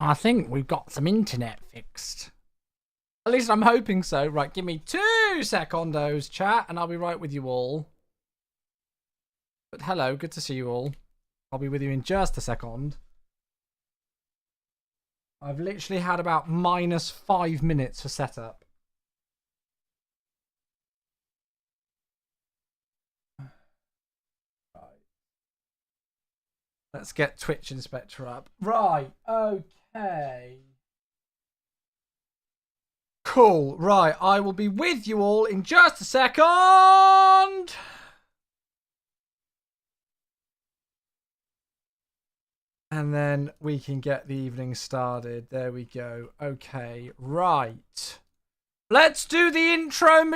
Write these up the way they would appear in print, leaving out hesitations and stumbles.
I think we've got some internet fixed. At least I'm hoping so. Right, give me 2 secondos, chat, and I'll be right with you all. But hello, good to see you all. I'll be with you in just a second. I've literally had about -5 minutes for setup. Right. Let's get Twitch Inspector up. Right, okay. Cool, right, I will be with you all in just a second. And then we can get the evening started. There we go. Okay, right. Let's do the intro,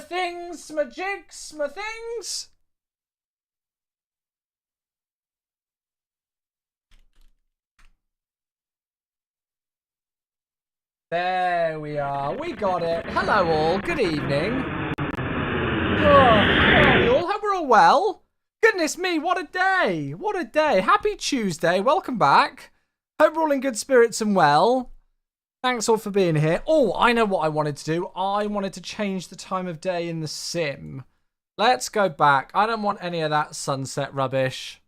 things, things. There we are. We got it. Hello all. Good evening. Oh, how are we all? Hope we're all well. Goodness me, what a day. What a day. Happy Tuesday. Welcome back. Hope we're all in good spirits and well. Thanks all for being here. Oh, I know what I wanted to do. I wanted to change the time of day in the sim. Let's go back. I don't want any of that sunset rubbish.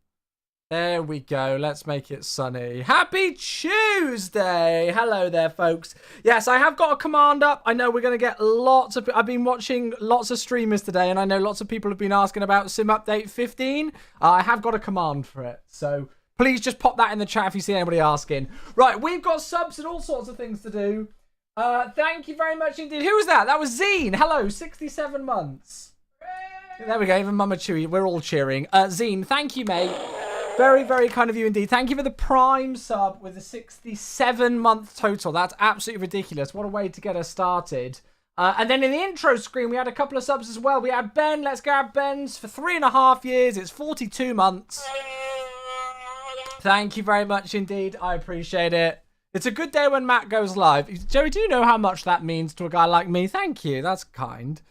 There we go. Let's make it sunny. Happy Tuesday. Hello there, folks. Yes, I have got a command up. I know we're going to get lots of... I've been watching lots of streamers today, and I know lots of people have been asking about Sim Update 15. I have got a command for it. So please just pop that in the chat if you see anybody asking. Right, we've got subs and all sorts of things to do. Thank you very much indeed. Who was that? That was Zine. Hello, 67 months. There we go. Even Mama Chewy. We're all cheering. Zine, thank you, mate. Very, very kind of you indeed. Thank you for the Prime sub with a 67-month total. That's absolutely ridiculous. What a way to get us started. And then in the intro screen, we had a couple of subs as well. We had Ben. Let's grab Ben's for 3.5 years. It's 42 months. Thank you very much indeed. I appreciate it. It's a good day when Matt goes live. Joey, do you know how much that means to a guy like me? Thank you. That's kind.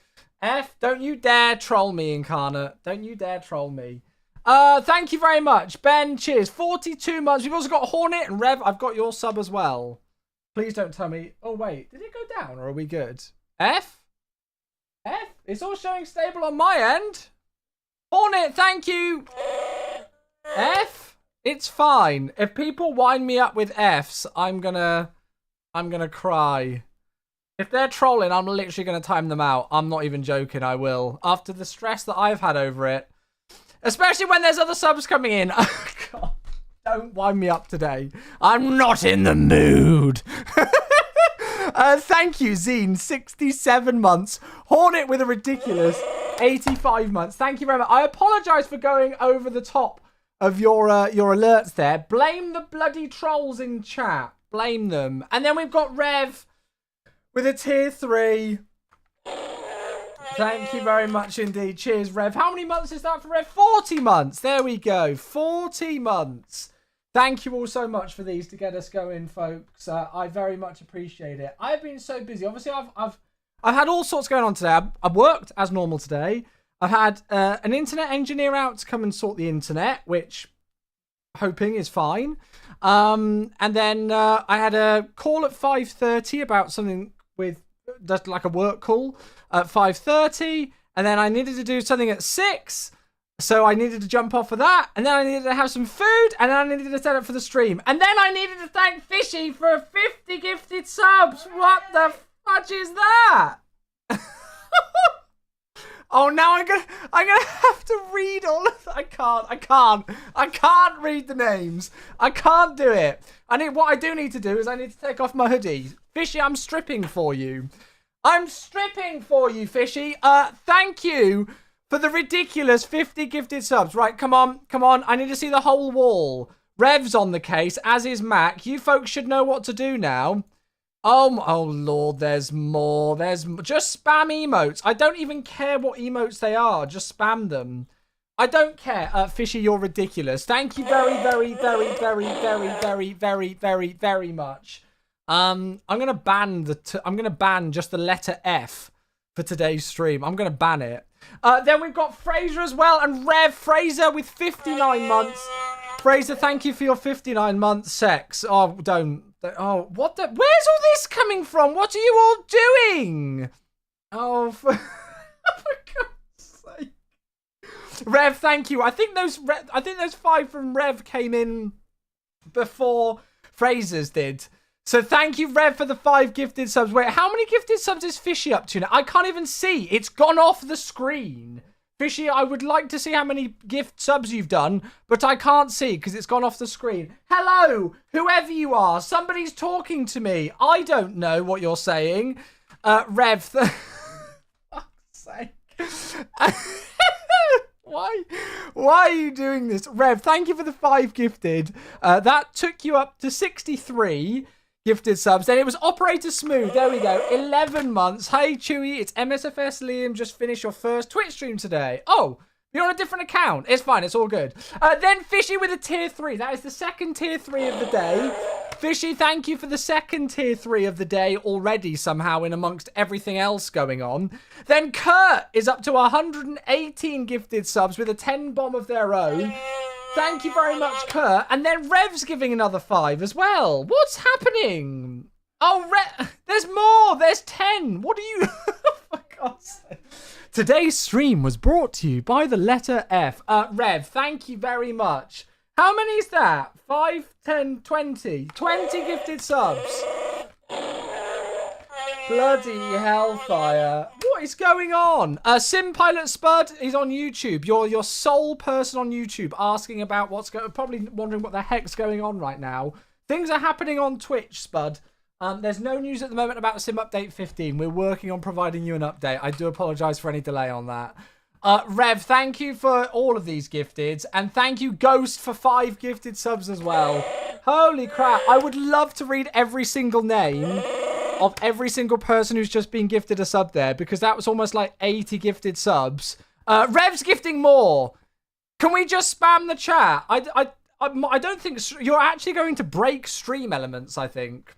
F, don't you dare troll me, Incarnate. Don't you dare troll me. Thank you very much. Ben, cheers. 42 months. We've also got Hornet and Rev. I've got your sub as well. Please don't tell me. Oh, wait. Did it go down or are we good? F? F? It's all showing stable on my end. Hornet, thank you. F? It's fine. If people wind me up with Fs, I'm gonna cry. If they're trolling, I'm literally gonna time them out. I'm not even joking. I will. After the stress that I've had over it. Especially when there's other subs coming in. God, don't wind me up today. I'm not in the mood. Thank you, Zine. 67 months. Hornet with a ridiculous 85 months. Thank you very much. I apologise for going over the top of your alerts there. Blame the bloody trolls in chat. Blame them. And then we've got Rev with a tier 3. Thank you very much indeed. Cheers, Rev. How many months is that for Rev? 40 months. There we go. 40 months. Thank you all so much for these to get us going, folks. I very much appreciate it. I've been so busy. Obviously, I've had all sorts going on today. I've worked as normal today. I've had an internet engineer out to come and sort the internet, which hoping is fine. And then I had a call at 5:30 about something with just like a work call at 5:30, and then I needed to do something at 6, so I needed to jump off for that, and then I needed to have some food, and then I needed to set up for the stream, and then I needed to thank Fishy for 50 gifted subs. What the fudge is that? Oh, now I'm gonna have to read all of that. I can't read the names. I can't do it. What I do need to do is I need to take off my hoodie. Fishy, I'm stripping for you. I'm stripping for you, Fishy. Thank you for the ridiculous 50 gifted subs. Right, come on. I need to see the whole wall. Rev's on the case, as is Mac. You folks should know what to do now. Oh Lord, there's more. Just spam emotes. I don't even care what emotes they are. Just spam them. I don't care. Fishy, you're ridiculous. Thank you very, very, very, very, very, very, very, very, very much. I'm gonna ban just the letter F for today's stream. I'm gonna ban it. Then we've got Fraser as well, and Rev Fraser with 59 months. Fraser, thank you for your 59 months. Sex. Oh, don't. Oh, what the? Where's all this coming from? What are you all doing? Oh, for God's sake. Rev, thank you. I think those 5 from Rev came in before Fraser's did. So thank you, Rev, for the 5 gifted subs. Wait, how many gifted subs is Fishy up to now? I can't even see. It's gone off the screen. Fishy, I would like to see how many gift subs you've done, but I can't see because it's gone off the screen. Hello, whoever you are. Somebody's talking to me. I don't know what you're saying. Rev, fuck's sake. Why are you doing this? Rev, thank you for the 5 gifted. That took you up to 63 gifted subs. Then it was Operator Smooth. There we go. 11 months. Hey, Chewy. It's MSFS Liam. Just finished your first Twitch stream today. Oh, you're on a different account. It's fine. It's all good. Then Fishy with a tier 3. That is the second tier 3 of the day. Fishy, thank you for the second tier 3 of the day already somehow in amongst everything else going on. Then Kurt is up to 118 gifted subs with a 10 bomb of their own. Thank you very much, Kurt. And then Rev's giving another 5 as well. What's happening? Oh, there's more. There's 10. What are you... For God's sake. Today's stream was brought to you by the letter F. Rev, thank you very much. How many is that? 5, 10, 20. 20 gifted subs. Bloody hellfire. What is going on? Sim Pilot Spud is on YouTube. You're your sole person on YouTube asking about what's going... Probably wondering what the heck's going on right now. Things are happening on Twitch, Spud. There's no news at the moment about Sim Update 15. We're working on providing you an update. I do apologise for any delay on that. Rev, thank you for all of these gifteds. And thank you, Ghost, for 5 gifted subs as well. Holy crap. I would love to read every single name of every single person who's just been gifted a sub there, because that was almost like 80 gifted subs. Rev's gifting more. Can we just spam the chat? I don't think... You're actually going to break stream elements, I think.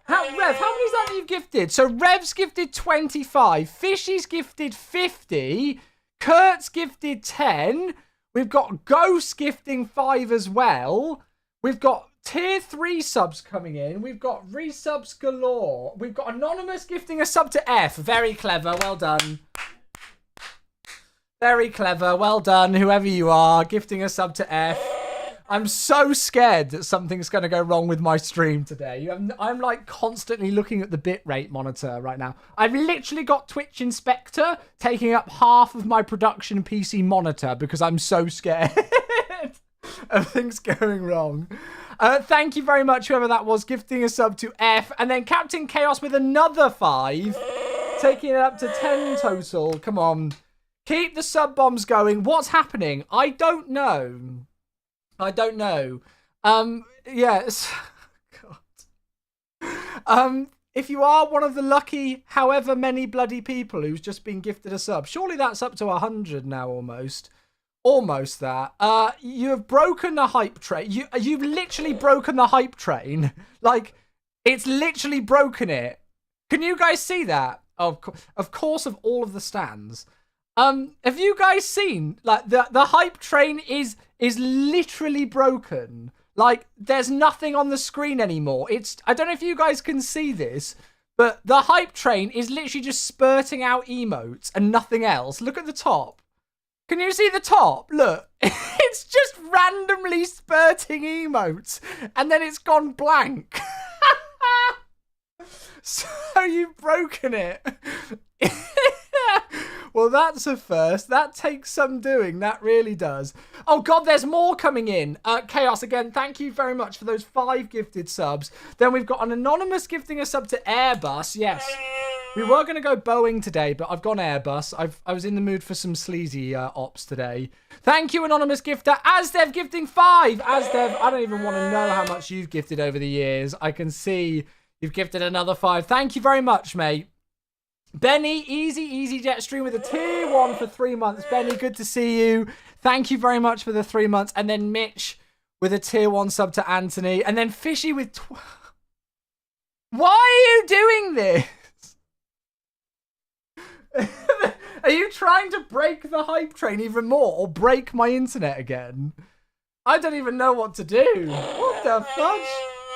Rev, how many is that you've gifted? So Rev's gifted 25. Fishy's gifted 50. Kurt's gifted 10. We've got Ghost gifting 5 as well. We've got tier 3 subs coming in. We've got resubs galore. We've got Anonymous gifting a sub to F. Very clever. Well done. Very clever. Well done, whoever you are, gifting a sub to F. I'm so scared that something's going to go wrong with my stream today. I'm like constantly looking at the bitrate monitor right now. I've literally got Twitch Inspector taking up half of my production PC monitor because I'm so scared of things going wrong. Thank you very much, whoever that was, gifting a sub to F. And then Captain Chaos with another 5, taking it up to 10 total. Come on. Keep the sub bombs going. What's happening? I don't know. Yes. God. If you are one of the lucky however many bloody people who's just been gifted a sub, surely that's up to 100 now almost. Almost that. You have broken the hype train. You've literally broken the hype train. Like, it's literally broken it. Can you guys see that? Of course, of all of the stands. Have you guys seen, like, the hype train is literally broken. Like, there's nothing on the screen anymore. I don't know if you guys can see this, but the hype train is literally just spurting out emotes and nothing else. Look at the top. Can you see the top? Look, it's just randomly spurting emotes and then it's gone blank. So you've broken it. Well, that's a first. That takes some doing. That really does. Oh, God, there's more coming in. Chaos, again, thank you very much for those 5 gifted subs. Then we've got an Anonymous gifting a sub to Airbus. Yes. We were going to go Boeing today, but I've gone Airbus. I was in the mood for some sleazy ops today. Thank you, Anonymous gifter. Asdev gifting 5. Asdev, I don't even want to know how much you've gifted over the years. I can see you've gifted another 5. Thank you very much, mate. Benny, easy jet stream with a tier 1 for 3 months. Benny, good to see you. Thank you very much for the 3 months. And then Mitch with a tier 1 sub to Anthony. And then Fishy with 12. Why are you doing this? Are you trying to break the hype train even more or break my internet again? I don't even know what to do. What the fudge?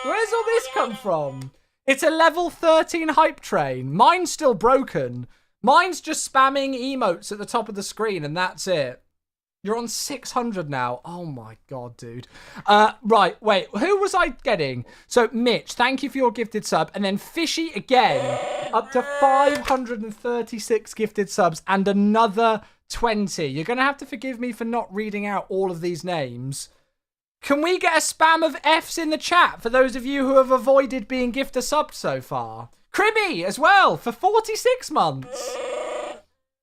Where's all this come from? It's a level 13 hype train. Mine's still broken. Mine's just spamming emotes at the top of the screen and that's it. You're on 600 now. Oh my god, dude. Right, wait. Who was I getting? So, Mitch, thank you for your gifted sub. And then Fishy again. Up to 536 gifted subs and another 20. You're going to have to forgive me for not reading out all of these names. Can we get a spam of Fs in the chat for those of you who have avoided being gifted subbed so far? Crimmy as well for 46 months.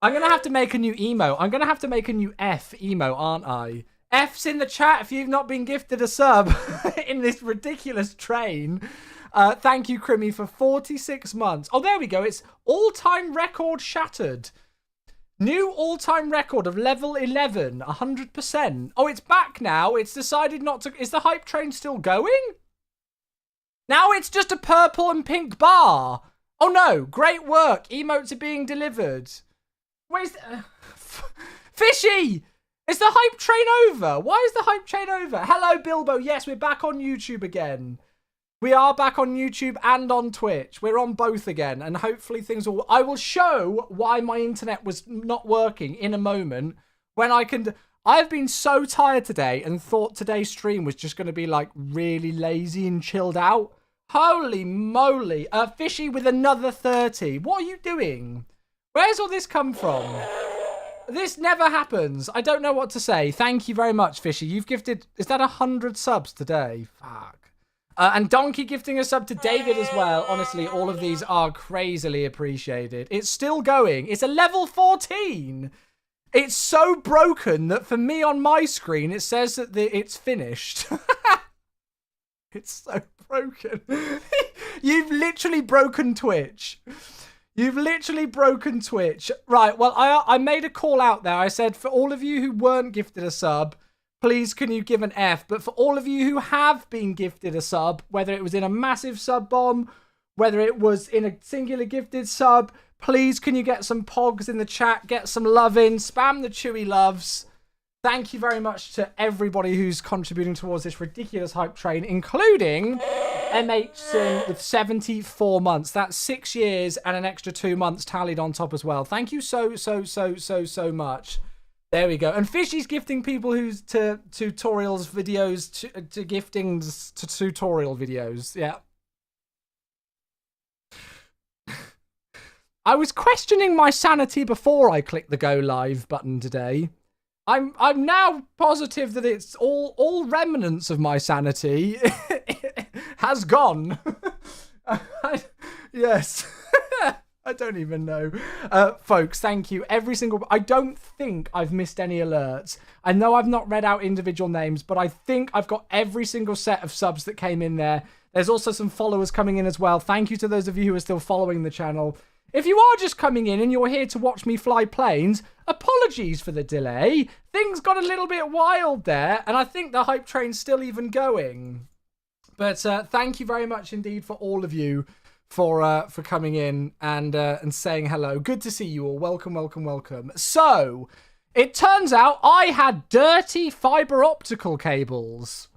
I'm going to have to make a new emo. I'm going to have to make a new F emo, aren't I? F's in the chat if you've not been gifted a sub in this ridiculous train. Thank you, Crimmy, for 46 months. Oh, there we go. It's all-time record shattered. New all-time record of level 11, 100%. Oh, it's back now. It's decided not to... Is the hype train still going? Now it's just a purple and pink bar. Oh, no. Great work. Emotes are being delivered. Where's the... Fishy! Is the hype train over? Why is the hype train over? Hello, Bilbo. Yes, we're back on YouTube again. We are back on YouTube and on Twitch. We're on both again, and hopefully things will... I will show why my internet was not working in a moment when I can... I've been so tired today and thought today's stream was just going to be, like, really lazy and chilled out. Holy moly. Fishy with another 30. What are you doing? Where's all this come from? This never happens. I don't know what to say. Thank you very much, Fishy. You've gifted... Is that 100 subs today? Fuck. And Donkey gifting a sub to David as well. Honestly, all of these are crazily appreciated. It's still going. It's a level 14. It's so broken that for me on my screen, it says that it's finished. It's so broken. You've literally broken Twitch. You've literally broken Twitch. Right, well, I made a call out there. I said, for all of you who weren't gifted a sub, please can you give an F? But for all of you who have been gifted a sub, whether it was in a massive sub bomb, whether it was in a singular gifted sub, please can you get some pogs in the chat, get some love in, spam the Chewy loves. Thank you very much to everybody who's contributing towards this ridiculous hype train, including MH Sin with 74 months. That's 6 years and an extra 2 months tallied on top as well. Thank you so much. There we go. And Fishy's gifting people who's to tutorials videos to giftings to tutorial videos. Yeah. I was questioning my sanity before I clicked the go live button today. I'm now positive that it's all remnants of my sanity has gone. Yes. I don't even know. Folks, thank you. I don't think I've missed any alerts. I know I've not read out individual names, but I think I've got every single set of subs that came in there. There's also some followers coming in as well. Thank you to those of you who are still following the channel. If you are just coming in and you're here to watch me fly planes, apologies for the delay. Things got a little bit wild there, and I think the hype train's still even going. But thank you very much indeed for all of you for coming in and saying hello. Good to see you all. Welcome, welcome, welcome. So, it turns out I had dirty fiber optical cables.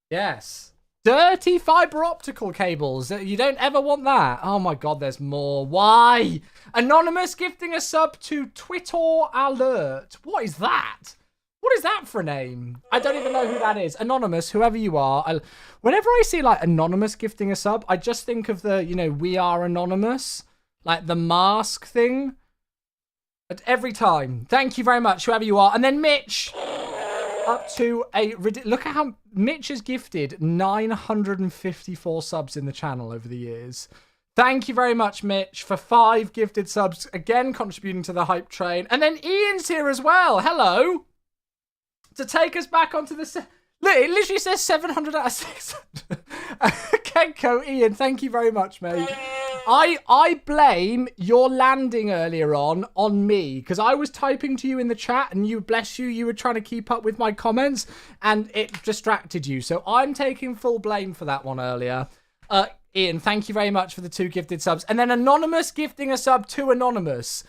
Yes. Dirty fiber optical cables. You don't ever want that. Oh my god, there's more. Why? Anonymous gifting a sub to Twitter Alert. What is that? What is that for a name? I don't even know who that is. Anonymous, whoever you are. Whenever I see, like, Anonymous gifting a sub, I just think of the, We Are Anonymous. Like, the mask thing. But every time. Thank you very much, whoever you are. And then Mitch. Up to look at how Mitch has gifted 954 subs in the channel over the years. Thank you very much, Mitch, for 5 gifted subs. Again, contributing to the hype train. And then Ian's here as well. Hello. To take us back onto the... Look, it literally says 700 out of 600. Kenko, Ian, thank you very much, mate. I blame your landing earlier on me, because I was typing to you in the chat and you, bless you, you were trying to keep up with my comments and it distracted you. So I'm taking full blame for that one earlier. Ian, thank you very much for the 2 gifted subs. And then Anonymous gifting a sub to Anonymous.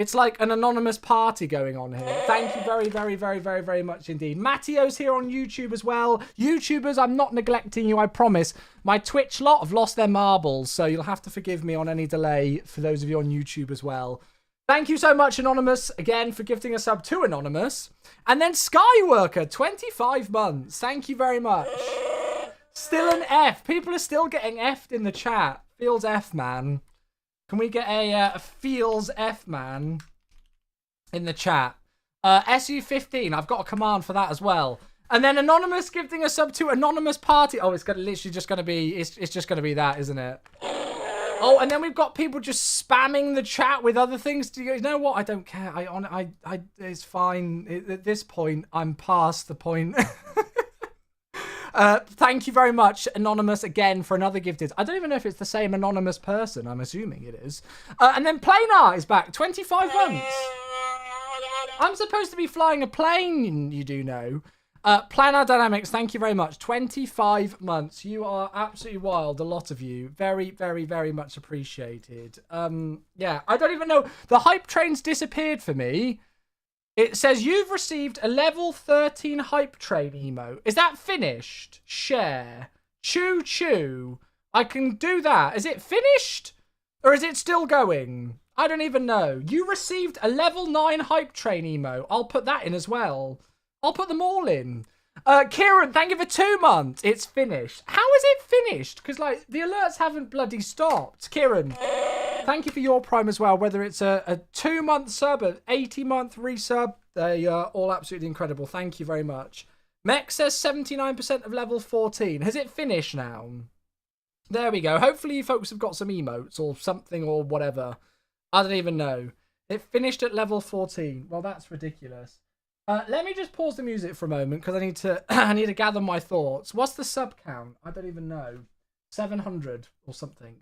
It's like an anonymous party going on here. Thank you very, very, very, very, very much indeed. Mattio's here on YouTube as well. YouTubers, I'm not neglecting you, I promise. My Twitch lot have lost their marbles, so you'll have to forgive me on any delay for those of you on YouTube as well. Thank you so much, Anonymous, again, for gifting a sub to Anonymous. And then Skyworker, 25 months. Thank you very much. Still an F. People are still getting F'd in the chat. Feels F, man. Can we get a feels F, man, in the chat? SU15, I've got a command for that as well. And then Anonymous gifting a sub to Anonymous Party. Oh, it's literally just going to be, it's just going to be that, isn't it? Oh, and then we've got people just spamming the chat with other things. You know what? I don't care. It's fine. At this point, I'm past the point. Thank you very much, Anonymous, again, for another gifted. I don't even know if it's the same anonymous person. I'm assuming it is. And then Planar is back. 25 months. I'm supposed to be flying a plane, you do know. Planar Dynamics, thank you very much. 25 months. You are absolutely wild, a lot of you. Very, very, very much appreciated. Yeah, I don't even know. The hype train's disappeared for me. It says you've received a level 13 hype train emote. Is that finished? Share. Choo choo. I can do that. Is it finished? Or is it still going? I don't even know. You received a level 9 hype train emote. I'll put that in as well. I'll put them all in. Kieran, thank you for 2 months. It's finished. How is it finished? Because, like, the alerts haven't bloody stopped. Kieran, thank you for your Prime as well. Whether it's a 2-month sub, an 80-month resub, they are all absolutely incredible. Thank you very much. Mech says 79% of level 14. Has it finished now? There we go. Hopefully you folks have got some emotes or something or whatever. I don't even know. It finished at level 14. Well, that's ridiculous. Let me just pause the music for a moment because I need to gather my thoughts. What's the sub count? I don't even know. 700 or something.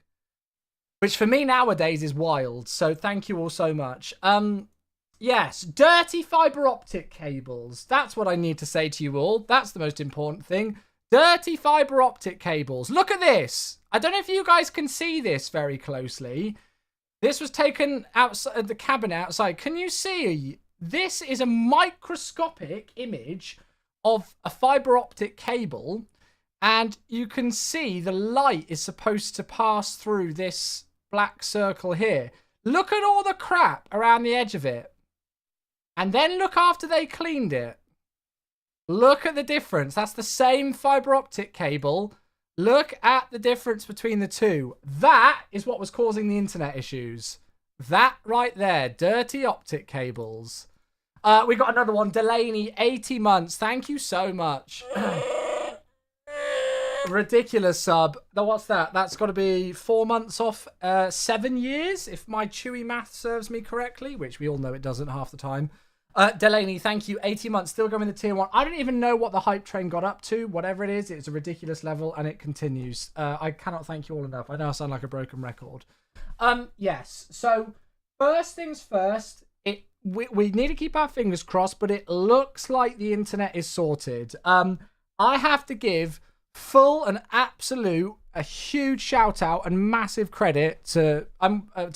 Which for me nowadays is wild. So thank you all so much. Yes, dirty fiber optic cables. That's what I need to say to you all. That's the most important thing. Dirty fiber optic cables. Look at this. I don't know if you guys can see this very closely. This was taken outside the cabinet outside. Can you see? This is a microscopic image of a fiber optic cable, and you can see the light is supposed to pass through this black circle here. Look at all the crap around the edge of it. And then look after they cleaned it. Look at the difference. That's the same fiber optic cable. Look at the difference between the two. That is what was causing the internet issues. That right there. Dirty optic cables. We got another one. Delaney, 80 months. Thank you so much. Ridiculous sub. Now, what's that? That's got to be 4 months off 7 years, if my Chewy math serves me correctly, which we all know it doesn't half the time. Delaney, thank you. 80 months, still going to tier 1. I don't even know what the hype train got up to. Whatever it is, it's a ridiculous level, and it continues. I cannot thank you all enough. I know I sound like a broken record. Yes, so first things first, we need to keep our fingers crossed, but it looks like the internet is sorted. I have to give full and absolute, a huge shout out and massive credit to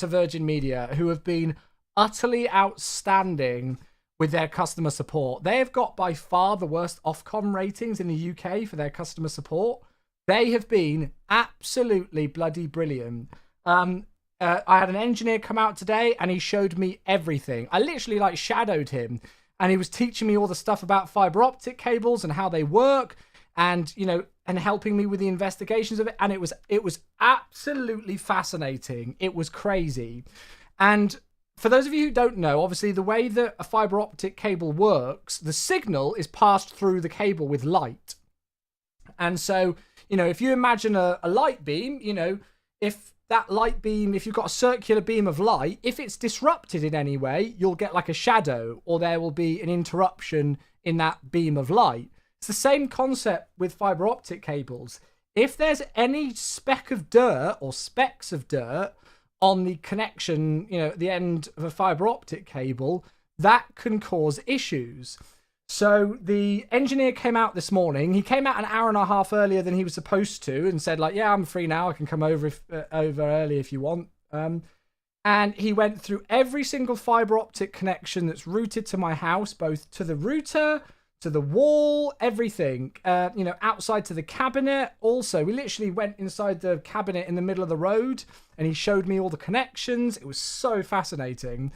Virgin Media, who have been utterly outstanding with their customer support. They have got by far the worst Ofcom ratings in the UK for their customer support. They have been absolutely bloody brilliant. I had an engineer come out today and he showed me everything. I literally shadowed him and he was teaching me all the stuff about fiber optic cables and how they work and, and helping me with the investigations of it. And it was absolutely fascinating. It was crazy. And for those of you who don't know, obviously the way that a fiber optic cable works, the signal is passed through the cable with light. And so, if you imagine a light beam, if that light beam, if you've got a circular beam of light, if it's disrupted in any way, you'll get like a shadow or there will be an interruption in that beam of light. It's the same concept with fiber optic cables. If there's any speck of dirt or specks of dirt on the connection, at the end of a fiber optic cable, that can cause issues. So the engineer came out this morning. He came out an hour and a half earlier than he was supposed to and said, yeah, I'm free now. I can come over early if you want. And he went through every single fiber optic connection that's routed to my house, both to the router, to the wall, everything, outside to the cabinet. Also, we literally went inside the cabinet in the middle of the road and he showed me all the connections. It was so fascinating.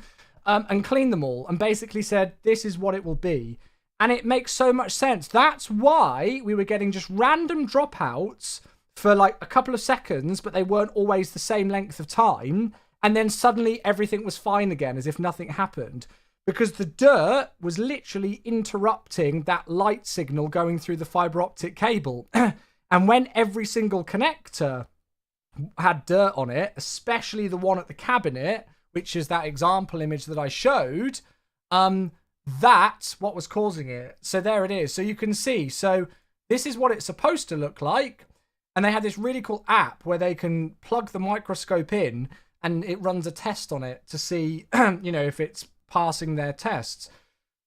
And cleaned them all and basically said, this is what it will be. And it makes so much sense. That's why we were getting just random dropouts for like a couple of seconds, but they weren't always the same length of time. And then suddenly everything was fine again, as if nothing happened. Because the dirt was literally interrupting that light signal going through the fiber optic cable. And when every single connector had dirt on it, especially the one at the cabinet, which is that example image that I showed, that's what was causing it. So there it is. So you can see. So this is what it's supposed to look like. And they had this really cool app where they can plug the microscope in and it runs a test on it to see, if it's passing their tests.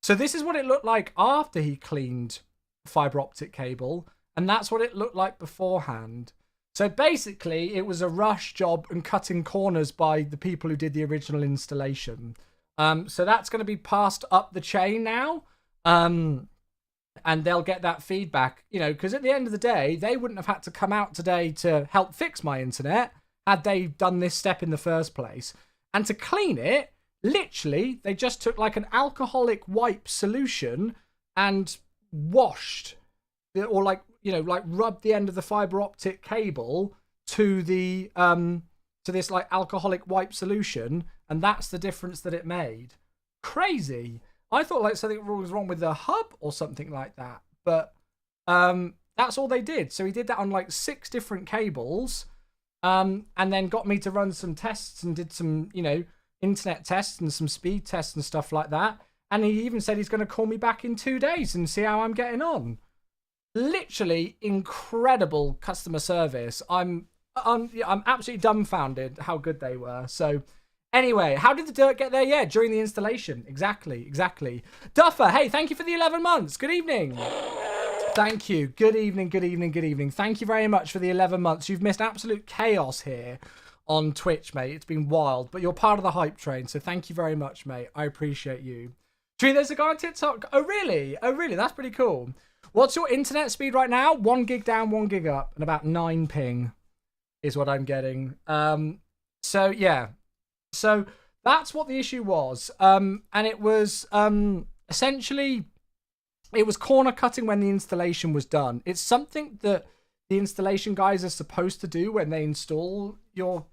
So this is what it looked like after he cleaned the fiber optic cable. And that's what it looked like beforehand. So basically, it was a rush job and cutting corners by the people who did the original installation. So that's going to be passed up the chain now. And they'll get that feedback, because at the end of the day, they wouldn't have had to come out today to help fix my internet had they done this step in the first place. And to clean it, literally, they just took like an alcoholic wipe solution and washed, or like rubbed the end of the fiber optic cable to the to this like alcoholic wipe solution, and that's the difference that it made. Crazy. I thought like something was wrong with the hub or something like that, but that's all they did. So he did that on like 6 different cables, and then got me to run some tests and did some internet tests and some speed tests and stuff like that. And he even said he's going to call me back in 2 days and see how I'm getting on. Literally incredible customer service. I'm absolutely dumbfounded how good they were. So anyway, how did the dirt get there? Yeah, during the installation. Exactly. Duffer, hey, thank you for the 11 months. Good evening. Thank you. Good evening. Thank you very much for the 11 months. You've missed absolute chaos here on Twitch, mate. It's been wild, but you're part of the hype train, so thank you very much, mate. I appreciate you. Tree, there's a guy on TikTok. Oh, really? That's pretty cool. What's your internet speed right now? 1 gig down, 1 gig up, and about 9 ping is what I'm getting. So yeah. So that's what the issue was. And it was essentially, it was corner cutting when the installation was done. It's something that the installation guys are supposed to do when they install your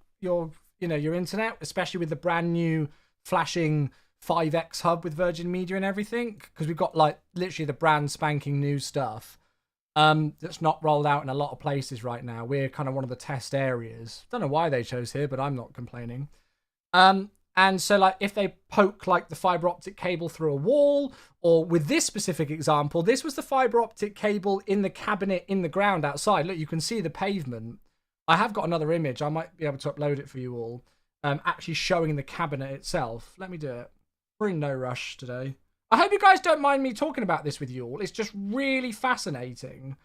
internet, especially with the brand new flashing 5x hub with Virgin Media and everything, because we've got like literally the brand spanking new stuff that's not rolled out in a lot of places right now. We're kind of one of the test areas. Don't know why they chose here, but I'm not complaining. And so like if they poke like the fiber optic cable through a wall, or with this specific example, this was the fiber optic cable in the cabinet in the ground outside. Look, you can see the pavement. I have got another image. I might be able to upload it for you all. Actually showing the cabinet itself. Let me do it. We're in no rush today. I hope you guys don't mind me talking about this with you all. It's just really fascinating.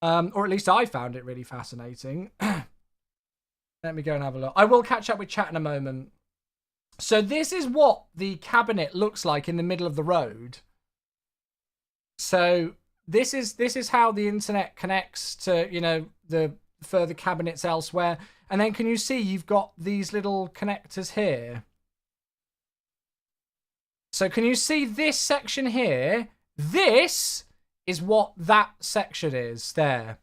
Or at least I found it really fascinating. Let me go and have a look. I will catch up with chat in a moment. So this is what the cabinet looks like in the middle of the road. So this is how the internet connects to, the further cabinets elsewhere. And then can you see you've got these little connectors here? So can you see this section here? This is what that section is there.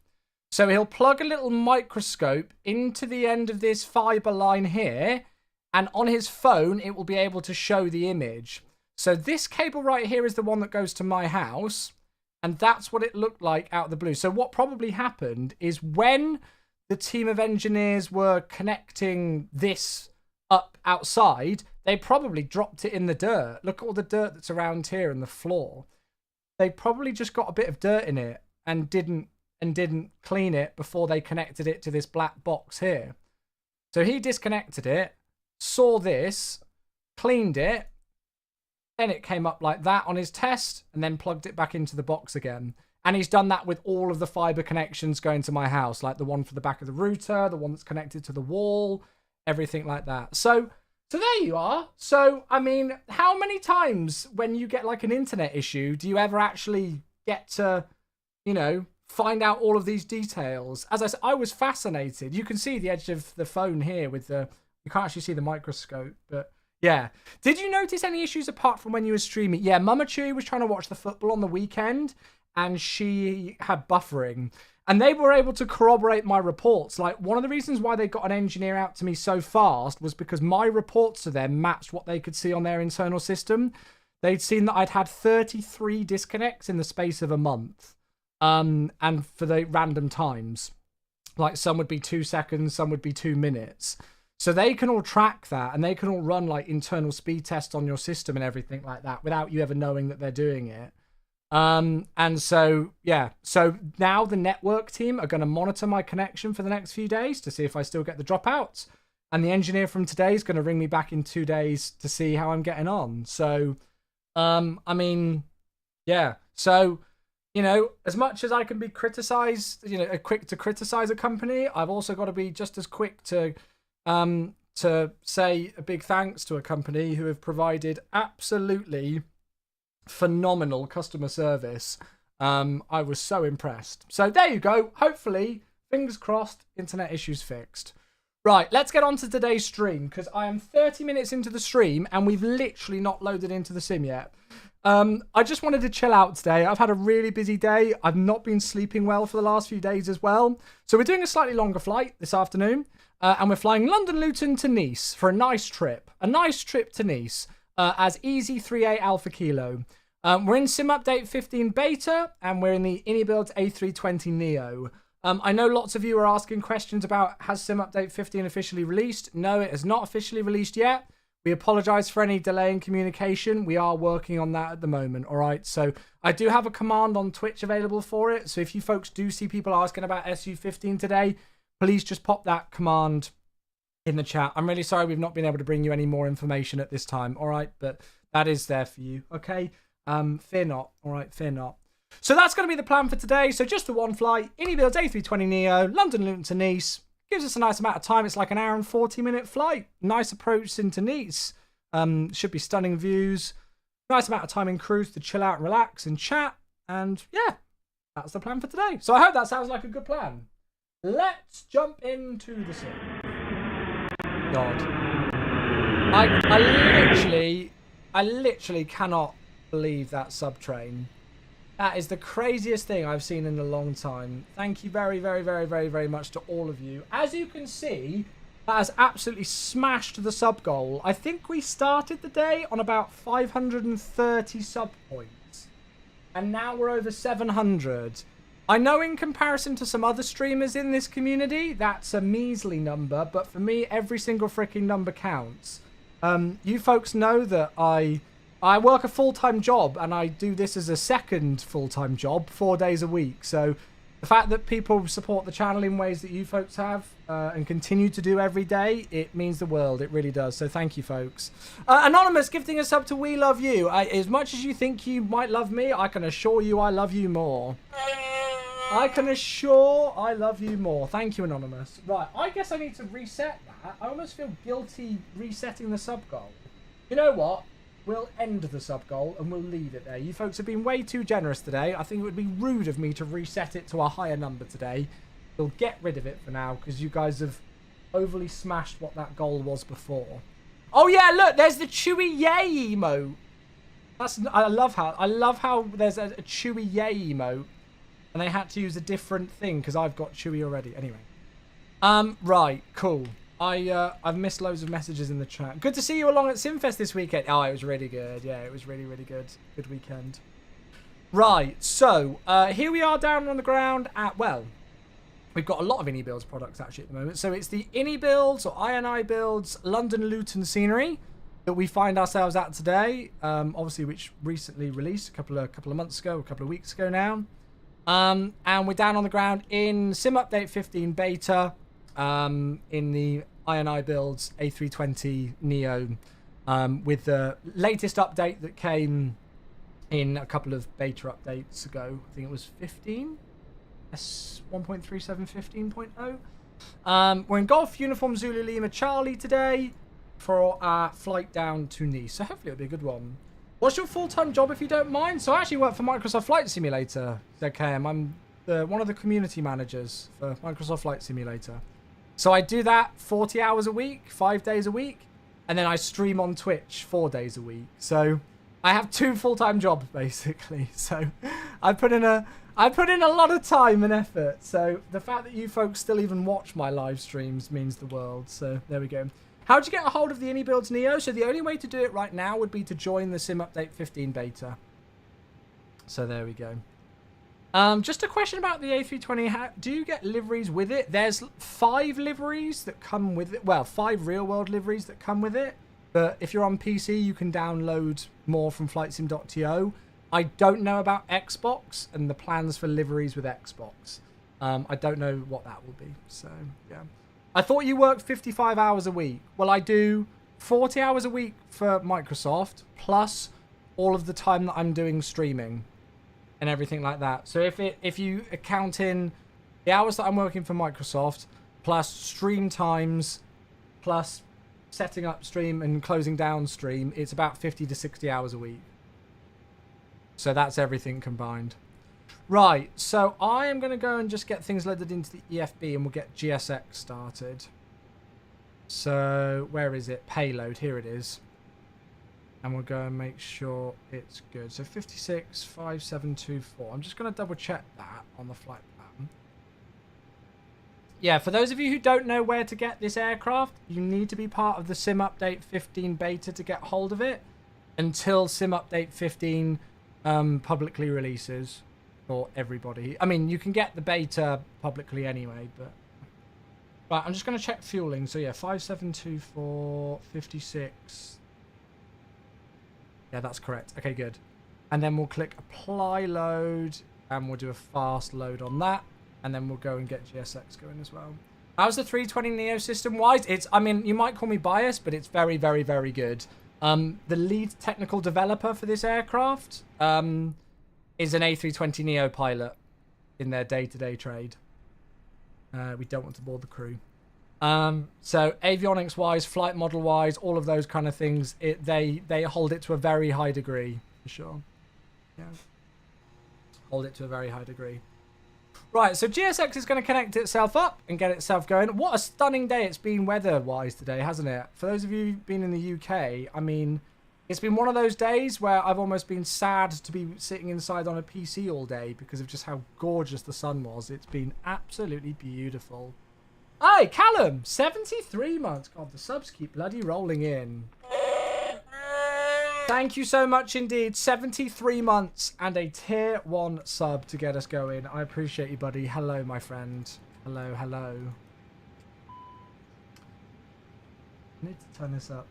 So he'll plug a little microscope into the end of this fiber line here, and on his phone, it will be able to show the image. So this cable right here is the one that goes to my house, and that's what it looked like out of the blue. So what probably happened is when the team of engineers were connecting this up outside, they probably dropped it in the dirt. Look at all the dirt that's around here and the floor. They probably just got a bit of dirt in it and didn't clean it before they connected it to this black box here. So he disconnected it, saw this, cleaned it, then it came up like that on his test, and then plugged it back into the box again. And he's done that with all of the fiber connections going to my house, like the one for the back of the router, the one that's connected to the wall, everything like that. So So there you are. So, I mean, how many times when you get like an internet issue, do you ever actually get to, you know, find out all of these details? As I said, I was fascinated. You can see the edge of the phone here with the, you can't actually see the microscope, but yeah. Did you notice any issues apart from when you were streaming? Yeah, Mama Chewy was trying to watch the football on the weekend and she had buffering. And they were able to corroborate my reports. Like, one of the reasons why they got an engineer out to me so fast was because my reports to them matched what they could see on their internal system. They'd seen that I'd had 33 disconnects in the space of a month. And for the random times. Like, some would be 2 seconds, some would be 2 minutes. So they can all track that, and they can all run, like, internal speed tests on your system and everything like that without you ever knowing that they're doing it. And so, yeah, so now the network team are going to monitor my connection for the next few days to see if I still get the dropouts. And the engineer from today is going to ring me back in 2 days to see how I'm getting on. So, I mean, yeah. So, you know, as much as I can be criticized, you know, quick to criticize a company, I've also got to be just as quick to say a big thanks to a company who have provided absolutely phenomenal customer service. I was so impressed. So there you go. Hopefully, fingers crossed, internet issues fixed. Right, let's get on to today's stream because I am 30 minutes into the stream and we've literally not loaded into the sim yet. I just wanted to chill out today. I've had a really busy day. I've not been sleeping well for the last few days as well. So we're doing a slightly longer flight this afternoon. And we're flying London Luton to Nice for a nice trip. A nice trip to Nice. As Easy 38 Alpha Kilo. We're in Sim Update 15 Beta, and we're in the InnyBuilds A320 Neo. I know lots of you are asking questions about, has Sim Update 15 officially released? No, it has not officially released yet. We apologise for any delay in communication. We are working on that at the moment, all right? So I do have a command on Twitch available for it. So if you folks do see people asking about SU15 today, please just pop that command in the chat. I'm really sorry we've not been able to bring you any more information at this time, all right? But that is there for you, okay? Fear not, all right? Fear not. So that's going to be the plan for today. So just the one flight, InnyBuilds A320 Neo, London Luton to Nice. Gives us a nice amount of time. It's like an hour and 40-minute flight. Nice approach into Nice. Should be stunning views. Nice amount of time in cruise to chill out and relax and chat. And yeah, that's the plan for today. So I hope that sounds like a good plan. Let's jump into the sim. God. I literally cannot believe that subtrain. That is the craziest thing I've seen in a long time. Thank you very, very, very, very, very much to all of you. As you can see, that has absolutely smashed the sub goal. I think we started the day on about 530 sub points. And now we're over 700. I know in comparison to some other streamers in this community, that's a measly number. But for me, every single freaking number counts. You folks know that I work a full-time job and I do this as a second full-time job, 4 days a week. So the fact that people support the channel in ways that you folks have and continue to do every day, it means the world. It really does. So thank you, folks. Anonymous gifting a sub to We Love You. As much as you think you might love me, I can assure you I love you more. I can assure I love you more. Thank you, Anonymous. Right, I guess I need to reset that. I almost feel guilty resetting the sub goal. You know what? We'll end the sub goal and we'll leave it there. You folks have been way too generous today. I think it would be rude of me to reset it to a higher number today. We'll get rid of it for now because you guys have overly smashed what that goal was before. Oh yeah, look, there's the Chewy Yay emote. I love how there's a Chewy Yay emote and they had to use a different thing because I've got Chewy already. Anyway, right, cool. I've missed loads of messages in the chat. Good to see you along at Simfest this weekend. Oh, it was really good. Yeah, it was really, really good. Good weekend. Right, so here we are down on the ground at, well, we've got a lot of InnyBuilds products actually at the moment. So it's the InnyBuilds or INI Builds London Luton scenery that we find ourselves at today. Obviously, which recently released a couple of months ago, a couple of weeks ago now. And we're down on the ground in Sim Update 15 Beta. In the INI Builds A320 Neo with the latest update that came in a couple of beta updates ago. I think it was 15? S1.37 15.0. We're in Golf Uniform Zulu Lima Charlie today. for our flight down to Nice. So hopefully it'll be a good one. What's your full-time job, if you don't mind? So I actually work for Microsoft Flight Simulator. Okay, I'm one of the community managers for Microsoft Flight Simulator. So I do that 40 hours a week, 5 days a week, and then I stream on Twitch 4 days a week. So I have 2 full-time jobs basically. So I put in a lot of time and effort. So the fact that you folks still even watch my live streams means the world. So there we go. How'd you get a hold of the AnyBuilds Neo? So the only way to do it right now would be to join the Sim Update 15 beta. So there we go. Just a question about the A320. Do you get liveries with it? There's 5 liveries that come with it. Well, 5 real-world liveries that come with it. But if you're on PC, you can download more from flightsim.to. I don't know about Xbox and the plans for liveries with Xbox. I don't know what that will be. So, yeah. I thought you worked 55 hours a week. Well, I do 40 hours a week for Microsoft, plus all of the time that I'm doing streaming and everything like that. So if you account in the hours that I'm working for Microsoft, plus stream times, plus setting up stream and closing down stream, it's about 50 to 60 hours a week. So that's everything combined. Right, so I am going to go and just get things loaded into the EFB and we'll get GSX started. So where is it? Payload, here it is. And we'll go and make sure it's good. So 565724. I'm just going to double check that on the flight plan. Yeah, for those of you who don't know where to get this aircraft, you need to be part of the Sim Update 15 beta to get hold of it until Sim Update 15 publicly releases for everybody. I mean, you can get the beta publicly anyway, but... Right, I'm just going to check fueling. So yeah, 5724, 56... Yeah, that's correct. Okay, good. And then we'll click apply load and we'll do a fast load on that. And then we'll go and get GSX going as well. How's the 320 Neo system wise? I mean, you might call me biased, but it's very, very, very good. The lead technical developer for this aircraft is an A320 Neo pilot in their day-to-day trade. We don't want to bore the crew. So avionics wise, flight model wise, all of those kind of things, they hold it to a very high degree for sure. Yeah, hold it to a very high degree. Right, so GSX is going to connect itself up and get itself going. What a stunning day it's been weather wise today, hasn't it? For those of you who've been in the UK, I mean, it's been one of those days where I've almost been sad to be sitting inside on a PC all day because of just how gorgeous the sun was. It's been absolutely beautiful. Hey, Callum, 73 months. God, the subs keep bloody rolling in. Thank you so much indeed. 73 months and a tier 1 sub to get us going. I appreciate you, buddy. Hello, my friend. Hello, hello. I need to turn this up.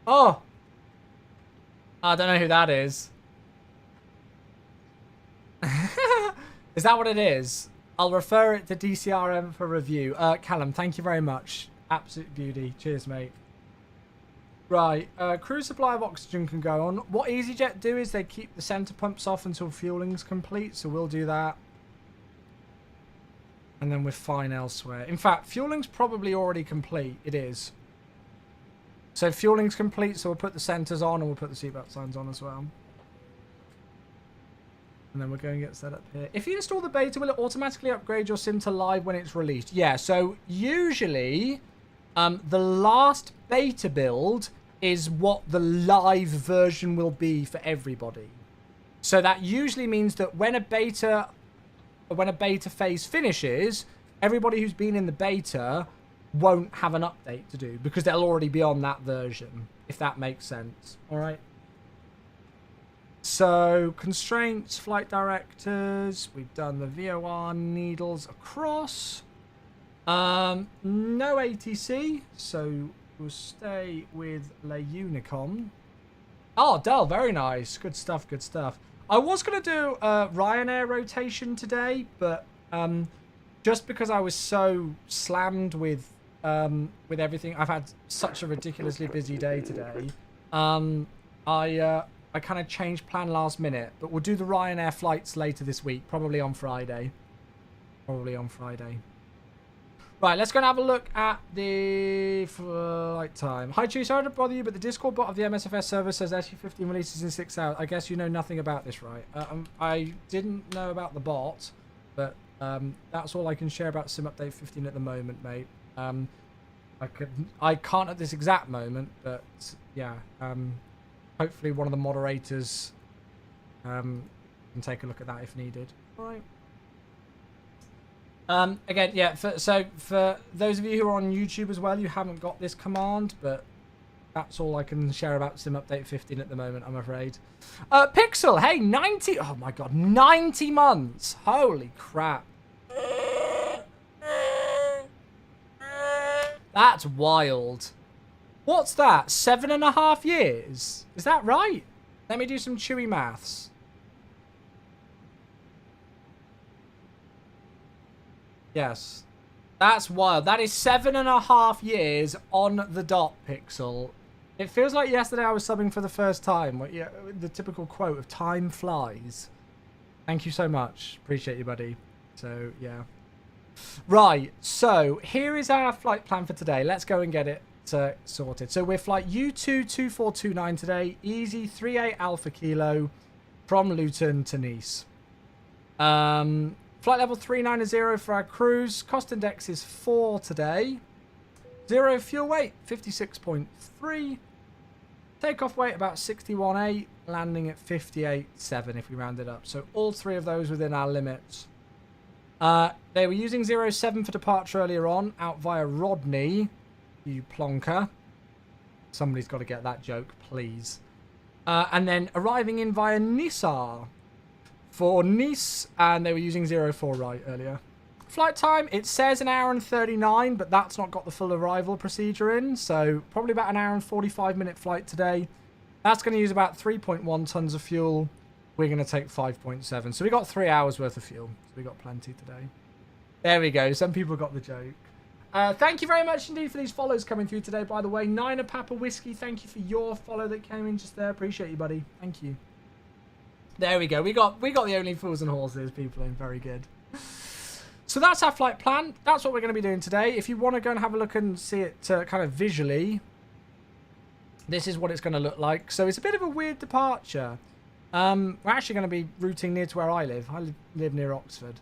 Oh! I don't know who that is. Is that what it is? I'll refer it to DCRM for review. Callum, thank you very much. Absolute beauty. Cheers, mate. Right, crew supply of oxygen can go on. What EasyJet do is they keep the center pumps off until fueling's complete, so we'll do that. And then we're fine elsewhere. In fact, fueling's probably already complete. It is. So fueling's complete, so we'll put the centers on and we'll put the seatbelt signs on as well. And then we're going to get set up here. If you install the beta, will it automatically upgrade your sim to live when it's released? Yeah, so usually the last beta build is what the live version will be for everybody. So that usually means that when a beta phase finishes, everybody who's been in the beta won't have an update to do because they'll already be on that version, if that makes sense. All right. So constraints, flight directors, we've done the VOR needles across. No ATC, so we'll stay with Le Unicom. Oh, Dell, very nice. Good stuff, good stuff. I was going to do a Ryanair rotation today, but just because I was so slammed with everything, I've had such a ridiculously busy day today. I kind of changed plan last minute, but we'll do the Ryanair flights later this week, probably on Friday. Right, let's go and have a look at the flight time. Hi, Chew, sorry to bother you, but the Discord bot of the MSFS server says SU-15 releases in 6 hours. I guess you know nothing about this, right? I didn't know about the bot, but that's all I can share about Sim Update 15 at the moment, mate. I can't at this exact moment, but yeah. Hopefully one of the moderators can take a look at that if needed. All right. Again, yeah, so for those of you who are on YouTube as well, you haven't got this command, but that's all I can share about Sim Update 15 at the moment, I'm afraid. Pixel, hey, 90, oh my god, 90 months. Holy crap. That's wild. What's that, 7.5 years? Is that right? Let me do some chewy maths. Yes. That's wild. That is 7.5 years on the dot, Pixel. It feels like yesterday I was subbing for the first time. Yeah, the typical quote of time flies. Thank you so much. Appreciate you, buddy. So, yeah. Right. So, here is our flight plan for today. Let's go and get it sorted. So, we're flight U22429 today. Easy 38 Alpha Kilo from Luton to Nice. Flight level 390 for our cruise. Cost index is 4 today. 0 fuel weight, 56.3. Takeoff weight about 61.8. Landing at 58.7 if we round it up. So all three of those within our limits. They were using 07 for departure earlier on. Out via Rodney. You plonker. Somebody's got to get that joke, please. And then arriving in via Nissar for Nice, and they were using 04 right earlier. Flight time, it says 1 hour and 39, but that's not got the full arrival procedure in, so probably about 1 hour and 45-minute flight today. That's going to use about 3.1 tons of fuel. We're going to take 5.7, so we got 3 hours worth of fuel, so we got plenty today. There we go, some people got the joke. Thank you very much indeed for these follows coming through today, by the way. Niner Papa Whiskey, thank you for your follow that came in just there. Appreciate you, buddy. Thank you. There we go. We got the Only Fools and Horses people in. Very good. So that's our flight plan. That's what we're going to be doing today. If you want to go and have a look and see it kind of visually, this is what it's going to look like. So it's a bit of a weird departure. We're actually going to be routing near to where I live. I live near Oxford.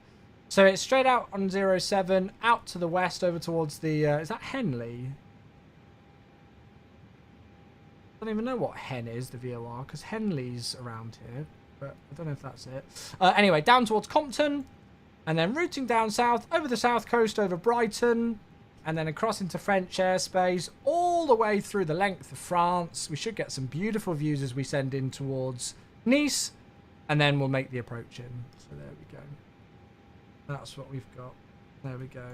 So it's straight out on 07, out to the west over towards the... is that Henley? I don't even know what Hen is, the VOR, because Henley's around here. But I don't know if that's it. Anyway, down towards Compton, and then routing down south, over the south coast, over Brighton, and then across into French airspace, all the way through the length of France. We should get some beautiful views as we send in towards Nice, and then we'll make the approach in. So there we go. That's what we've got. There we go.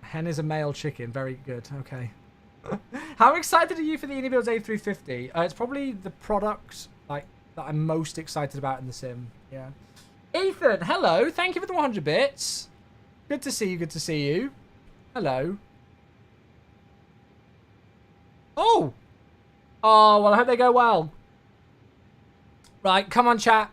Hen is a male chicken. Very good. Okay. How excited are you for the Unibuilds A350? It's probably the product, like, that I'm most excited about in the sim. Yeah. Ethan, hello. Thank you for the 100 bits. Good to see you. Good to see you. Hello. Oh. Oh, well, I hope they go well. Right, come on, chat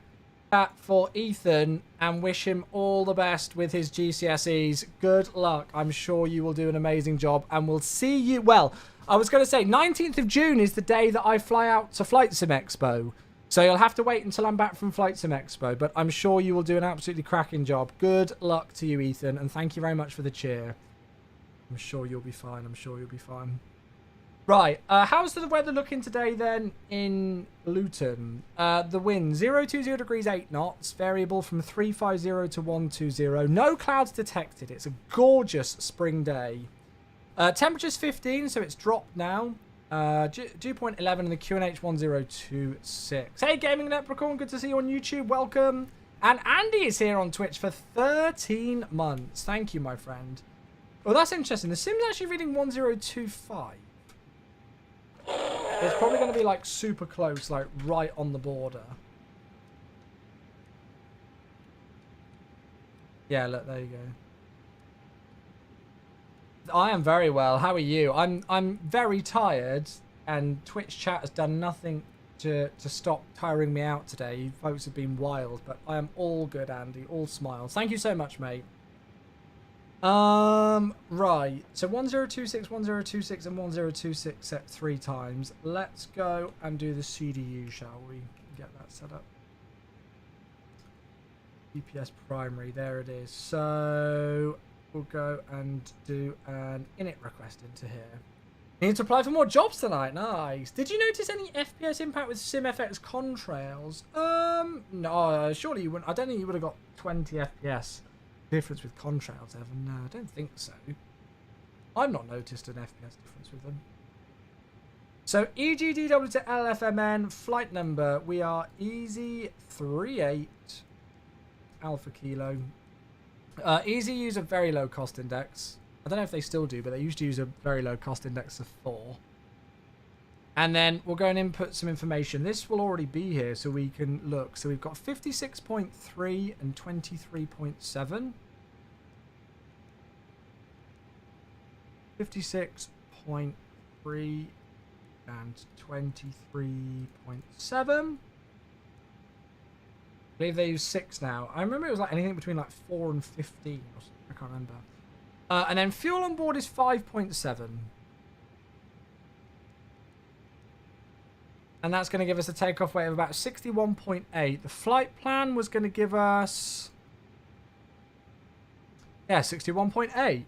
for Ethan and wish him all the best with his GCSEs. Good luck. I'm sure you will do an amazing job, and we'll see you. Well, I was going to say 19th of June is the day that I fly out to Flight Sim Expo. So you'll have to wait until I'm back from Flight Sim Expo, but I'm sure you will do an absolutely cracking job. Good luck to you, Ethan, and thank you very much for the cheer. I'm sure you'll be fine. I'm sure you'll be fine. Right, how's the weather looking today then in Luton? The wind, 020 degrees 8 knots, variable from 350 to 120. No clouds detected. It's a gorgeous spring day. Temperature's 15, so it's dropped now. Dew point 11 in the QNH 1026. Hey, Gaming Leprechaun, good to see you on YouTube. Welcome. And Andy is here on Twitch for 13 months. Thank you, my friend. Well, that's interesting. The sim's actually reading 1025. It's probably going to be like super close, like right on the border. Yeah, look, there you go. I am very well. How are you? I'm very tired, and Twitch chat has done nothing to stop tiring me out today. You folks have been wild, but I am all good, Andy. All smiles. Thank you so much, mate. Right. So 1026, 1026, and 1026 set 3 times. Let's go and do the CDU, shall we? Get that set up. DPS primary, there it is. So we'll go and do an init request into here. Need to apply for more jobs tonight. Nice. Did you notice any FPS impact with SimFX contrails? No, surely you wouldn't. I don't think you would have got 20 FPS difference with contrails ever. No, I don't think so. I've not noticed an FPS difference with them. So EGGW to LFMN flight number. We are easy 38 Alpha Kilo. Easy use a very low cost index. I don't know if they still do, but they used to use a very low cost index of 4. And then we'll go and input some information. This will already be here, so we can look. So we've got 56.3 and 23.7. 56.3 and 23.7. I believe they use 6 now. I remember it was like anything between like 4 and 15 or something. I can't remember. And then fuel on board is 5.7. And that's going to give us a takeoff weight of about 61.8. The flight plan was going to give us... yeah, 61.8.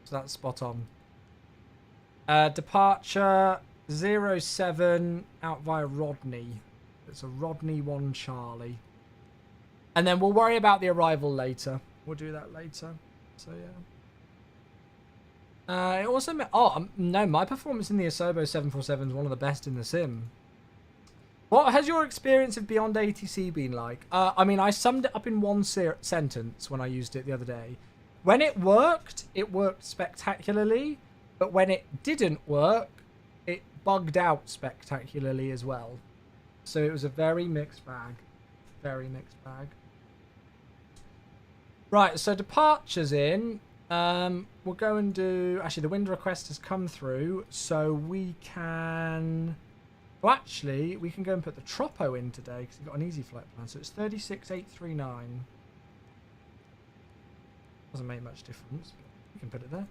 So that's spot on. Departure 07 out via Rodney. It's a Rodney 1 Charlie. And then we'll worry about the arrival later. We'll do that later. So, yeah. It also... no, my performance in the Asobo 747 is one of the best in the sim. What has your experience of Beyond ATC been like? I mean, I summed it up in one sentence when I used it the other day. When it worked spectacularly. But when it didn't work, it bugged out spectacularly as well. So it was a very mixed bag. Very mixed bag. Right, so departures in. We'll go and do... actually, the wind request has come through. So we can... well, actually, we can go and put the Tropo in today because we've got an easy flight plan. So it's 36,839. Doesn't make much difference. We can put it there.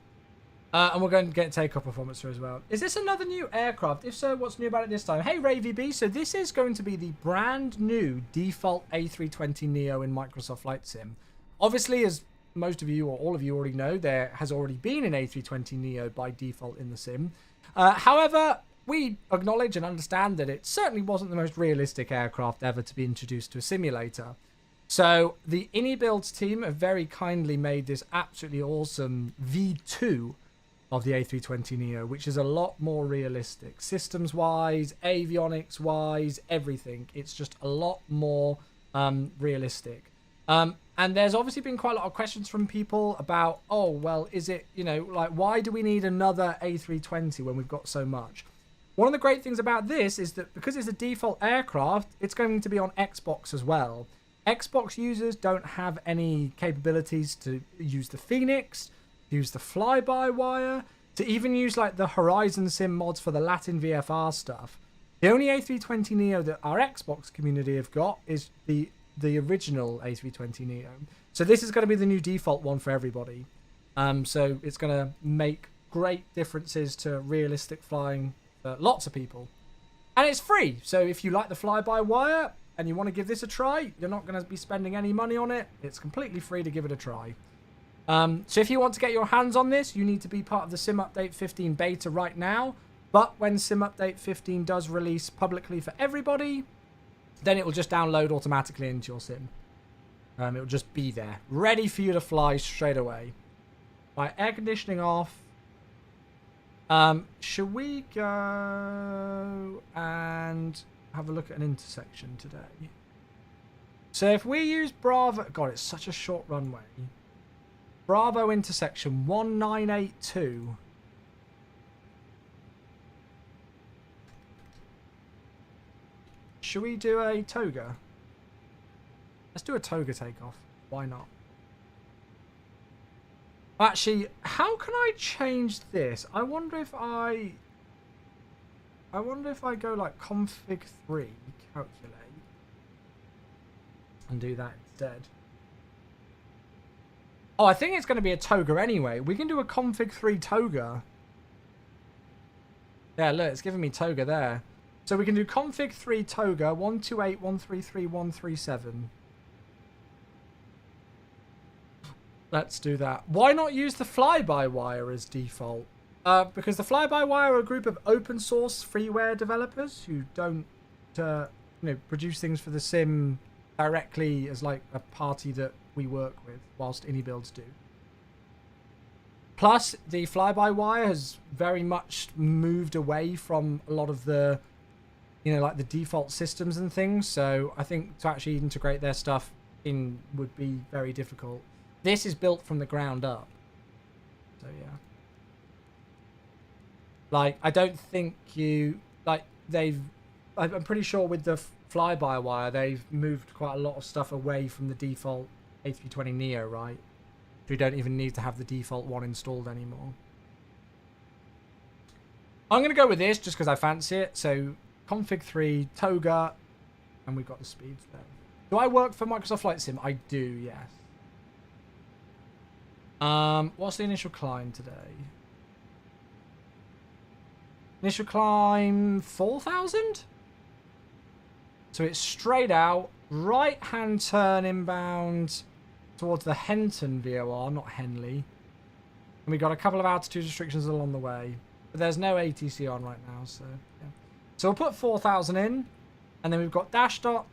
And we're going to get takeoff performance through as well. Is this another new aircraft? If so, what's new about it this time? Hey, RavyB. So this is going to be the brand new default A320neo in Microsoft Flight Sim. Obviously, as most of you or all of you already know, there has already been an A320neo by default in the sim. However, we acknowledge and understand that it certainly wasn't the most realistic aircraft ever to be introduced to a simulator. So the InnyBuilds team have very kindly made this absolutely awesome V2 of the A320neo, which is a lot more realistic. Systems-wise, avionics-wise, everything. It's just a lot more realistic. And there's obviously been quite a lot of questions from people about, oh, well, is it, you know, like, why do we need another A320 when we've got so much? One of the great things about this is that because it's a default aircraft, it's going to be on Xbox as well. Xbox users don't have any capabilities to use the Phoenix, use the fly-by-wire, to even use like the Horizon Sim mods for the Latin VFR stuff. The only A320neo that our Xbox community have got is the original A320neo. So this is going to be the new default one for everybody. So it's going to make great differences to realistic flying for lots of people. And it's free. So if you like the fly-by-wire and you want to give this a try, you're not going to be spending any money on it. It's completely free to give it a try. So if you want to get your hands on this, you need to be part of the Sim Update 15 beta right now. But when Sim Update 15 does release publicly for everybody, then it will just download automatically into your sim. It will just be there, ready for you to fly straight away. Right, air conditioning off. Should we go and have a look at an intersection today? So if we use Bravo... God, it's such a short runway. Bravo intersection 1982. Should we do a toga? Let's do a toga takeoff. Why not? Actually, how can I change this? I wonder if I go like config 3, calculate, and do that instead. Oh, I think it's going to be a toga anyway. We can do a config 3 toga. Yeah, look, it's giving me toga there. So we can do config 3 toga 128.133.137. Let's do that. Why not use the fly-by-wire as default? Because the fly-by-wire are a group of open source freeware developers who don't, produce things for the sim directly as like a party that we work with, whilst indie builds do. Plus, the fly-by-wire has very much moved away from a lot of the, like the default systems and things. So I think to actually integrate their stuff in would be very difficult. This is built from the ground up. So yeah. Like, I don't think I'm pretty sure with the fly-by-wire, they've moved quite a lot of stuff away from the default A320 Neo, right? We don't even need to have the default one installed anymore. I'm going to go with this just because I fancy it. So config 3, toga, and we've got the speeds there. Do I work for Microsoft Flight Sim? I do, yes. What's the initial climb today? Initial climb 4,000? So it's straight out, right-hand turn inbound towards the Henton VOR, not Henley. And we got a couple of altitude restrictions along the way. But there's no ATC on right now, so yeah. So we'll put 4,000 in. And then we've got dash dot,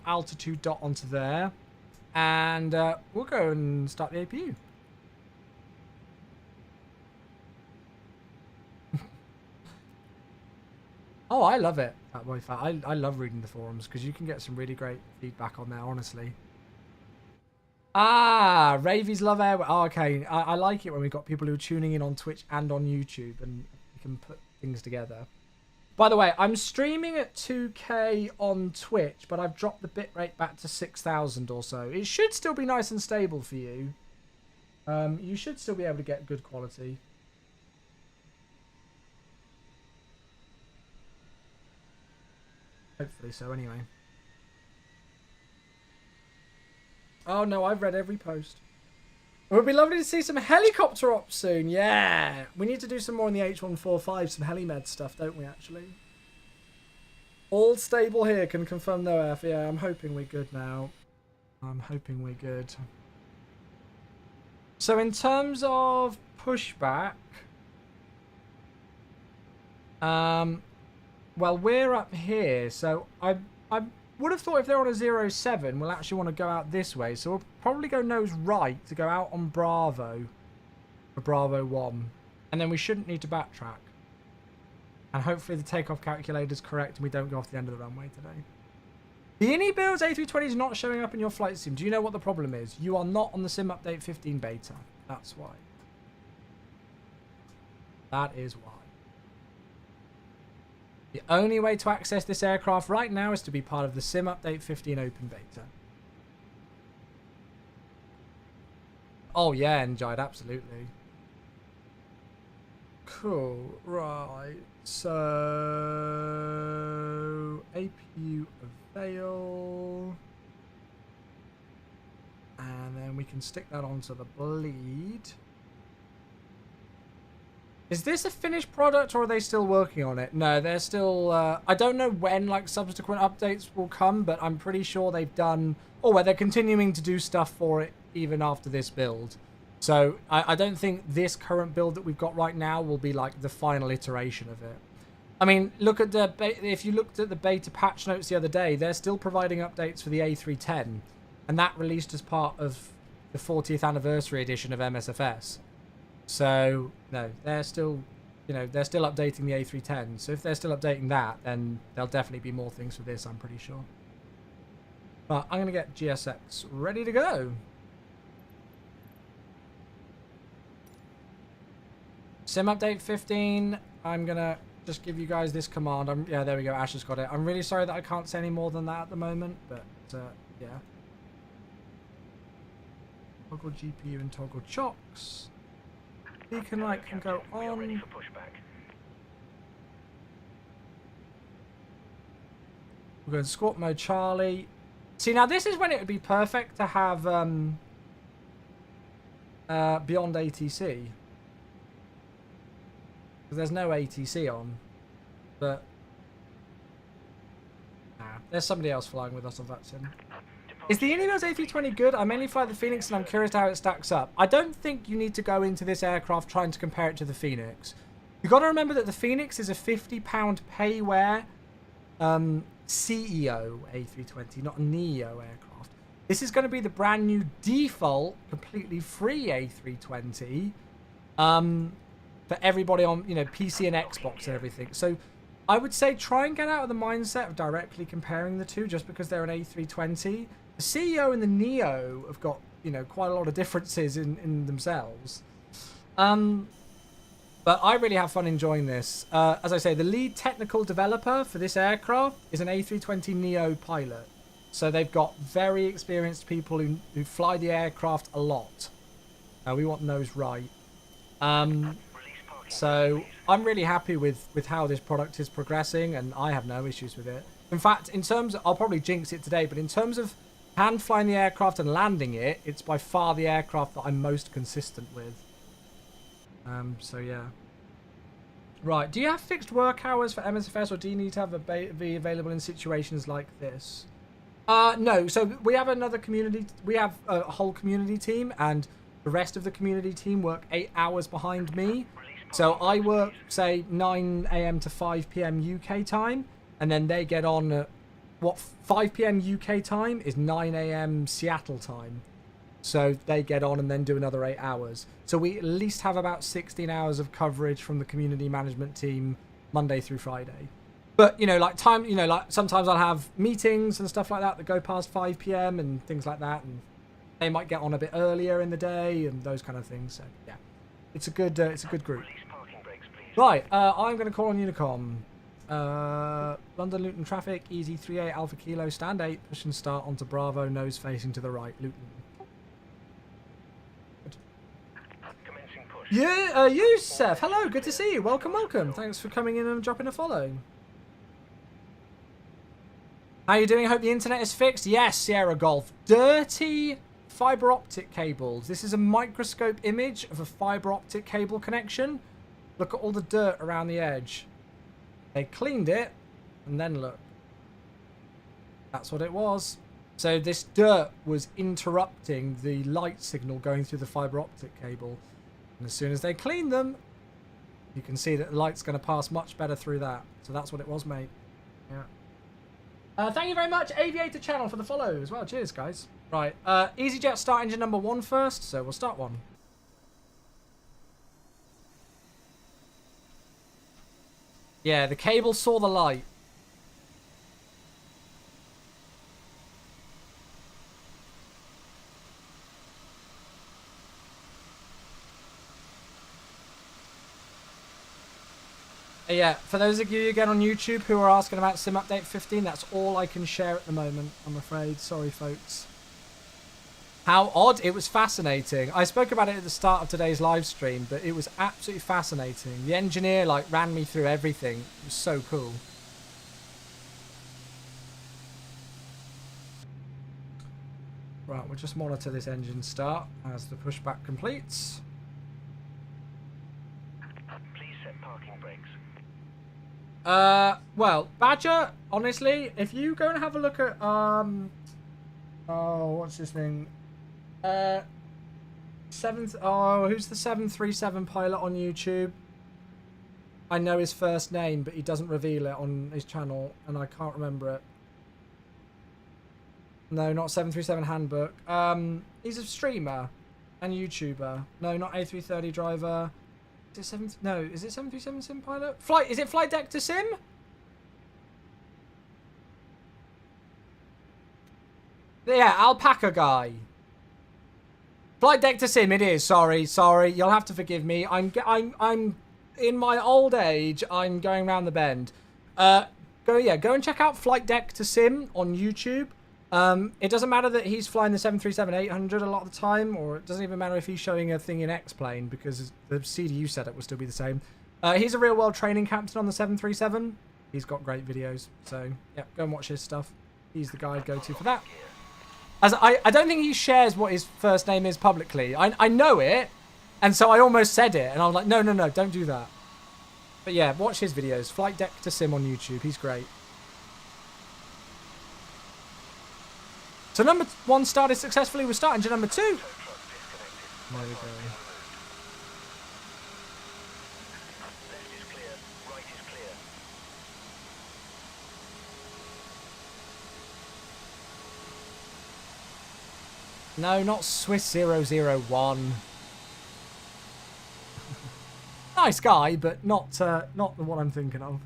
altitude dot onto there. And we'll go and start the APU. Oh, I love it. That way, I love reading the forums because you can get some really great feedback on there, honestly. Ah, Ravies love air. Oh, okay. I like it when we've got people who are tuning in on Twitch and on YouTube and you can put things together. By the way, I'm streaming at 2K on Twitch, but I've dropped the bitrate back to 6,000 or so. It should still be nice and stable for you. You should still be able to get good quality. Hopefully so, anyway. Oh no, I've read every post. It would be lovely to see some helicopter ops soon. Yeah, we need to do some more in the H145, some helimed stuff, don't we, actually? All stable here, can confirm no F. Yeah, I'm hoping we're good now. I'm hoping we're good. So in terms of pushback, well, we're up here, so I would have thought if they're on a 07, we'll actually want to go out this way. So we'll probably go nose right to go out on Bravo for Bravo 1. And then we shouldn't need to backtrack. And hopefully the takeoff calculator is correct and we don't go off the end of the runway today. The Ini builds A320 is not showing up in your flight sim. Do you know what the problem is? You are not on the sim update 15 beta. That's why. That is why. The only way to access this aircraft right now is to be part of the Sim Update 15 Open Beta. Oh yeah, Njide, absolutely. Cool, right. So APU avail. And then we can stick that onto the bleed. Is this a finished product or are they still working on it? No, they're still... I don't know when like subsequent updates will come, but I'm pretty sure they've done... Oh, well, they're continuing to do stuff for it even after this build. So I don't think this current build that we've got right now will be like the final iteration of it. I mean, look at the... If you looked at the beta patch notes the other day, they're still providing updates for the A310. And that released as part of the 40th anniversary edition of MSFS. So, no, they're still, they're still updating the A310. So if they're still updating that, then there'll definitely be more things for this, I'm pretty sure. But I'm going to get GSX ready to go. Sim update 15, I'm going to just give you guys this command. Yeah, there we go, Ash has got it. I'm really sorry that I can't say any more than that at the moment, but yeah. Toggle GPU and toggle chocks. Beacon light can go on. We're going squat mode Charlie. See, now this is when it would be perfect to have beyond ATC. There's no ATC on, but there's somebody else flying with us on that sim. Is the Universe A320 good? I mainly fly the Phoenix and I'm curious how it stacks up. I don't think you need to go into this aircraft trying to compare it to the Phoenix. You've got to remember that the Phoenix is a £50 pay-wear CEO A320, not a NEO aircraft. This is going to be the brand new default, completely free A320 for everybody on, you know, PC and Xbox and everything. So I would say try and get out of the mindset of directly comparing the two just because they're an A320. The CEO and the NEO have got, you know, quite a lot of differences in themselves. But I really have fun enjoying this. As I say, the lead technical developer for this aircraft is an A320neo pilot. So they've got very experienced people who fly the aircraft a lot. We want those right. So I'm really happy with how this product is progressing, and I have no issues with it. In fact, in terms of, I'll probably jinx it today, but in terms of hand flying the aircraft and landing it, it's by far the aircraft that I'm most consistent with. So yeah. Right, do you have fixed work hours for MSFS, or do you need to have be available in situations like this? No, so we have another community, we have a whole community team, and the rest of the community team work 8 hours behind me. So I work, say, 9 AM to 5 PM UK time, and then they get on at, 5 PM UK time is 9 AM Seattle time. So they get on and then do another 8 hours. So we at least have about 16 hours of coverage from the community management team Monday through Friday. But, you know, like sometimes I'll have meetings and stuff like that go past 5 PM and things like that. And they might get on a bit earlier in the day and those kind of things. So, yeah, it's a good group. Right, I'm going to call on Unicom. London Luton traffic, easy 38 Alpha Kilo, stand 8, push and start onto Bravo, nose facing to the right, Luton. Yeah, Yusef, hello, good to see you. Welcome, welcome. Thanks for coming in and dropping a follow. How you doing? Hope the internet is fixed. Yes, Sierra Golf. Dirty fiber optic cables. This is a microscope image of a fiber optic cable connection. Look at all the dirt around the edge. They cleaned it, and then look. That's what it was. So this dirt was interrupting the light signal going through the fiber optic cable. And as soon as they clean them, you can see that the light's going to pass much better through that. So that's what it was, mate. Yeah. Thank you very much, Aviator Channel, for the follow as well. Cheers, guys. Right. EasyJet start engine number 1 first. So we'll start 1. Yeah, the cable saw the light. Yeah, for those of you again on YouTube who are asking about Sim Update 15, that's all I can share at the moment, I'm afraid. Sorry, folks. How odd. It was fascinating. I spoke about it at the start of today's live stream, but it was absolutely fascinating. The engineer, like, ran me through everything. It was so cool. Right, we'll just monitor this engine start as the pushback completes. Please set parking brakes. Well, Badger, honestly, if you go and have a look at, oh, what's this thing? Who's the 737 pilot on YouTube? I know his first name, but he doesn't reveal it on his channel, and I can't remember it. No, not 737 Handbook. He's a streamer and YouTuber. No, not A330 driver. Is it is it 737 Sim pilot? Is it Flight Deck to Sim? Yeah, Alpaca guy. Flight Deck to Sim, it is. Sorry. You'll have to forgive me. I'm in my old age. I'm going round the bend. Go and check out Flight Deck to Sim on YouTube. It doesn't matter that he's flying the 737-800 a lot of the time, or it doesn't even matter if he's showing a thing in X-Plane, because the CDU setup will still be the same. He's a real-world training captain on the 737. He's got great videos, so yeah, go and watch his stuff. He's the guy I'd go to for that. As I don't think he shares what his first name is publicly. I know it, and so I almost said it, and I was like, no, don't do that. But yeah, watch his videos. Flight Deck to Sim on YouTube. He's great. So number 1 started successfully. We're starting to number 2. There we go. Left is clear. Right is clear. No, not Swiss 001. Nice guy, but not the one I'm thinking of.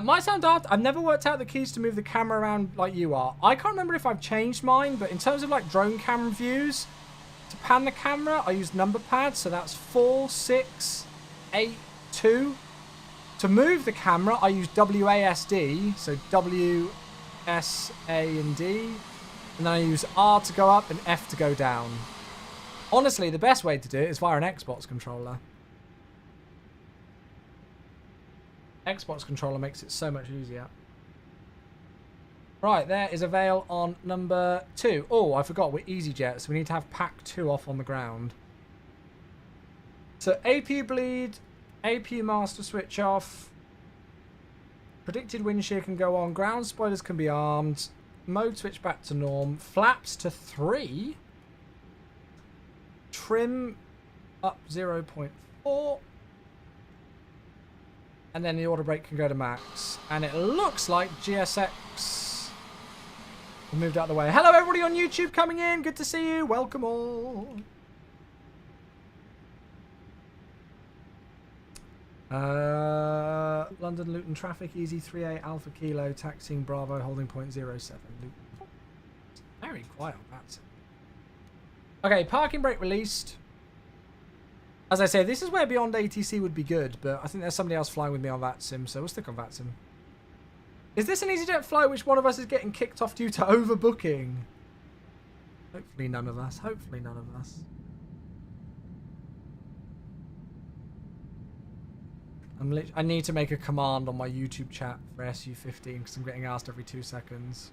Might sound daft. I've never worked out the keys to move the camera around like you are. I can't remember if I've changed mine, but in terms of like drone camera views, to pan the camera, I use number pads. So that's 4, 6, 8, 2. To move the camera, I use WASD. So W, S, A, and D. And then I use R to go up and F to go down. Honestly, the best way to do it is via an Xbox controller. Xbox controller makes it so much easier. Right, there is a veil on number 2. Oh, I forgot, we're EasyJet, so we need to have pack 2 off on the ground. So APU bleed, APU master switch off. Predicted wind shear can go on. Ground spoilers can be armed. Mode switch back to norm. Flaps to 3. Trim up 0.4. And then the auto brake can go to max. And it looks like GSX moved out of the way. Hello everybody on YouTube coming in. Good to see you. Welcome all. London Luton traffic. Easy 3A Alpha Kilo. Taxiing Bravo holding point 07. Very quiet on that. Okay, parking brake released. As I say, this is where Beyond ATC would be good, but I think there's somebody else flying with me on that sim, so we'll stick on that sim. Is this an EasyJet flight which one of us is getting kicked off due to overbooking? Hopefully none of us. Hopefully none of us. I need to make a command on my YouTube chat for SU15 because I'm getting asked every 2 seconds.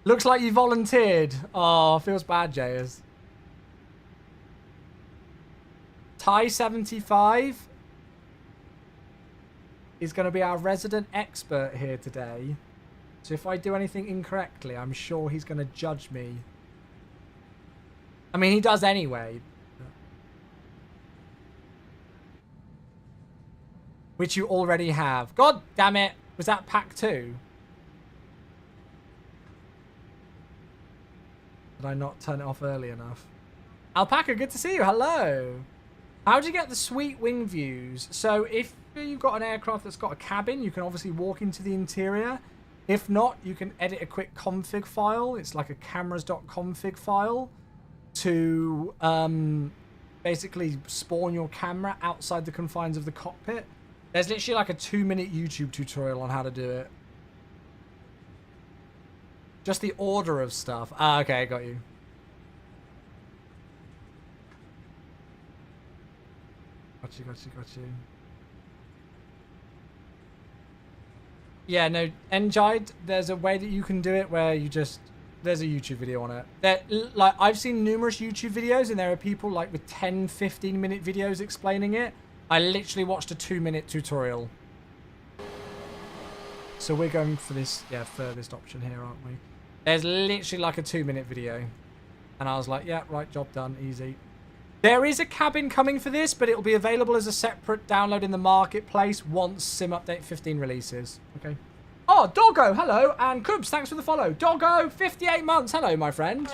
Looks like you volunteered. Oh, feels bad, Jayers. Thai 75 is going to be our resident expert here today. So if I do anything incorrectly, I'm sure he's going to judge me. I mean, he does anyway. Which you already have. God damn it. Was that pack 2? Did I not turn it off early enough? Alpaca, good to see you. Hello. How do you get the sweet wing views? So if you've got an aircraft that's got a cabin, you can obviously walk into the interior. If not, you can edit a quick config file. It's like a cameras.config file to basically spawn your camera outside the confines of the cockpit. There's literally like a 2-minute YouTube tutorial on how to do it. Just the order of stuff. Ah, okay, got you. Got you. Yeah, no, Engide, there's a way that you can do it where you just... There's a YouTube video on it. Like, I've seen numerous YouTube videos and there are people like with 10, 15-minute videos explaining it. I literally watched a 2-minute tutorial. So we're going for this, yeah, furthest option here, aren't we? There's literally like a 2-minute video. And I was like, yeah, right, job done, easy. There is a cabin coming for this, but it'll be available as a separate download in the marketplace once Sim Update 15 releases. Okay. Oh, Doggo, hello. And Kubs, thanks for the follow. Doggo, 58 months. Hello, my friend.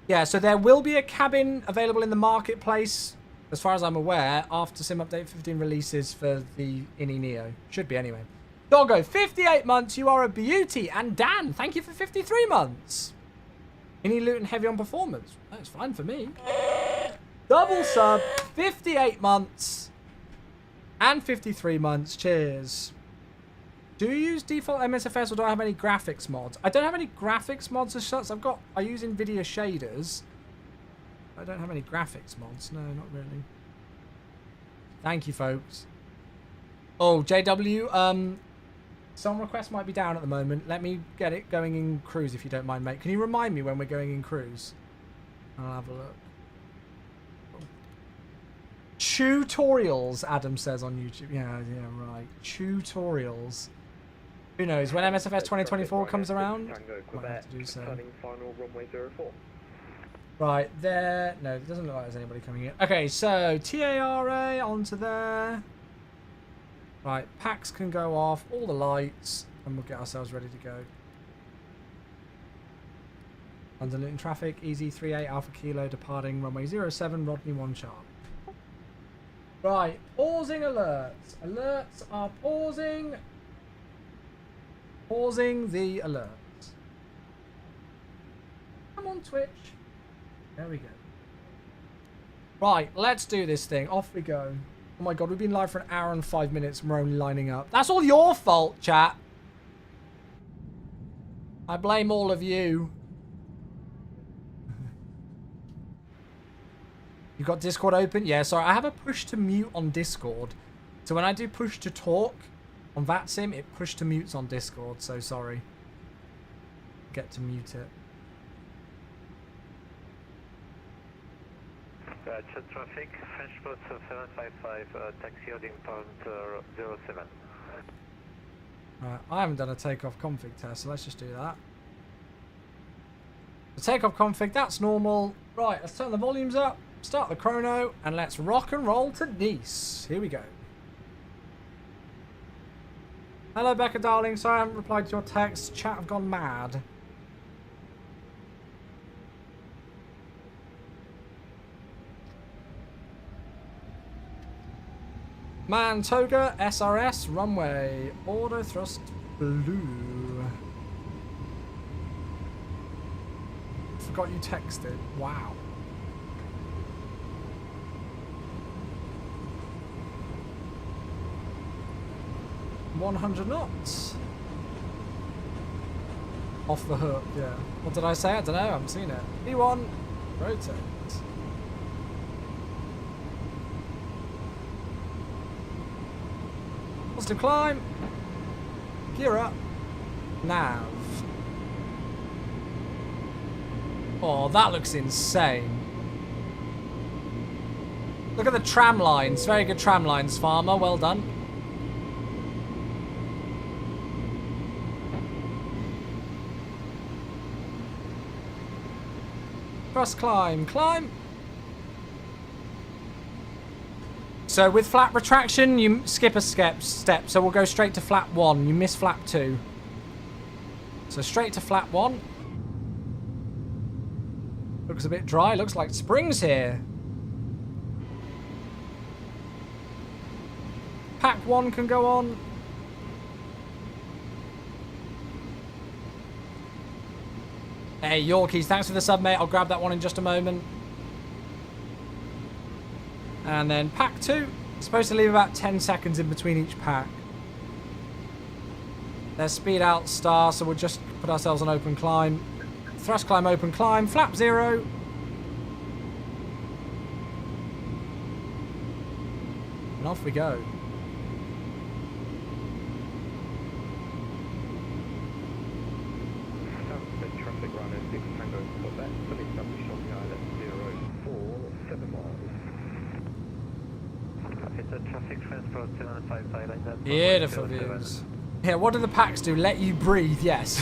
Yeah, so there will be a cabin available in the marketplace, as far as I'm aware, after Sim Update 15 releases for the Innie Neo. Should be anyway. Doggo, 58 months. You are a beauty. And Dan, thank you for 53 months. Any Luton heavy on performance? That's fine for me. Double sub, 58 months and 53 months. Cheers. Do you use default MSFS or do I have any graphics mods? I don't have any graphics mods as such. I use NVIDIA shaders. I don't have any graphics mods. No, not really. Thank you, folks. Oh, JW, Some requests might be down at the moment. Let me get it going in cruise if you don't mind, mate. Can you remind me when we're going in cruise? I'll have a look. Tutorials, Adam says on YouTube. Yeah, right. Tutorials. Who knows? When MSFS 2024 comes around, might have to do so. Right, there. No, it doesn't look like there's anybody coming in. Okay, so TARA onto there. Right, packs can go off, all the lights, and we'll get ourselves ready to go. London Luton traffic, easy 38 Alpha Kilo, departing runway 07, Rodney 1 sharp. Right, pausing alerts. Alerts are pausing. Pausing the alerts. Come on, Twitch. There we go. Right, let's do this thing. Off we go. Oh my god, we've been live for an hour and 5 minutes and we're only lining up. That's all your fault, chat. I blame all of you. You got Discord open? Yeah, sorry. I have a push to mute on Discord. So when I do push to talk on VATSIM, it push to mutes on Discord. So sorry. Get to mute it. Chat traffic, French Post 755, taxi holding point 07. Right, I haven't done a takeoff config test, so let's just do that. The takeoff config, that's normal. Right, let's turn the volumes up, start the chrono, and let's rock and roll to Nice. Here we go. Hello, Becca, darling. Sorry I haven't replied to your text. Chat have gone mad. Mantoga, SRS, runway, auto thrust blue. Forgot you texted. Wow. $100 knots. Off the hook, yeah. What did I say? I don't know. I haven't seen it. E1, rotate. To climb, gear up, nav. Oh, that looks insane. Look at the tram lines. Very good tram lines, Farmer. Well done. Thrust climb, climb. So with flap retraction, you skip a step, so we'll go straight to flap 1. You miss flap 2. So straight to flap 1. Looks a bit dry. Looks like spring's here. Pack 1 can go on. Hey, Yorkies, thanks for the sub, mate. I'll grab that one in just a moment. And then pack 2. Supposed to leave about 10 seconds in between each pack. There's speed out star, so we'll just put ourselves on open climb. Thrust climb, open climb, flap 0. And off we go. Traffic runner 6 Tango Quebec, fully established on the island 047 miles. It's a traffic transport 755 Beautiful views. Yeah, what do the packs do? Let you breathe, yes.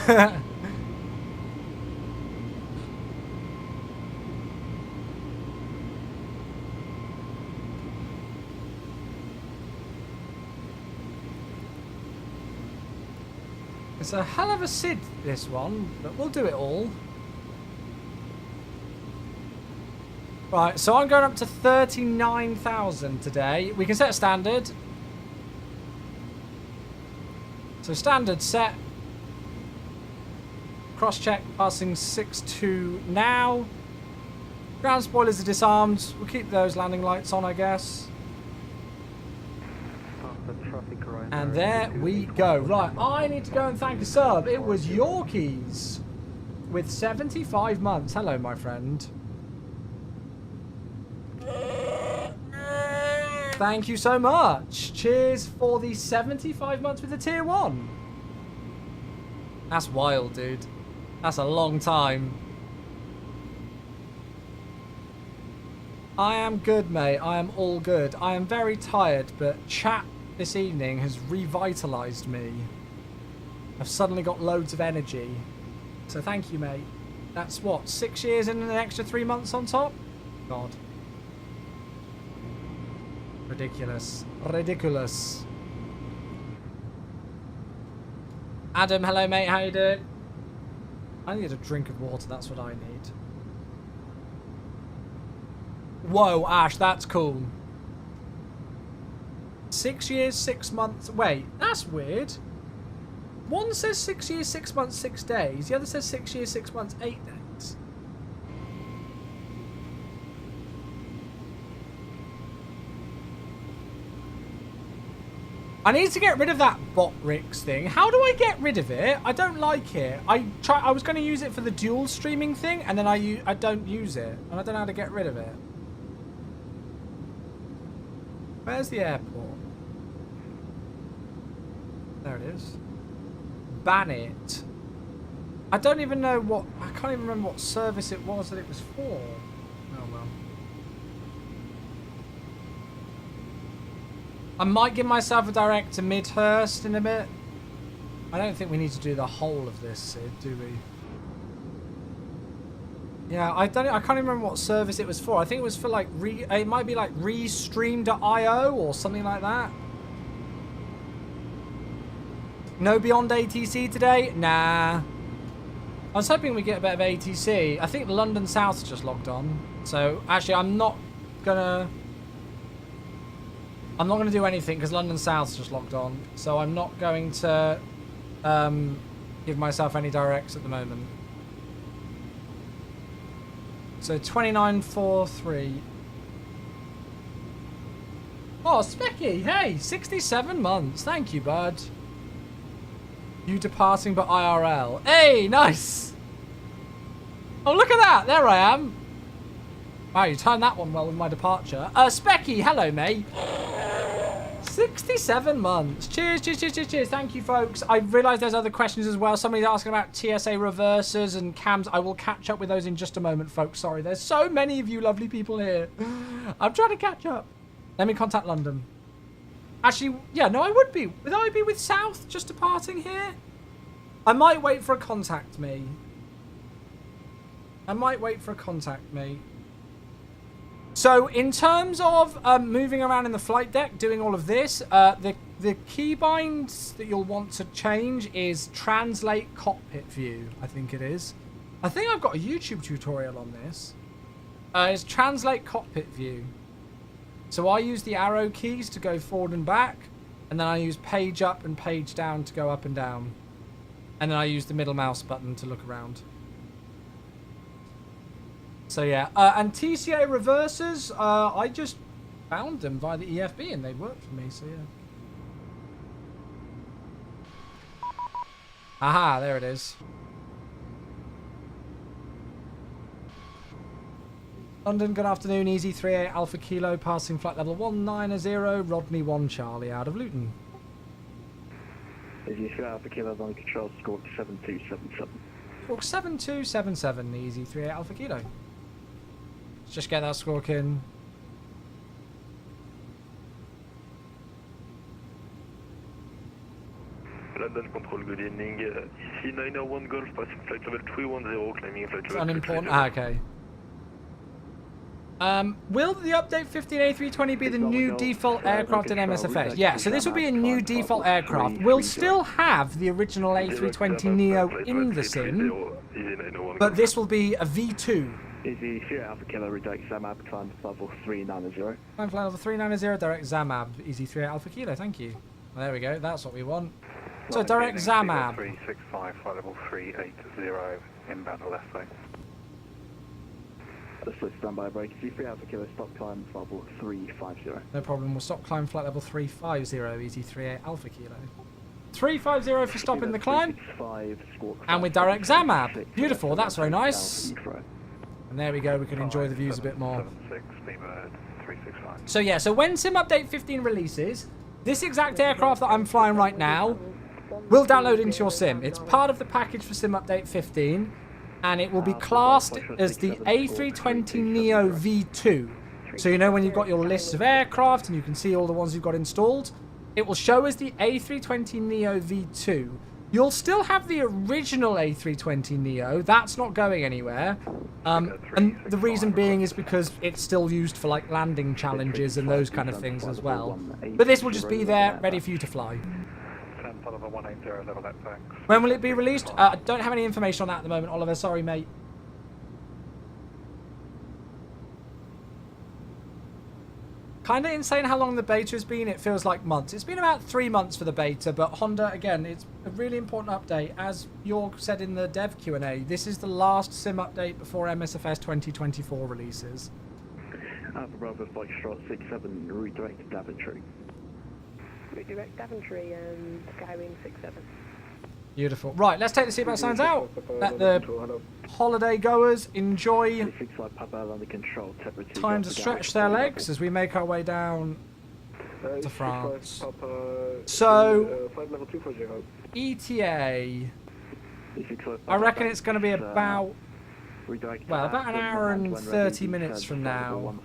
It's a hell of a SID, this one, but we'll do it all. Right, so I'm going up to 39,000 today. We can set a standard. So standard set. Cross-check, passing 6-2 now. Ground spoilers are disarmed. We'll keep those landing lights on, I guess. And there we go. Right, I need to go and thank a sub. It was Yorkies with 75 months. Hello, my friend. Thank you so much. Cheers for the 75 months with the tier 1. That's wild, dude. That's a long time. I am good, mate. I am all good. I am very tired, but chat this evening has revitalized me. I've suddenly got loads of energy. So thank you, mate. That's what, 6 years and an extra 3 months on top? God. Ridiculous. Ridiculous. Adam, hello, mate. How you doing? I need a drink of water. That's what I need. Whoa, Ash, that's cool. 6 years, 6 months. Wait, that's weird. One says 6 years, 6 months, 6 days. The other says 6 years, 6 months, 8 days. I need to get rid of that bot Rix thing. How do I get rid of it? I don't like it. I was going to use it for the dual streaming thing, and then I don't use it, and I don't know how to get rid of it. Where's the airport? There it is. Ban it. I don't even know what... I can't even remember what service it was that it was for. Oh, well. I might give myself a direct to Midhurst in a bit. I don't think we need to do the whole of this, Sid, do we? Yeah, I can't even remember what service it was for. I think it was for like it might be like restream.io or something like that. No Beyond ATC today? Nah. I was hoping we'd get a bit of ATC. I think London South's just logged on. So actually I'm not gonna do anything because London South's just logged on. So I'm not going to give myself any directs at the moment. So 2943. Oh, Specky, hey, 67 months. Thank you, bud. You departing but IRL. Hey, nice. Oh, look at that. There I am. Wow, you timed that one well with my departure. Specky, hello, mate. 67 months. Cheers, cheers, cheers, cheers, cheers. Thank you, folks. I realise there's other questions as well. Somebody's asking about TSA reversers and cams. I will catch up with those in just a moment, folks. Sorry, there's so many of you lovely people here. I'm trying to catch up. Let me contact London. Actually, yeah, no, I would be. Would I be with South just departing here? I might wait for a contact me. So in terms of moving around in the flight deck, doing all of this, the keybinds that you'll want to change is translate cockpit view, I think it is. I think I've got a YouTube tutorial on this. It's translate cockpit view. So I use the arrow keys to go forward and back, and then I use page up and page down to go up and down. And then I use the middle mouse button to look around. So yeah, and TCA reversers, I just found them via the EFB and they worked for me, so yeah. Aha, there it is. London, good afternoon, Easy 38 Alpha Kilo, passing flight level 190, Rodney 1 Charlie out of Luton. Easy 3 Alpha Kilo, on control, squawk 7277. Squawk 7277, Easy 38 Alpha Kilo. Let's just get that squawk in. London Control, good evening. Ici 901 Golf, passing flight level 310, climbing flight level Unimportant. Okay. Will the update 15A320 be the new default aircraft in MSFS? Yeah, so this will be a new default aircraft. We'll still have the original A320neo in the sim, but this will be a V2. Easy 3 Alpha Kilo, redirect Zamab, climb level 390. Climb flight level 390, direct Zamab, Easy 3 Alpha Kilo, thank you. Well, there we go, that's what we want. So direct Zamab. 365, flight level 380, inbound the left lane. Split standby break. Easy 3 Alpha Kilo, stop climb level 350. No problem, we'll stop climb flight level 350, Easy 38 Alpha Kilo. 350 for stopping the climb. And with direct Zamab. Beautiful, that's very nice. And there we go, we can enjoy the views a bit more. So yeah, so when Sim Update 15 releases, this exact aircraft that I'm flying right now will download into your sim. It's part of the package for Sim Update 15, and it will be classed as the A320neo V2. So you know when you've got your list of aircraft and you can see all the ones you've got installed, it will show as the A320neo V2. You'll still have the original A320neo. That's not going anywhere. And the reason being is because it's still used for like landing challenges and those kind of things as well. But this will just be there, ready for you to fly. When will it be released? I don't have any information on that at the moment, Oliver. Sorry, mate. Kind of insane how long the beta has been. It feels like months. It's been about 3 months for the beta, but Honda, again, it's a really important update. As Jorg said in the dev Q&A, this is the last sim update before MSFS 2024 releases. Alpha Bravo Foxtrot 67, redirect Daventry. Redirect Daventry and Skywing 67. Beautiful. Right, let's take the seatbelt signs out. Let the holiday goers enjoy time to stretch their legs as we make our way down to France. So, ETA. I reckon it's going to be about, well, about an hour and 30 minutes from now.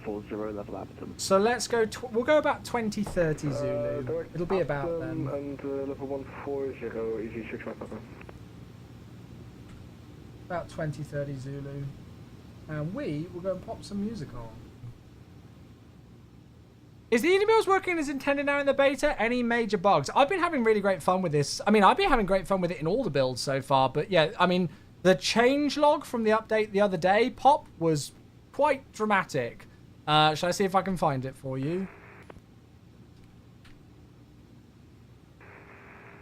So let's go, we'll go about 2030 Zulu. It'll be about then. And level 140, easy 65 Papa. About 2030 Zulu. And we will go and pop some music on. Is the emails working as intended now in the beta? Any major bugs? I've been having really great fun with this. I mean, I've been having great fun with it in all the builds so far. But yeah, I mean, the change log from the update the other day, Pop, was quite dramatic. Shall I see if I can find it for you?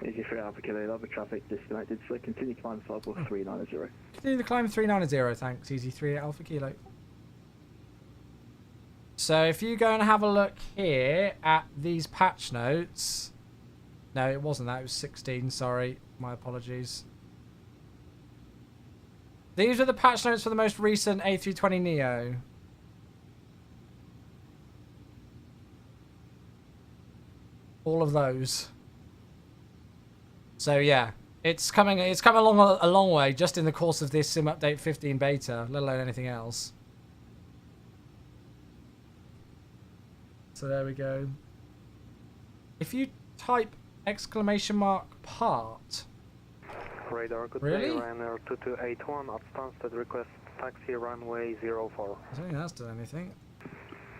Easy 3 Alpha Kilo, level traffic disconnected, so continue climb cycle 390. Continue the climb 390, thanks. Easy 3 Alpha Kilo. So if you go and have a look here at these patch notes. No, it wasn't that. It was 16, sorry. My apologies. These are the patch notes for the most recent A320neo. All of those. So yeah, it's come along a long way just in the course of this Sim Update 15 beta, let alone anything else. So there we go. If you type !part. Radar, good Really? day, Ryanair 2281, at Stansted, request taxi runway 04. I don't think that's done anything.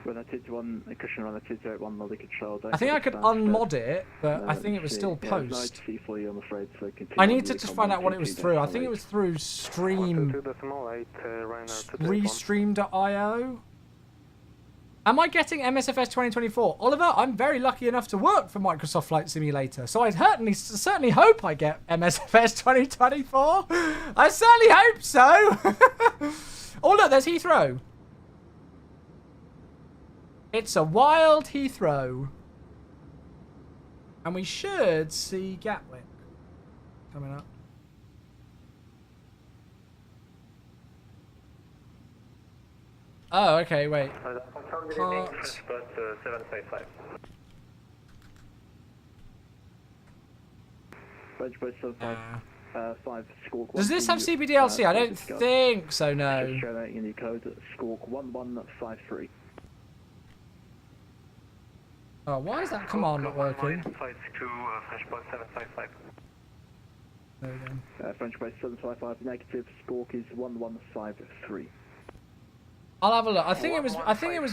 Runner 221, cushion runner 281, molly control. I think I could unmod it, but I think it was still post. For you, I'm afraid, so I need to just find out what it was through. I think it was through Restream.io. Am I getting MSFS 2024? Oliver, I'm very lucky enough to work for Microsoft Flight Simulator, so I certainly hope I get MSFS 2024. I certainly hope so. Oh, look, there's Heathrow. It's a wild Heathrow. And we should see Gatwick coming up. Oh, okay, wait. Does this have CBDLC? I don't think so, no. In code Squawk 1153. Oh, why is that command not working? There we go. French base 755 negative. Squawk is 1153. I'll have a look. I think it was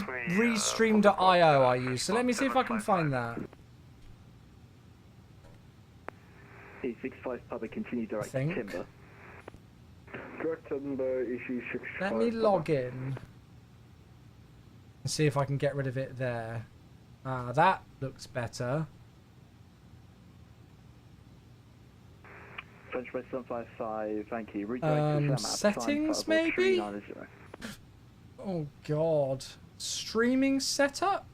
Restream.io I used. So let me see if I can find that. E65 public continue direct timber. Direct timber, issue 65. Let me log in and see if I can get rid of it there. Ah, that looks better. French base 755, thank you. Redirect settings maybe? Oh god. Streaming setup?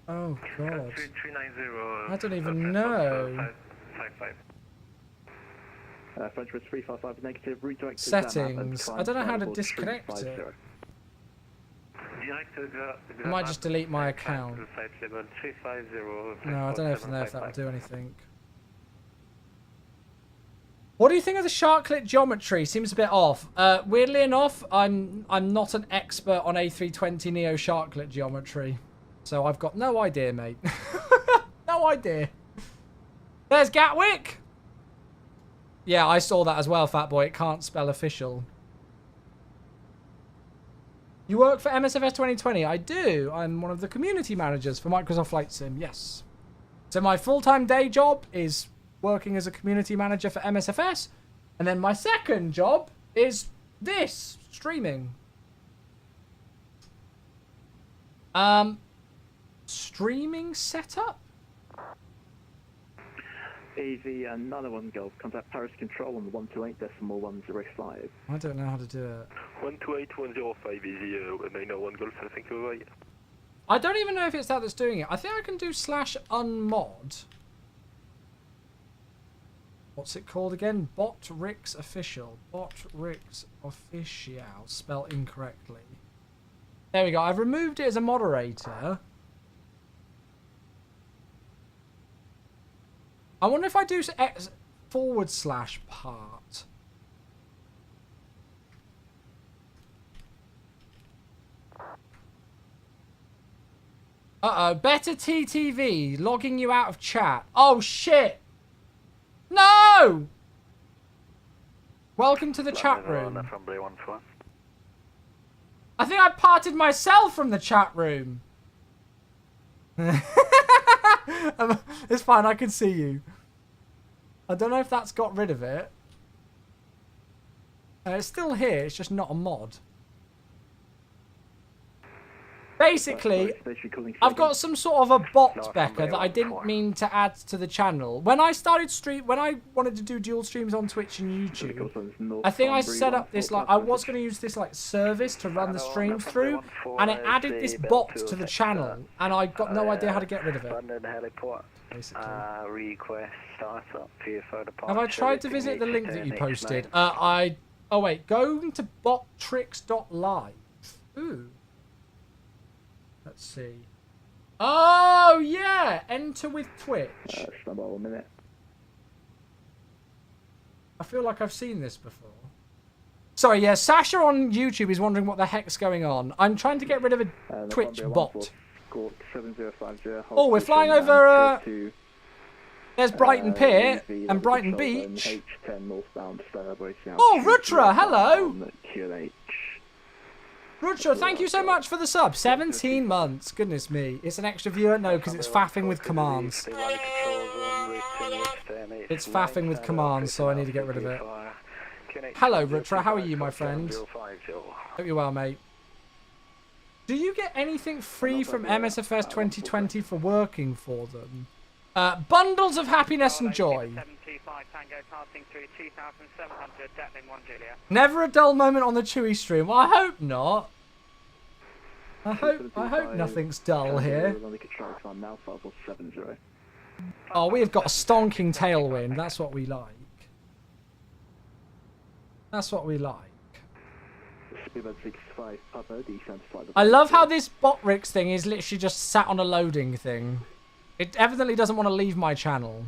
Oh god. I don't even know. French base 355 negative. Redirect settings. I don't know how to disconnect it. I might just delete my account. No, I don't even know if that will do anything. What do you think of the sharklet geometry? Seems a bit off. Weirdly enough, I'm not an expert on A320neo sharklet geometry. So I've got no idea, mate. No idea. There's Gatwick! Yeah, I saw that as well, fat boy. It can't spell official. You work for MSFS 2020? I do. I'm one of the community managers for Microsoft Flight Sim, yes. So my full-time day job is working as a community manager for MSFS. And then my second job is this, streaming. Streaming setup? Easy, another one golf. Contact Paris Control on the 128.105. I don't know how to do it. 128.105 easy, 901 golf, thank you, bye. I don't even know if it's that that's doing it. I think I can do /unmod. What's it called again? Botrix official. Botrix official. Spelled incorrectly. There we go. I've removed it as a moderator. I wonder if I do X / part. Uh-oh. Better TTV. Logging you out of chat. Oh, shit. No! Welcome to the chat room. I think I parted myself from the chat room. It's fine, I can see you. I don't know if that's got rid of it. It's still here, it's just not a mod. Basically, I've got some sort of a bot, Becca, that I didn't mean to add to the channel. When I wanted to do dual streams on Twitch and YouTube, I think I set up this, like, I was going to use this, like, service to run the streams through, and it added this bot to the channel, and I got no idea how to get rid of it. Basically. Have I tried to visit the link that you posted? Oh wait, going to bottricks.live. Ooh. Let's see. Oh, yeah! Enter with Twitch. Snowball a minute. I feel like I've seen this before. Sorry, yeah, Sasha on YouTube is wondering what the heck's going on. I'm trying to get rid of a Twitch bot. Oh, we're flying over... there's Brighton Pier and Brighton Beach. Oh, Rutra, hello! Rutra, thank you so much for the sub. 17 months. Goodness me. It's an extra viewer? No, because it's faffing with commands. It's faffing with commands, so I need to get rid of it. Hello, Rutra. How are you, my friend? Hope you're well, mate. Do you get anything free from MSFS 2020 for working for them? Bundles of happiness and joy. Never a dull moment on the Chewy stream. Well, I hope not. I hope nothing's dull here. Oh, we have got a stonking tailwind. That's what we like. That's what we like. I love how this Botrix thing is literally just sat on a loading thing. It evidently doesn't want to leave my channel.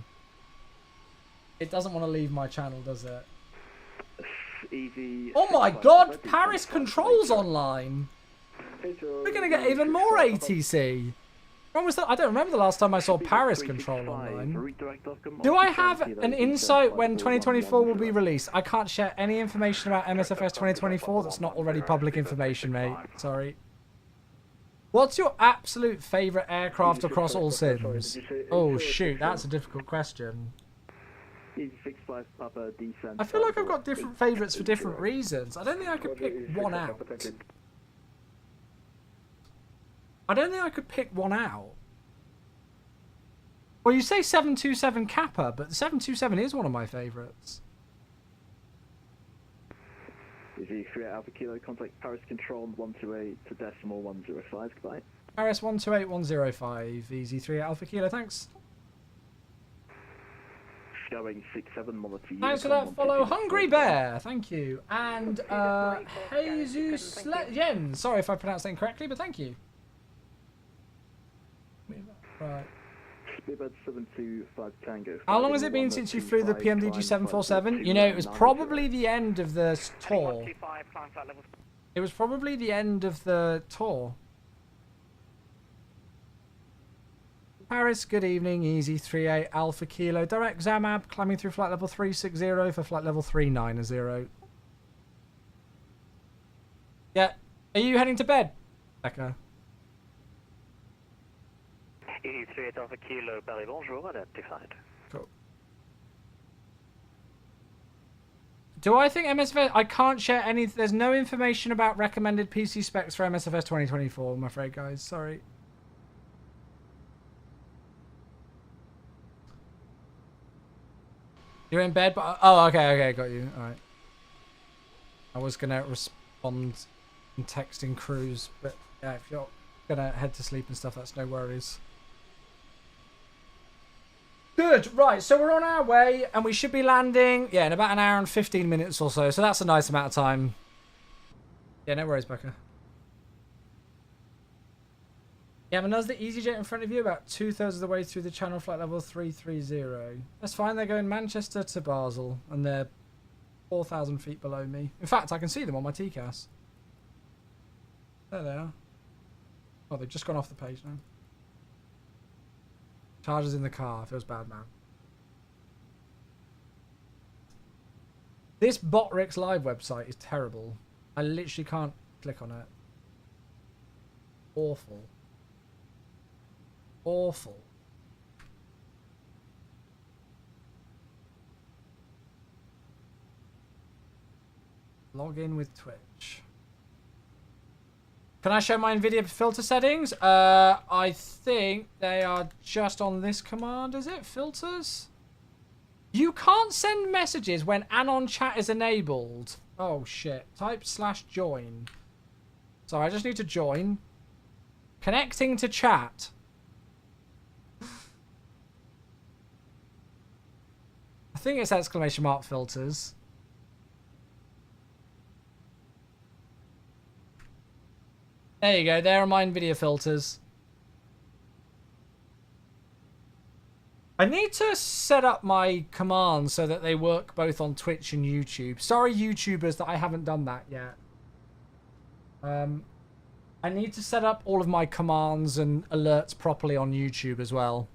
It doesn't want to leave my channel, does it? Oh my god, Paris Control's online. We're going to get even more ATC. When was that? I don't remember the last time I saw Paris Control online. Do I have an insight when 2024 will be released? I can't share any information about MSFS 2024 that's not already public information, mate. Sorry. What's your absolute favourite aircraft across all sims? Oh shoot, that's a difficult question. I feel like I've got different favourites for different reasons. I don't think I could pick one out. I don't think I could pick one out. Well, you say 727 Kappa, but the 727 is one of my favourites. Alpha Kilo, contact Paris Control 128 to decimal 105, goodbye. Paris 128 105, easy 3 Alpha Kilo, thanks. going 6-7 Monarchy. Thanks for that follow, Hungry Bear. Thank you. And Jesus Yen. Sorry if I pronounced that incorrectly, but thank you. Right. Speedbird 725 Tango. How long has it been since you flew the PMDG 747? You know, it was probably the end of the tour. It was probably the end of the tour. Paris, good evening. Easy 38 Alpha Kilo. Direct Zamab climbing through flight level 360 for flight level 390. Yeah. Are you heading to bed, Becca? Easy 38 Alpha Kilo, Paris, bonjour, identified. Cool. Do I think MSFS... I can't share any... There's no information about recommended PC specs for MSFS 2024, I'm afraid, guys. Sorry. You're in bed, but... Oh, okay, got you. Alright. I was going to respond in texting crews, but yeah, if you're going to head to sleep and stuff, that's no worries. Good, right, so we're on our way, and we should be landing, yeah, in about an hour and 15 minutes or so, so that's a nice amount of time. Yeah, no worries, Becca. You have another EasyJet in front of you, about 2/3 of the way through the channel, flight level 330. That's fine, they're going Manchester to Basel, and they're 4,000 feet below me. In fact, I can see them on my TCAS. There they are. Oh, they've just gone off the page now. Chargers in the car, feels bad, man. This Botrix Live website is terrible. I literally can't click on it. Awful. Awful. Log in with Twitch. Can I show my NVIDIA filter settings? I think they are just on this command, is it? Filters? You can't send messages when Anon chat is enabled. Oh shit. Type /join. Sorry, I just need to join. Connecting to chat. I think it's exclamation mark filters. There you go. There are my NVIDIA filters. I need to set up my commands so that they work both on Twitch and YouTube. Sorry, YouTubers, that I haven't done that yet. I need to set up all of my commands and alerts properly on YouTube as well.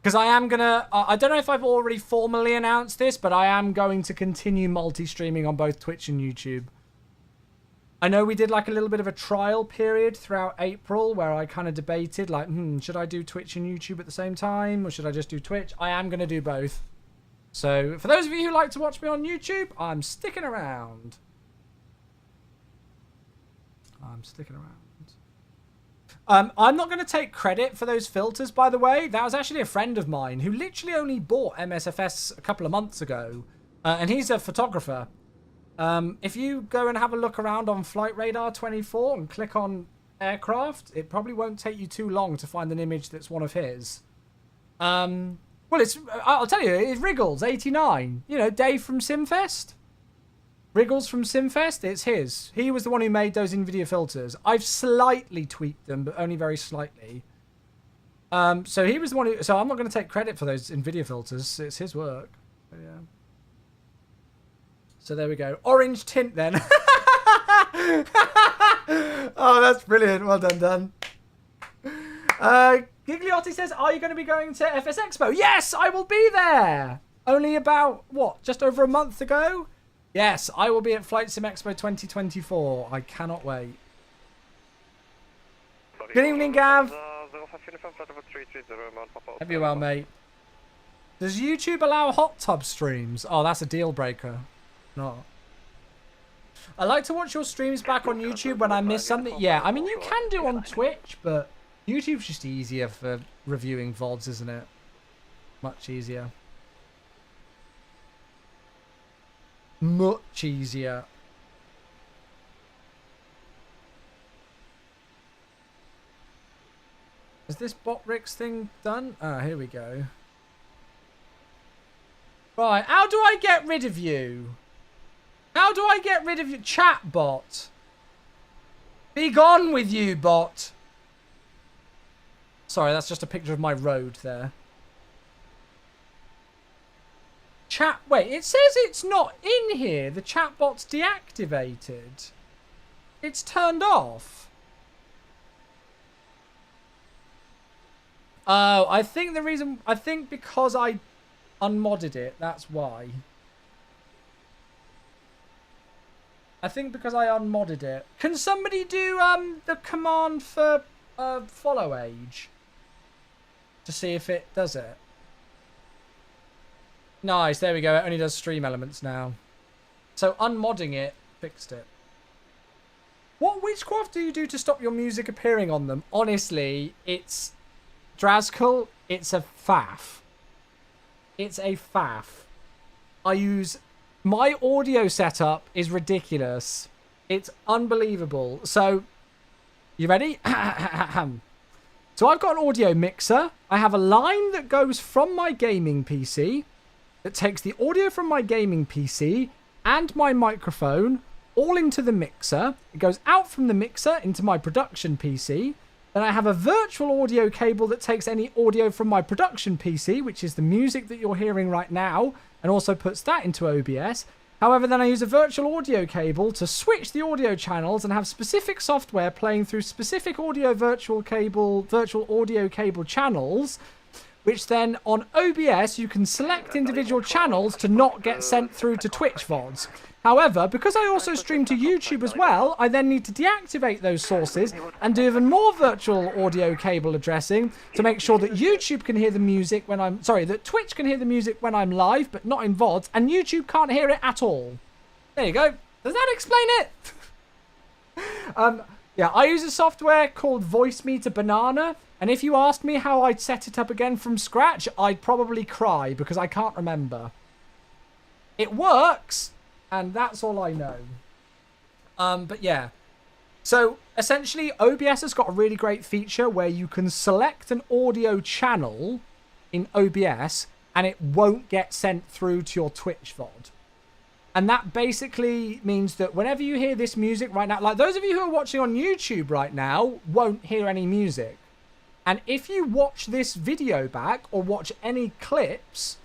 Because I am going to... I don't know if I've already formally announced this, but I am going to continue multi-streaming on both Twitch and YouTube. I know we did like a little bit of a trial period throughout April where I kind of debated like, should I do Twitch and YouTube at the same time or should I just do Twitch? I am going to do both. So for those of you who like to watch me on YouTube, I'm sticking around. I'm sticking around. I'm not going to take credit for those filters, by the way. That was actually a friend of mine who literally only bought MSFS a couple of months ago. And he's a photographer. If you go and have a look around on Flight Radar 24 and click on aircraft, it probably won't take you too long to find an image that's one of his. Well, I'll tell you, it's Wriggles 89. You know, Dave from Simfest. Wriggles from Simfest, it's his. He was the one who made those NVIDIA filters. I've slightly tweaked them, but only very slightly. So he was the one who... So I'm not going to take credit for those NVIDIA filters. It's his work. So, yeah. So there we go. Orange tint then. Oh, that's brilliant. Well done, Dan. Gigliotti says, are you going to be going to FS Expo? Yes, I will be there. Only about, what, just over a month ago? Yes, I will be at Flight Sim Expo 2024. I cannot wait. Good evening, Gav. Hope you're well, mate. Does YouTube allow hot tub streams? Oh, that's a deal breaker. No. I like to watch your streams back on YouTube when I miss something. Yeah, I mean, you can do on Twitch, but YouTube's just easier for reviewing VODs, isn't it? Much easier. Much easier. Is this Botrix thing done? Ah, here we go. Right, how do I get rid of you? How do I get rid of you? Chat bot. Be gone with you, bot. Sorry, that's just a picture of my road there. Chat, wait, it says it's not in here. The chat bot's deactivated. It's turned off. Oh, I think because I unmodded it, that's why. I think because I unmodded it. Can somebody do the command for follow age? To see if it does it. Nice, there we go. It only does stream elements now. So unmodding it fixed it. What witchcraft do you do to stop your music appearing on them? Honestly, it's Drazkul, it's a faff. It's a faff. My audio setup is ridiculous. It's unbelievable. So, you ready? So I've got an audio mixer. I have a line that goes from my gaming PC that takes the audio from my gaming PC and my microphone all into the mixer. It goes out from the mixer into my production PC. Then I have a virtual audio cable that takes any audio from my production PC, which is the music that you're hearing right now, and also puts that into OBS. However, then I use a virtual audio cable to switch the audio channels and have specific software playing through specific virtual audio cable channels, which then on OBS you can select individual channels to not get sent through to Twitch VODs. However, because I also stream to YouTube as well, I then need to deactivate those sources and do even more virtual audio cable addressing to make sure that YouTube can hear the music when that Twitch can hear the music when I'm live, but not in VODs, and YouTube can't hear it at all. There you go. Does that explain it? Yeah, I use a software called Voice Meter Banana, and if you asked me how I'd set it up again from scratch, I'd probably cry because I can't remember. It works, and that's all I know. But yeah. So, essentially, OBS has got a really great feature where you can select an audio channel in OBS, and it won't get sent through to your Twitch VOD. And that basically means that whenever you hear this music right now, like those of you who are watching on YouTube right now won't hear any music. And if you watch this video back or watch any clips,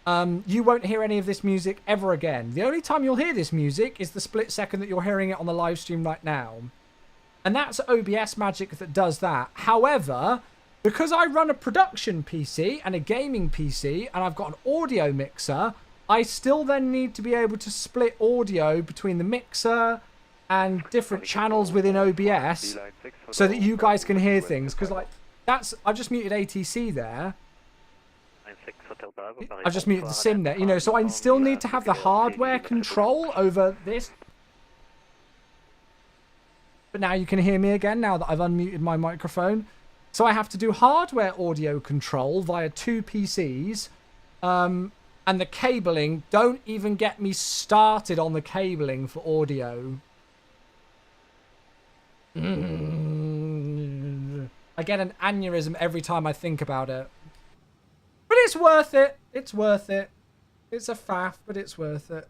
you won't hear any of this music ever again. The only time you'll hear this music is the split second that you're hearing it on the live stream right now. And that's OBS magic that does that. However, because I run a production PC and a gaming PC and I've got an audio mixer, I still then need to be able to split audio between the mixer and different channels within OBS so that you guys can hear things. Because like I just muted ATC there. I just muted the sim there, you know, so I still need to have the hardware control over this. But now you can hear me again now that I've unmuted my microphone. So I have to do hardware audio control via two PCs. And the cabling, don't even get me started on the cabling for audio. I get an aneurysm every time I think about it. But it's worth it. It's worth it. It's a faff, but it's worth it.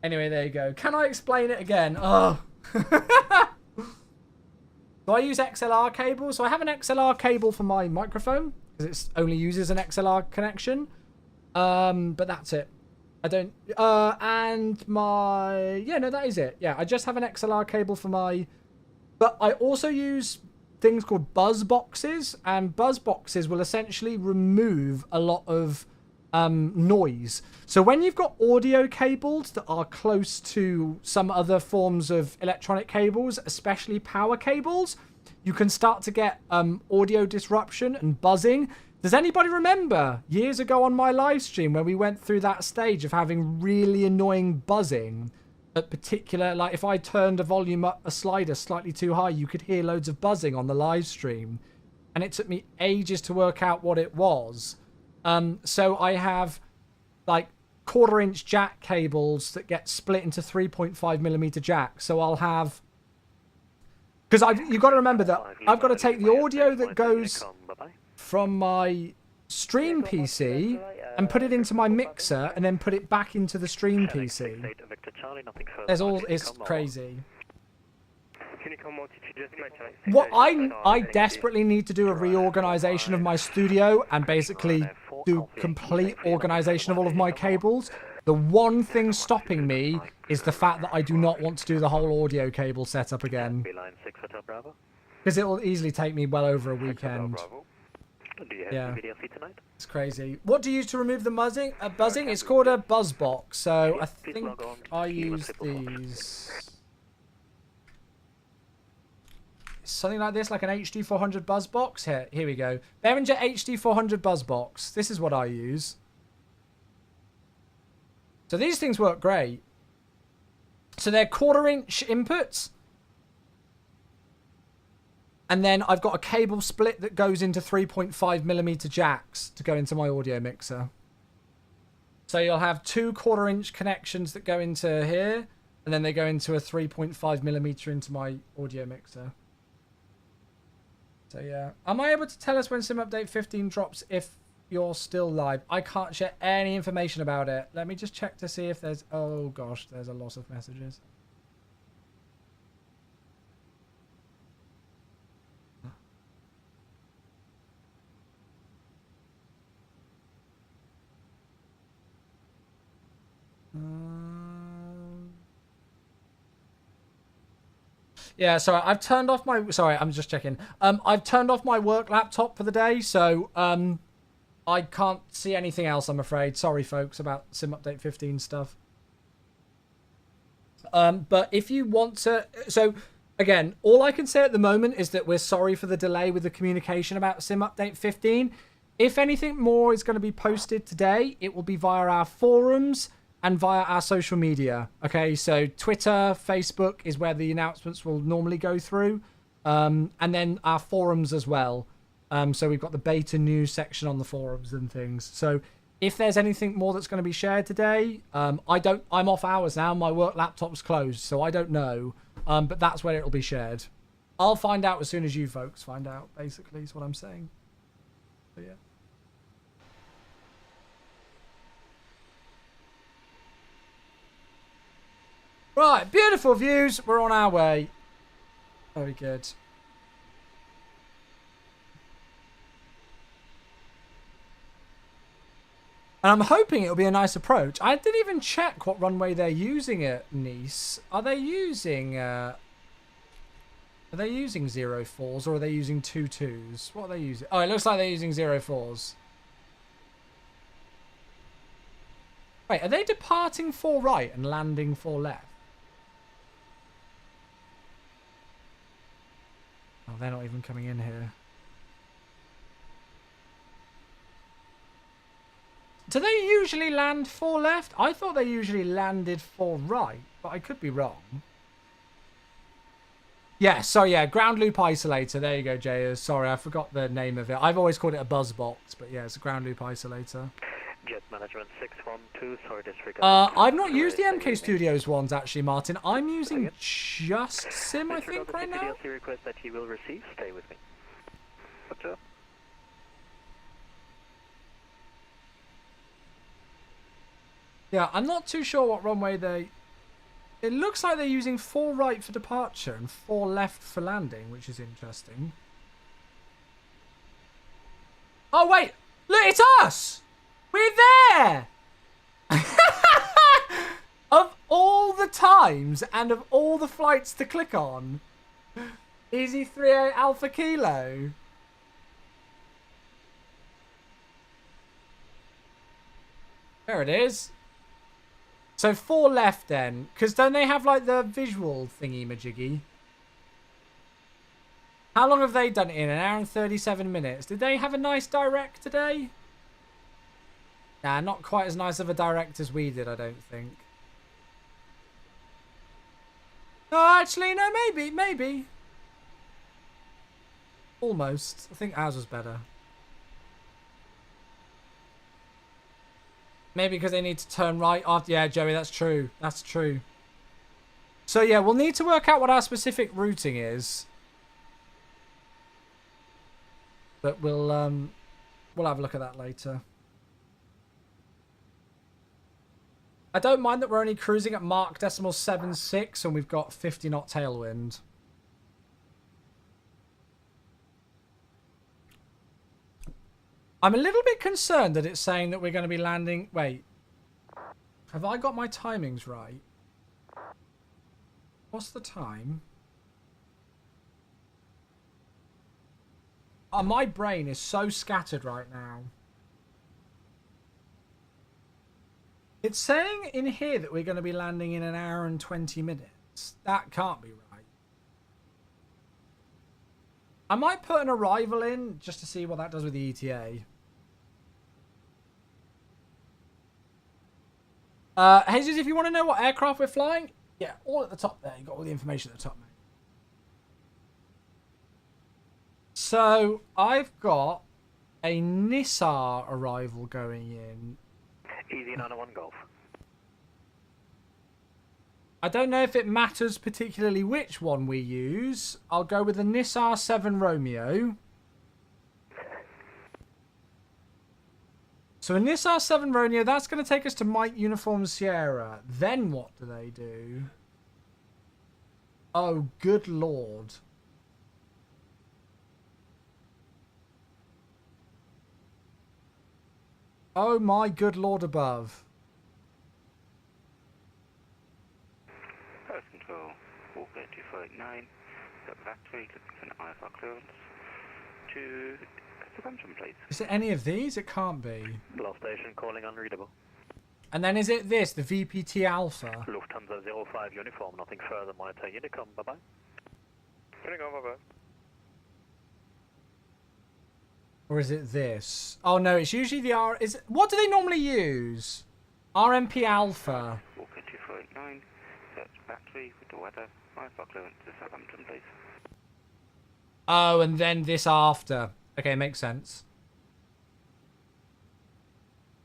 Anyway, there you go. Can I explain it again? Oh. So I use XLR cable. So I have an XLR cable for my microphone because it only uses an XLR connection. But that's it. I don't, and my, yeah, no, that is it. Yeah, I just have an XLR cable for my, but I also use things called buzz boxes, and buzz boxes will essentially remove a lot of, noise. So when you've got audio cables that are close to some other forms of electronic cables, especially power cables, you can start to get, audio disruption and buzzing. Does anybody remember years ago on my live stream where we went through that stage of having really annoying buzzing? At particular, like if I turned a volume up a slider slightly too high, you could hear loads of buzzing on the live stream. And it took me ages to work out what it was. So I have like 1/4-inch jack cables that get split into 3.5mm jacks. So I'll have, because you've got to remember that I've got to take the audio that goes from my stream PC and put it into my mixer and then put it back into the stream PC. Victor Charlie, nothing further. There's all, Can it's come on. crazy. just What I desperately need to do a reorganization of my studio and basically do complete organization of all of my cables. The one thing stopping me is the fact that I do not want to do the whole audio cable setup again. Line 6 Hotel Bravo. Because it will easily take me well over a weekend. Do you have Yeah. any video feed tonight? It's crazy. What do you use to remove the buzzing? Buzzing? It's called a buzz box. So I think I use these. Something like this, like an HD400 buzz box. Here we go. Behringer HD400 buzz box. This is what I use. So these things work great. So they're 1/4" inputs. And then I've got a cable split that goes into 3.5mm jacks to go into my audio mixer. So you'll have 2 1/4" connections that go into here. And then they go into a 3.5mm into my audio mixer. So yeah. Am I able to tell us when Sim Update 15 drops if you're still live? I can't share any information about it. Let me just check to see if there's... Oh gosh, there's a lot of messages. Yeah, sorry, I've turned off my... Sorry, I'm just checking. I've turned off my work laptop for the day, so I can't see anything else, I'm afraid. Sorry, folks, about Sim Update 15 stuff. But if you want to... So, again, all I can say at the moment is that we're sorry for the delay with the communication about Sim Update 15. If anything more is going to be posted today, it will be via our forums and via our social media. Okay, so Twitter, Facebook is where the announcements will normally go through. And then our forums as well. So we've got the beta news section on the forums and things. So if there's anything more that's going to be shared today, I'm off hours now. My work laptop's closed, so I don't know. But that's where it'll be shared. I'll find out as soon as you folks find out, basically, is what I'm saying. So yeah. Right, beautiful views. We're on our way. Very good. And I'm hoping it'll be a nice approach. I didn't even check what runway they're using at Nice. Are they using 04s or are they using 22s? What are they using? Oh, it looks like they're using 04s. Wait, are they departing 4 right and landing 4 left? Oh, they're not even coming in here. Do they usually land 4 left? I thought they usually landed 4 right, but I could be wrong. Yeah, so yeah, ground loop isolator. There you go, Jay. Sorry, I forgot the name of it. I've always called it a buzz box, but yeah, it's a ground loop isolator. Jet Management 612, sorry, disregard. I've not used the MK Studios ones, actually, Martin. I'm using just Sim, I think, right now. The request that you will receive, stay with me. Roger. Yeah, I'm not too sure what runway they... It looks like they're using 4 right for departure and 4 left for landing, which is interesting. Oh, wait! Look, it's us! We're there! Of all the times and of all the flights to click on, Easy 38 Alpha Kilo. There it is. So 4 left then, because don't they have like the visual thingy-majiggy? How long have they done it in? 1 hour and 37 minutes. Did they have a nice direct today? Nah, not quite as nice of a direct as we did, I don't think. No, actually, no, maybe. Almost. I think ours was better. Maybe because they need to turn right after... Yeah, Joey, that's true. That's true. So, yeah, we'll need to work out what our specific routing is. But we'll We'll have a look at that later. I don't mind that we're only cruising at Mach 0.76 and we've got 50 knot tailwind. I'm a little bit concerned that it's saying that we're going to be landing... Wait. Have I got my timings right? What's the time? Oh, my brain is so scattered right now. It's saying in here that we're going to be landing in an hour and 20 minutes. That can't be right. I might put an arrival in just to see what that does with the ETA. Jesus, if you want to know what aircraft we're flying, yeah, all at the top there. You've got all the information at the top, mate. So, I've got a Nissar arrival going in. Easy 901 Golf. I don't know if it matters particularly which one we use. I'll go with the Nissar 7 Romeo. So a Nissar 7 Romeo, that's going to take us to Mike Uniform Sierra. Then what do they do? Oh, good lord. Oh my good lord above. Post control, Walker 249, got factory, looking for an IFR clearance to Southampton, please. Is it any of these? It can't be. Lost station calling unreadable. And then is it this, the VPT Alpha? Lufthansa 05 uniform, nothing further, monitor Unicom, bye-bye. Unicom, bye-bye. Or is it this? Oh no, it's usually the R... What do they normally use? RMP Alpha. Walker 249, search battery with the weather, IFR clearance to Southampton, please. Oh, and then this after. Okay, makes sense.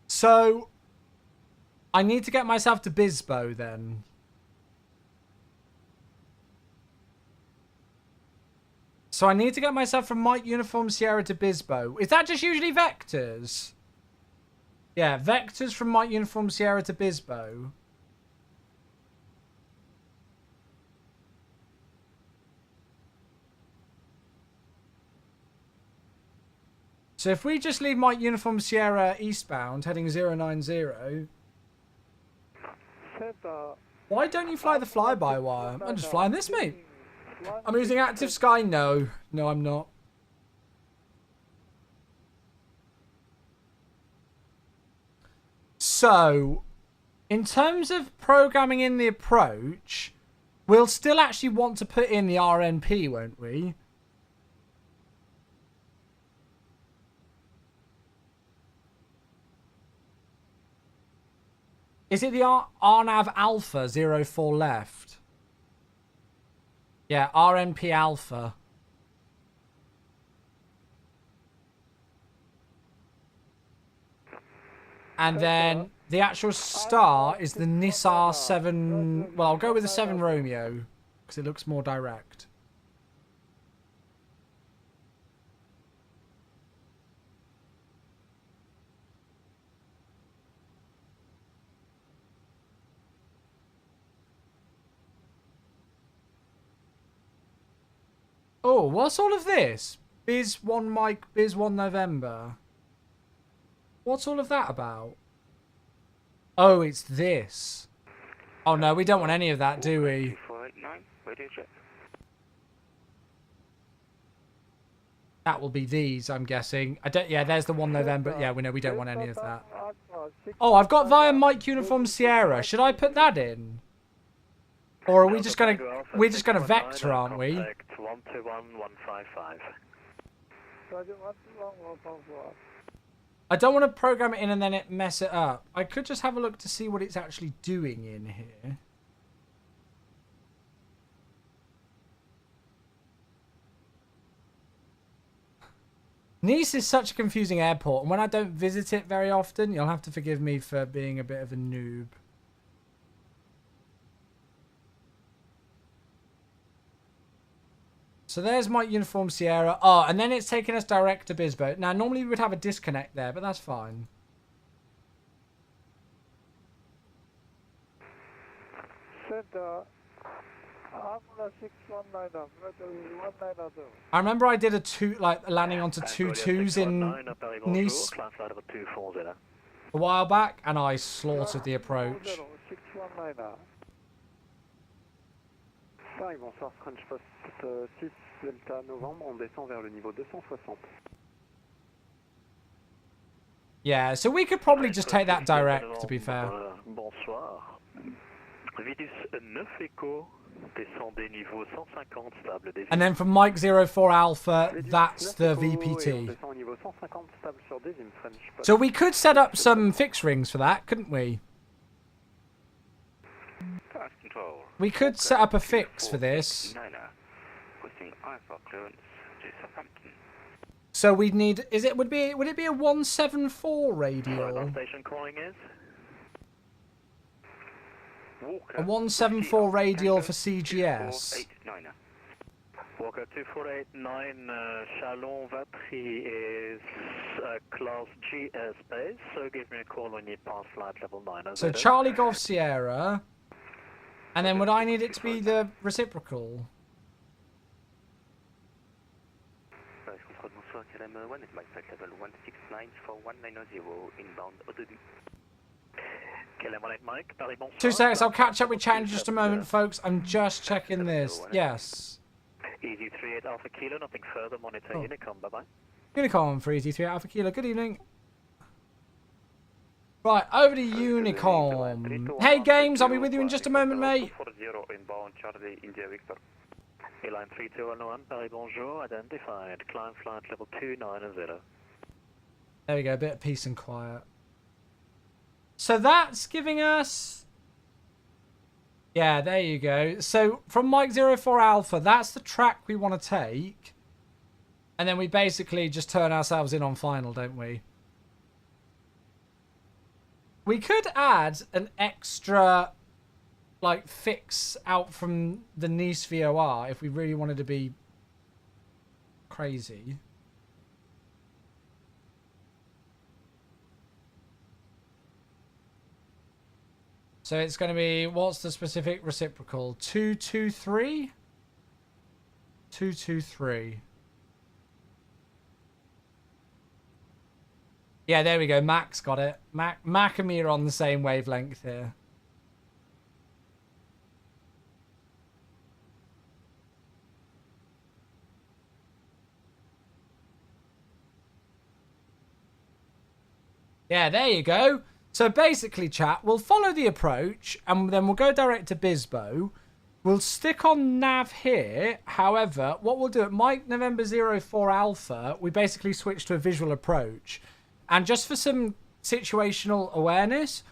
So, I need to get myself to Bisbo then. So I need to get myself from Mike Uniform Sierra to Bisbo. Is that just usually vectors? Yeah, vectors from Mike Uniform Sierra to Bisbo. So if we just leave Mike Uniform Sierra eastbound, heading 090... Why don't you fly the fly-by-wire? I'm just flying this, mate. I'm using Active Sky? No. No, I'm not. So, in terms of programming in the approach, we'll still actually want to put in the RNP, won't we? Is it the RNAV Alpha 04 left? Yeah, RNP Alpha. And then the actual star is the Nissar 7... Well, I'll go with the 7 Romeo, because it looks more direct. Oh, what's all of this? Biz 1 Mike, Biz 1 November. What's all of that about? Oh, it's this. Oh no, we don't want any of that, do we? 2489, radio check. That will be these, I'm guessing. I don't. Yeah, there's the 1 November. Yeah, we know we don't want any of that. Oh, I've got via Mike Uniform Sierra. Should I put that in? Or are we just gonna... We're just gonna vector, aren't we? 121155. I don't want to program it in and then it mess it up. I could just have a look to see what it's actually doing in here. Nice is such a confusing airport, and when I don't visit it very often, you'll have to forgive me for being a bit of a noob. So there's my Uniform Sierra. Oh, and then it's taking us direct to Bisbo. Now, normally we would have a disconnect there, but that's fine. Center, Amula 619, 190. I remember I did a landing onto 2-2s in Nice a while back, and I slaughtered the approach. 619. Paris, bonsoir, French Post 6 Delta Novembre, on descend vers le niveau 260. Yeah, so we could probably just take that direct, to be fair. Bonsoir. Vidus 9 Echo, descendez niveau 150 stable. And then from Mike 04 Alpha, that's the VPT. So we could set up some fixed rings for that, couldn't we? Control. We could set up a fix for this. Pushing IFR clearance to Southampton. So we'd need, would it be a 174 radial? Station calling is A 174 radial for CGS. Walker 2489, Chalon Vatry is class G airspace, so give me a call when you pass flight level 9. So Charlie Golf Sierra. And then would I need it to be the reciprocal? Bonsoir, KLM1 is my flight level 169 for 1990 inbound Odedu. KLM1 Mike, Paris, bonsoir. 2 seconds, I'll catch up with chat in just a moment, folks. I'm just checking this. Yes. Easy 38 Alpha Kilo, nothing further, monitor Unicom, bye-bye. Unicom for Easy 3 Alpha Kilo, good evening. Right, over to Unicom. Hey, Games, I'll be with you in just a moment, mate. Inbound Charlie India Victor. Airline 3211, Paris, bonjour, identified, climb flight level 290. There we go, a bit of peace and quiet. So that's giving us... Yeah, there you go. So from Mike 04 Alpha, that's the track we want to take. And then we basically just turn ourselves in on final, don't we? We could add an extra, like, fix out from the Nice VOR if we really wanted to be crazy. So it's going to be, what's the specific reciprocal? 223? 223. Yeah, there we go. Mac's got it. Mac and me are on the same wavelength here. Yeah, there you go. So basically, chat, we'll follow the approach and then we'll go direct to Bisbo. We'll stick on nav here. However, what we'll do at Mike November 04 Alpha, we basically switch to a visual approach. And just for some situational awareness,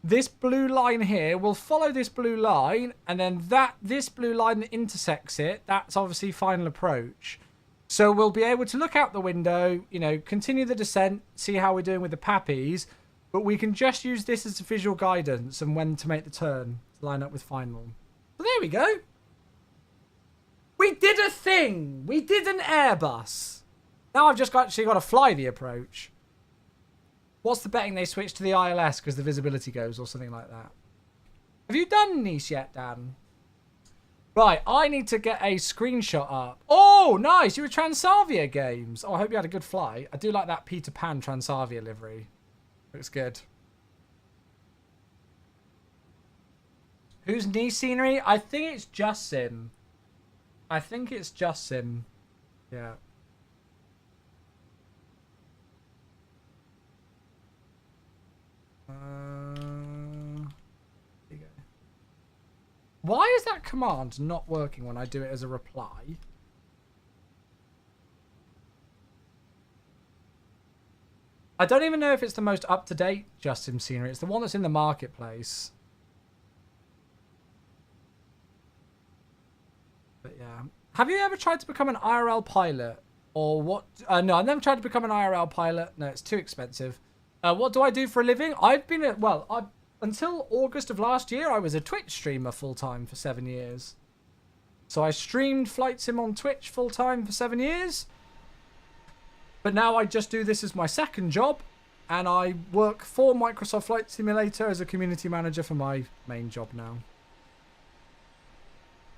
this blue line here will follow this blue line, and then this blue line that intersects it, that's obviously final approach. So we'll be able to look out the window, you know, continue the descent, see how we're doing with the pappies, but we can just use this as visual guidance and when to make the turn to line up with final. So there we go. We did a thing. We did an Airbus. Now I've just actually got to fly the approach. What's the betting they switch to the ILS because the visibility goes or something like that? Have you done Nice yet, Dan? Right, I need to get a screenshot up. Oh, nice. You were Transavia Games. Oh, I hope you had a good flight. I do like that Peter Pan Transavia livery. Looks good. Who's Nice scenery? I think it's just Sim. I think it's just Sim. Yeah. There you go. Why is that command not working when I do it as a reply? I don't even know if it's the most up-to-date Justin scenery. It's the one that's in the marketplace. But yeah. Have you ever tried to become an IRL pilot? Or what? No, I've never tried to become an IRL pilot. No, it's too expensive. What do I do for a living? I've been until August of last year, I was a Twitch streamer full-time for 7 years. So I streamed Flight Sim on Twitch full time for 7 years. But now I just do this as my second job. And I work for Microsoft Flight Simulator as a community manager for my main job now.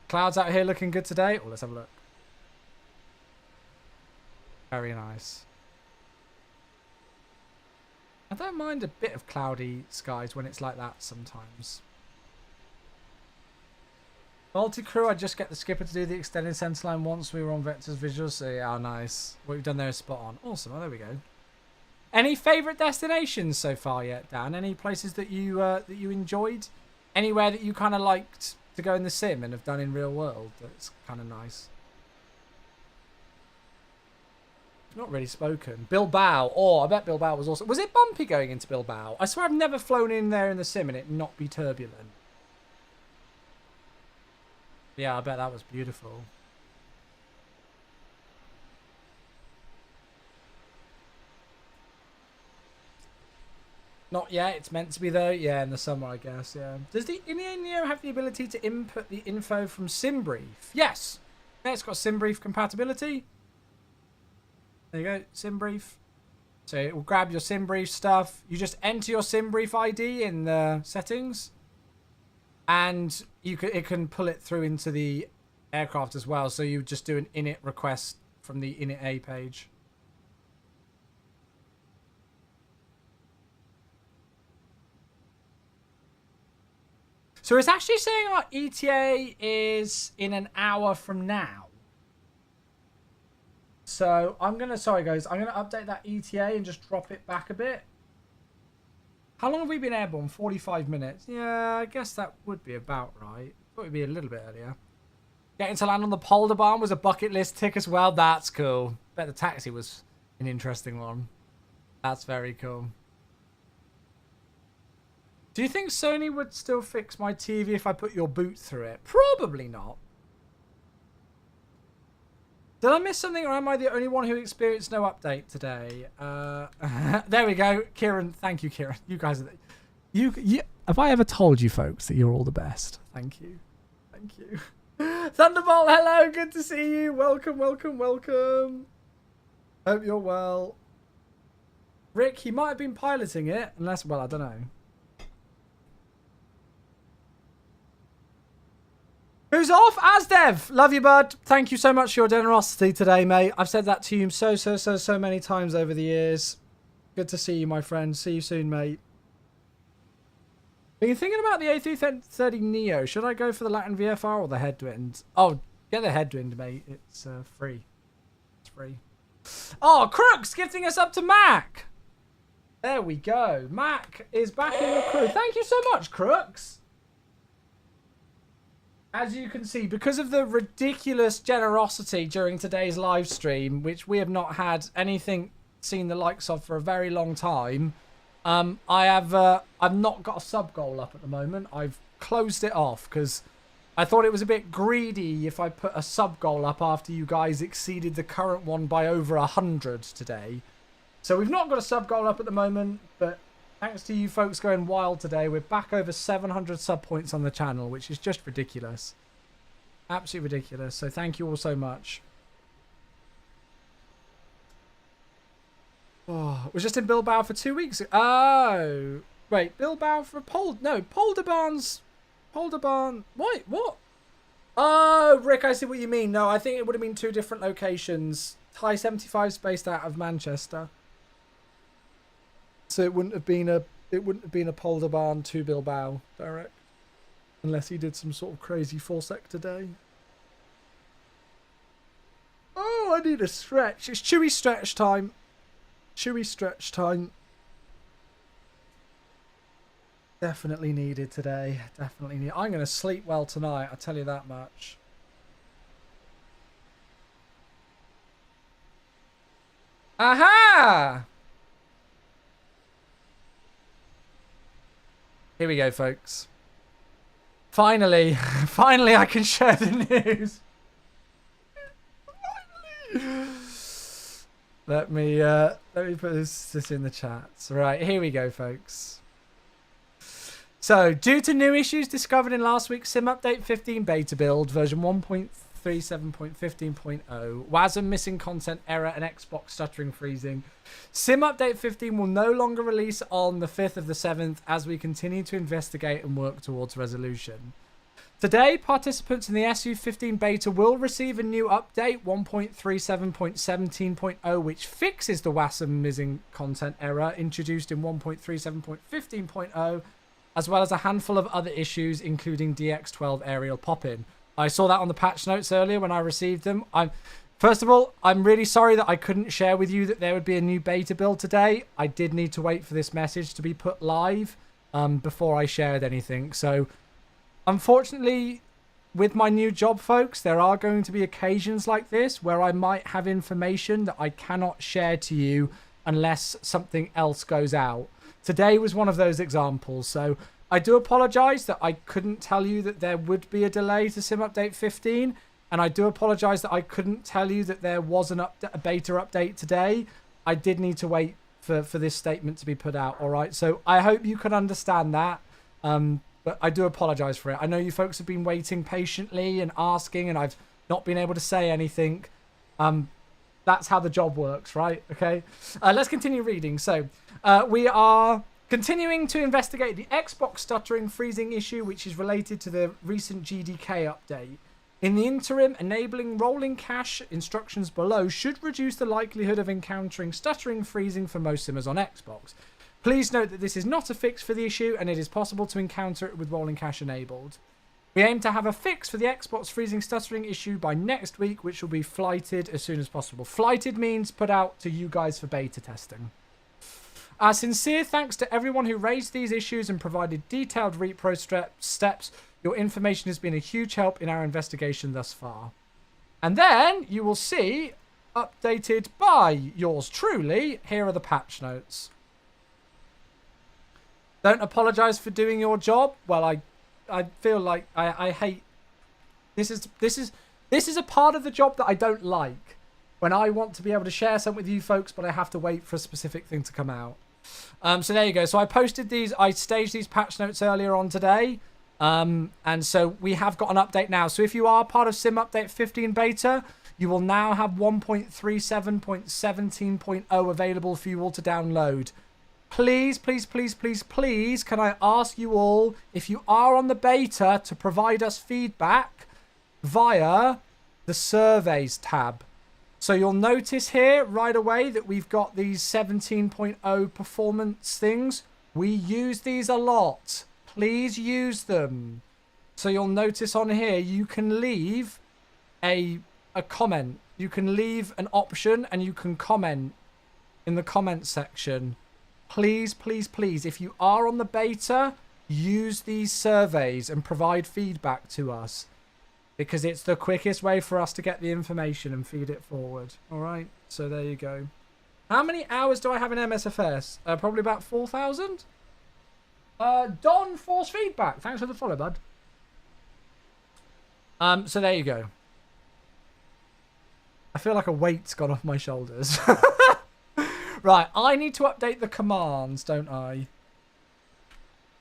Clouds out here looking good today. Oh, let's have a look. Very nice. I don't mind a bit of cloudy skies when it's like that sometimes. Multi-crew, I just get the skipper to do the extended centerline once we were on Vector's visuals. So yeah, nice. What we've done there is spot on. Awesome. Oh, there we go. Any favourite destinations so far yet, Dan? Any places that you enjoyed? Anywhere that you kind of liked to go in the sim and have done in real world? That's kind of nice. Not really spoken. Bilbao. Oh, I bet Bilbao was awesome. Was it bumpy going into Bilbao? I swear I've never flown in there in the sim and it not be turbulent. Yeah, I bet that was beautiful. Not yet. It's meant to be though. Yeah, in the summer, I guess. Yeah. Does the Neo have the ability to input the info from SimBrief? Yes. Yeah, it's got SimBrief compatibility. There you go, SimBrief. So it will grab your SimBrief stuff. You just enter your SimBrief ID in the settings, and it can pull it through into the aircraft as well. So you just do an init request from the init A page. So it's actually saying our ETA is in an hour from now. So I'm going to, sorry guys, I'm going to update that ETA and just drop it back a bit. How long have we been airborne? 45 minutes. Yeah, I guess that would be about right. Thought it'd be a little bit earlier. Getting to land on the Polder Barn was a bucket list tick as well. That's cool. Bet the taxi was an interesting one. That's very cool. Do you think Sony would still fix my TV if I put your boot through it? Probably not. Did I miss something, or am I the only one who experienced no update today? There we go, Kieran. Thank you, Kieran. You guys are you. Have I ever told you folks that you're all the best? Thank you. Thank you. Thunderbolt, hello. Good to see you. Welcome, welcome, welcome. Hope you're well. Rick, he might have been piloting it, unless, well, I don't know. Who's off? Asdev! Love you, bud. Thank you so much for your generosity today, mate. I've said that to you so many times over the years. Good to see you, my friend. See you soon, mate. Are you thinking about the A330 Neo? Should I go for the Latin VFR or the headwind? Oh, get the headwind, mate. It's free. It's free. Oh, Crooks gifting us up to Mac. There we go. Mac is back in the crew. Thank you so much, Crooks. As you can see, because of the ridiculous generosity during today's live stream, which we have not had anything seen the likes of for a very long time, I've not got a sub goal up at the moment. I've closed it off because I thought it was a bit greedy if I put a sub goal up after you guys exceeded the current one by over 100 today. So we've not got a sub goal up at the moment, but thanks to you folks going wild today, we're back over 700 sub points on the channel, which is just ridiculous. Absolutely ridiculous. So thank you all so much. Oh, it was just in Bilbao for 2 weeks. Oh, wait, Bilbao for Polder Barn. Wait, what? Oh, Rick, I see what you mean. No, I think it would have been 2 different locations. Thai 75's based out of Manchester. So it wouldn't have been a Polder Barn to Bilbao direct, unless he did some sort of crazy 4-sector day. Oh, I need a stretch. It's Chewy stretch time. Chewy stretch time. Definitely needed today. Definitely need. I'm gonna sleep well tonight. I tell you that much. Aha! Here we go, folks. Finally, finally I can share the news. Let me put this in the chat. Right, here we go, folks. So, due to new issues discovered in last week's Sim Update 15 beta build, version 1.37.15.0, WASM missing content error and Xbox stuttering freezing, Sim Update 15 will no longer release on the 5th of the 7th as we continue to investigate and work towards resolution. Today, participants in the SU15 beta will receive a new update, 1.37.17.0, which fixes the WASM missing content error introduced in 1.37.15.0, as well as a handful of other issues, including DX12 aerial pop-in. I saw that on the patch notes earlier when I received them. First of all, I'm really sorry that I couldn't share with you that there would be a new beta build today. I did need to wait for this message to be put live before I shared anything. So, unfortunately, with my new job, folks, there are going to be occasions like this where I might have information that I cannot share to you unless something else goes out. Today was one of those examples, so I do apologize that I couldn't tell you that there would be a delay to Sim Update 15, and I do apologize that I couldn't tell you that there was a beta update today. I did need to wait for this statement to be put out, all right? So I hope you can understand that, but I do apologize for it. I know you folks have been waiting patiently and asking, and I've not been able to say anything. That's how the job works, right? Okay, let's continue reading. So we are continuing to investigate the Xbox stuttering freezing issue, which is related to the recent GDK update. In the interim, enabling rolling cache instructions below should reduce the likelihood of encountering stuttering freezing for most simmers on Xbox. Please note that this is not a fix for the issue, and it is possible to encounter it with rolling cache enabled. We aim to have a fix for the Xbox freezing stuttering issue by next week, which will be flighted as soon as possible. Flighted means put out to you guys for beta testing. Our sincere thanks to everyone who raised these issues and provided detailed repro steps. Your information has been a huge help in our investigation thus far. And then you will see, updated by yours truly, here are the patch notes. Don't apologize for doing your job. Well, I feel like I hate this is a part of the job that I don't like, when I want to be able to share something with you folks, but I have to wait for a specific thing to come out. So there you go. So I staged these patch notes earlier on today, and so we have got an update now. So if you are part of Sim Update 15 beta, you will now have 1.37.17.0 available for you all to download. Please, please, please, please, please, can I ask you all, if you are on the beta, to provide us feedback via the surveys tab. So you'll notice here right away that we've got these 17.0 performance things. We use these a lot. Please use them. So you'll notice on here, you can leave a comment. You can leave an option and you can comment in the comment section. Please, please, please, if you are on the beta, use these surveys and provide feedback to us, because it's the quickest way for us to get the information and feed it forward. All right, so there you go. How many hours do I have in MSFS? Probably about 4,000. Don Force Feedback, thanks for the follow, bud. So there you go. I feel like a weight's gone off my shoulders. Right, I need to update the commands, don't I?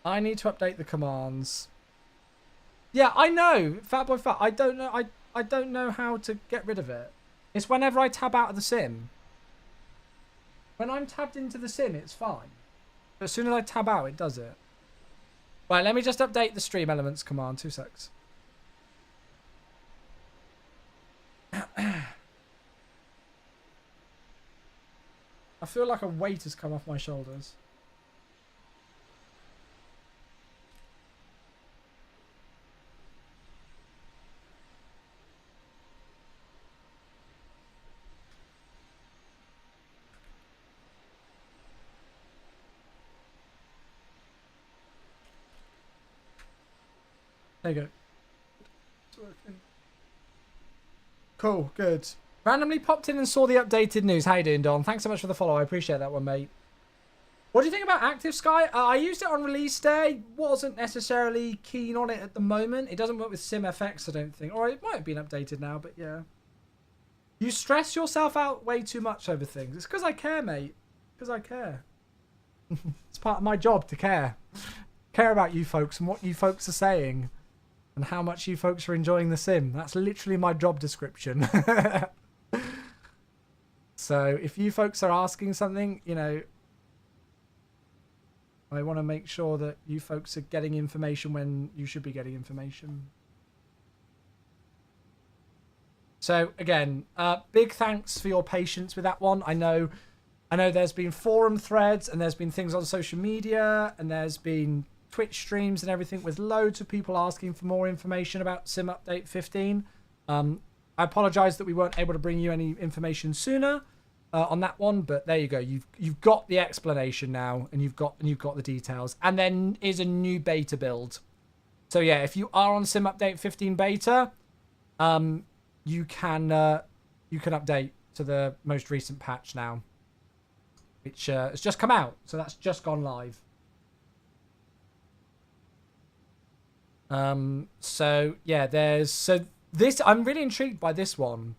I need to update the commands. Yeah, I know, Fatboy Fat. I don't know. I don't know how to get rid of it. It's whenever I tab out of the sim. When I'm tabbed into the sim, it's fine. But as soon as I tab out, it does it. Right, let me just update the stream elements command. 2 secs. I feel like a weight has come off my shoulders. There you go. It's working. Cool, good. Randomly popped in and saw the updated news. How you doing, Don? Thanks so much for the follow. I appreciate that one, mate. What do you think about Active Sky? I used it on release day. Wasn't necessarily keen on it at the moment. It doesn't work with SimFX, I don't think. Or it might have been updated now, but yeah. You stress yourself out way too much over things. It's because I care, mate. Because I care. It's part of my job to care. care about you folks and what you folks are saying and how much you folks are enjoying the sim. That's literally my job description. So if you folks are asking something, you know, I want to make sure that you folks are getting information when you should be getting information. So again, big thanks for your patience with that one. I know there's been forum threads and there's been things on social media and there's been Twitch streams and everything with loads of people asking for more information about Sim Update 15. I apologize that we weren't able to bring you any information sooner on that one, but there you go. You've got the explanation now, and you've got the details. And then is a new beta build. So yeah, if you are on Sim Update 15 beta, you can update to the most recent patch now, which has just come out. So that's just gone live. So yeah, this. I'm really intrigued by this one.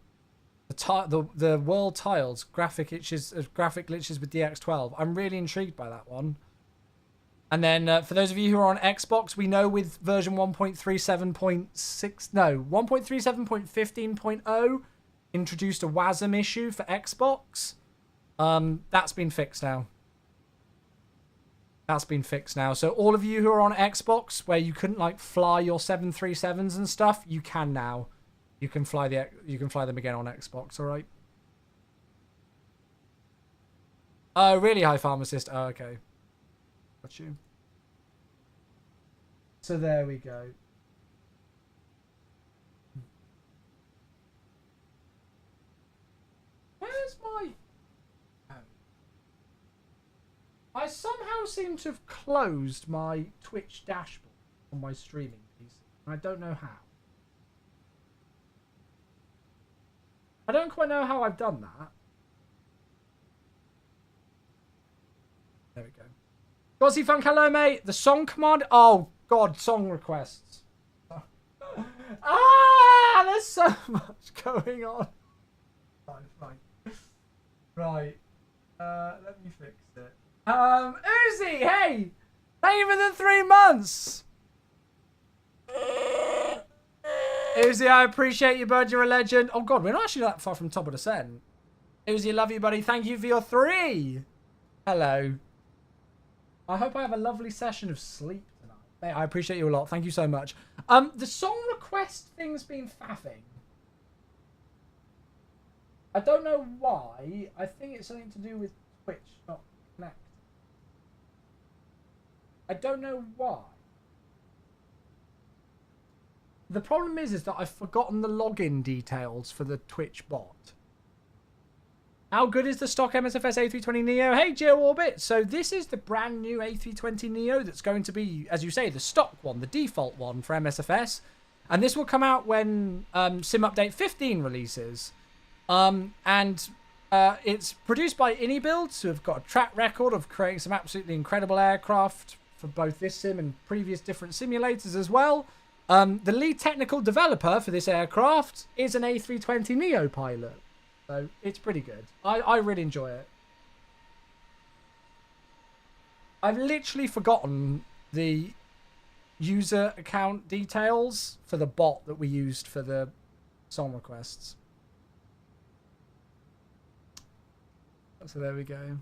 The world tiles, graphic glitches with DX12. I'm really intrigued by that one. And then for those of you who are on Xbox, we know with version 1.37.15.0 introduced a WASM issue for Xbox. That's been fixed now. That's been fixed now. So all of you who are on Xbox, where you couldn't like fly your 737s and stuff, you can now. You can fly them again on Xbox. All right. Oh, really, High Pharmacist? Oh, okay. Got you. So there we go. Where's my... Oh. I somehow seem to have closed my Twitch dashboard on my streaming PC. I don't know how. I don't quite know how I've done that. There we go. Gozzy Funk, hello, mate. The song command. Oh, God, song requests. Ah, there's so much going on. Right. Let me fix it. Uzi, hey! Thank you for the 3 months! Uzi, I appreciate you, bud. You're a legend. Oh, God, we're not actually that far from top of the descent. Uzi, love you, buddy. Thank you for your 3. Hello. I hope I have a lovely session of sleep tonight. Mate, I appreciate you a lot. Thank you so much. The song request thing's been faffing. I don't know why. I think it's something to do with Twitch, not Connect. I don't know why. The problem is that I've forgotten the login details for the Twitch bot. How good is the stock MSFS A320 Neo? Hey, GeoOrbit. So this is the brand new A320 Neo that's going to be, as you say, the stock one, the default one for MSFS. And this will come out when Sim Update 15 releases. It's produced by InnyBuilds, who have got a track record of creating some absolutely incredible aircraft for both this sim and previous different simulators as well. The lead technical developer for this aircraft is an A320 Neo pilot. So it's pretty good. I really enjoy it. I've literally forgotten the user account details for the bot that we used for the song requests. So there we go.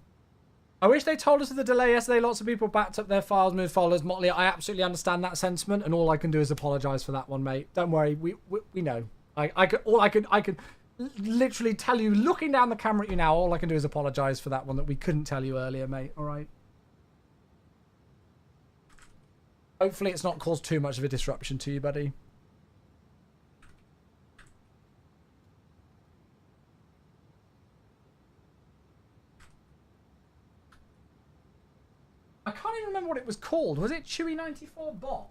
I wish they told us of the delay yesterday. Lots of people backed up their files, moved folders. Motley, I absolutely understand that sentiment, and all I can do is apologise for that one, mate. Don't worry, we know. I could literally tell you, looking down the camera at you now, all I can do is apologise for that one that we couldn't tell you earlier, mate. All right. Hopefully, it's not caused too much of a disruption to you, buddy. I can't even remember what it was called. Was it Chewy94 Bot?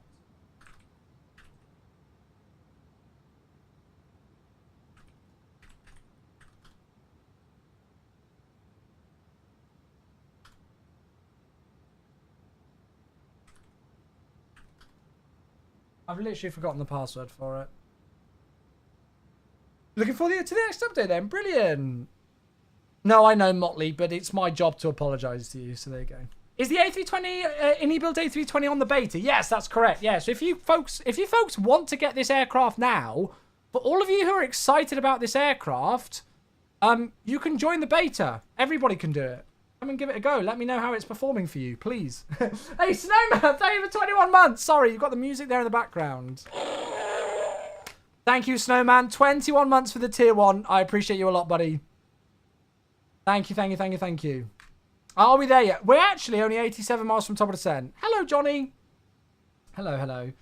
I've literally forgotten the password for it. Looking forward to the next update then. Brilliant. No, I know, Motley, but it's my job to apologise to you, so there you go. Is the A320 any-build A320 on the beta? Yes, that's correct. Yeah, so if you folks want to get this aircraft now, for all of you who are excited about this aircraft, you can join the beta. Everybody can do it. Come and give it a go. Let me know how it's performing for you, please. Hey, Snowman, thank you for 21 months. Sorry, you've got the music there in the background. Thank you, Snowman. 21 months for the tier 1. I appreciate you a lot, buddy. Thank you, thank you, thank you, thank you. Are we there yet? We're actually only 87 miles from top of the 10. Hello, Johnny. Hello, hello.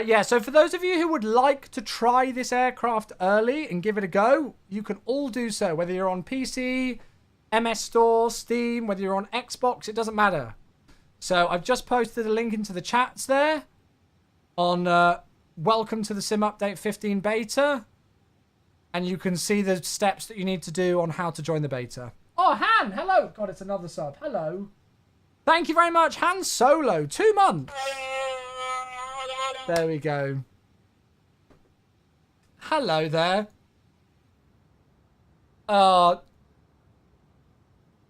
Yeah, so for those of you who would like to try this aircraft early and give it a go, you can all do so. Whether you're on PC, MS Store, Steam, whether you're on Xbox, it doesn't matter. So I've just posted a link into the chats there on Welcome to the Sim Update 15 Beta. And you can see the steps that you need to do on how to join the beta. Oh, Han, hello. God, it's another sub. Hello. Thank you very much, Han Solo. 2 months. There we go. Hello there. I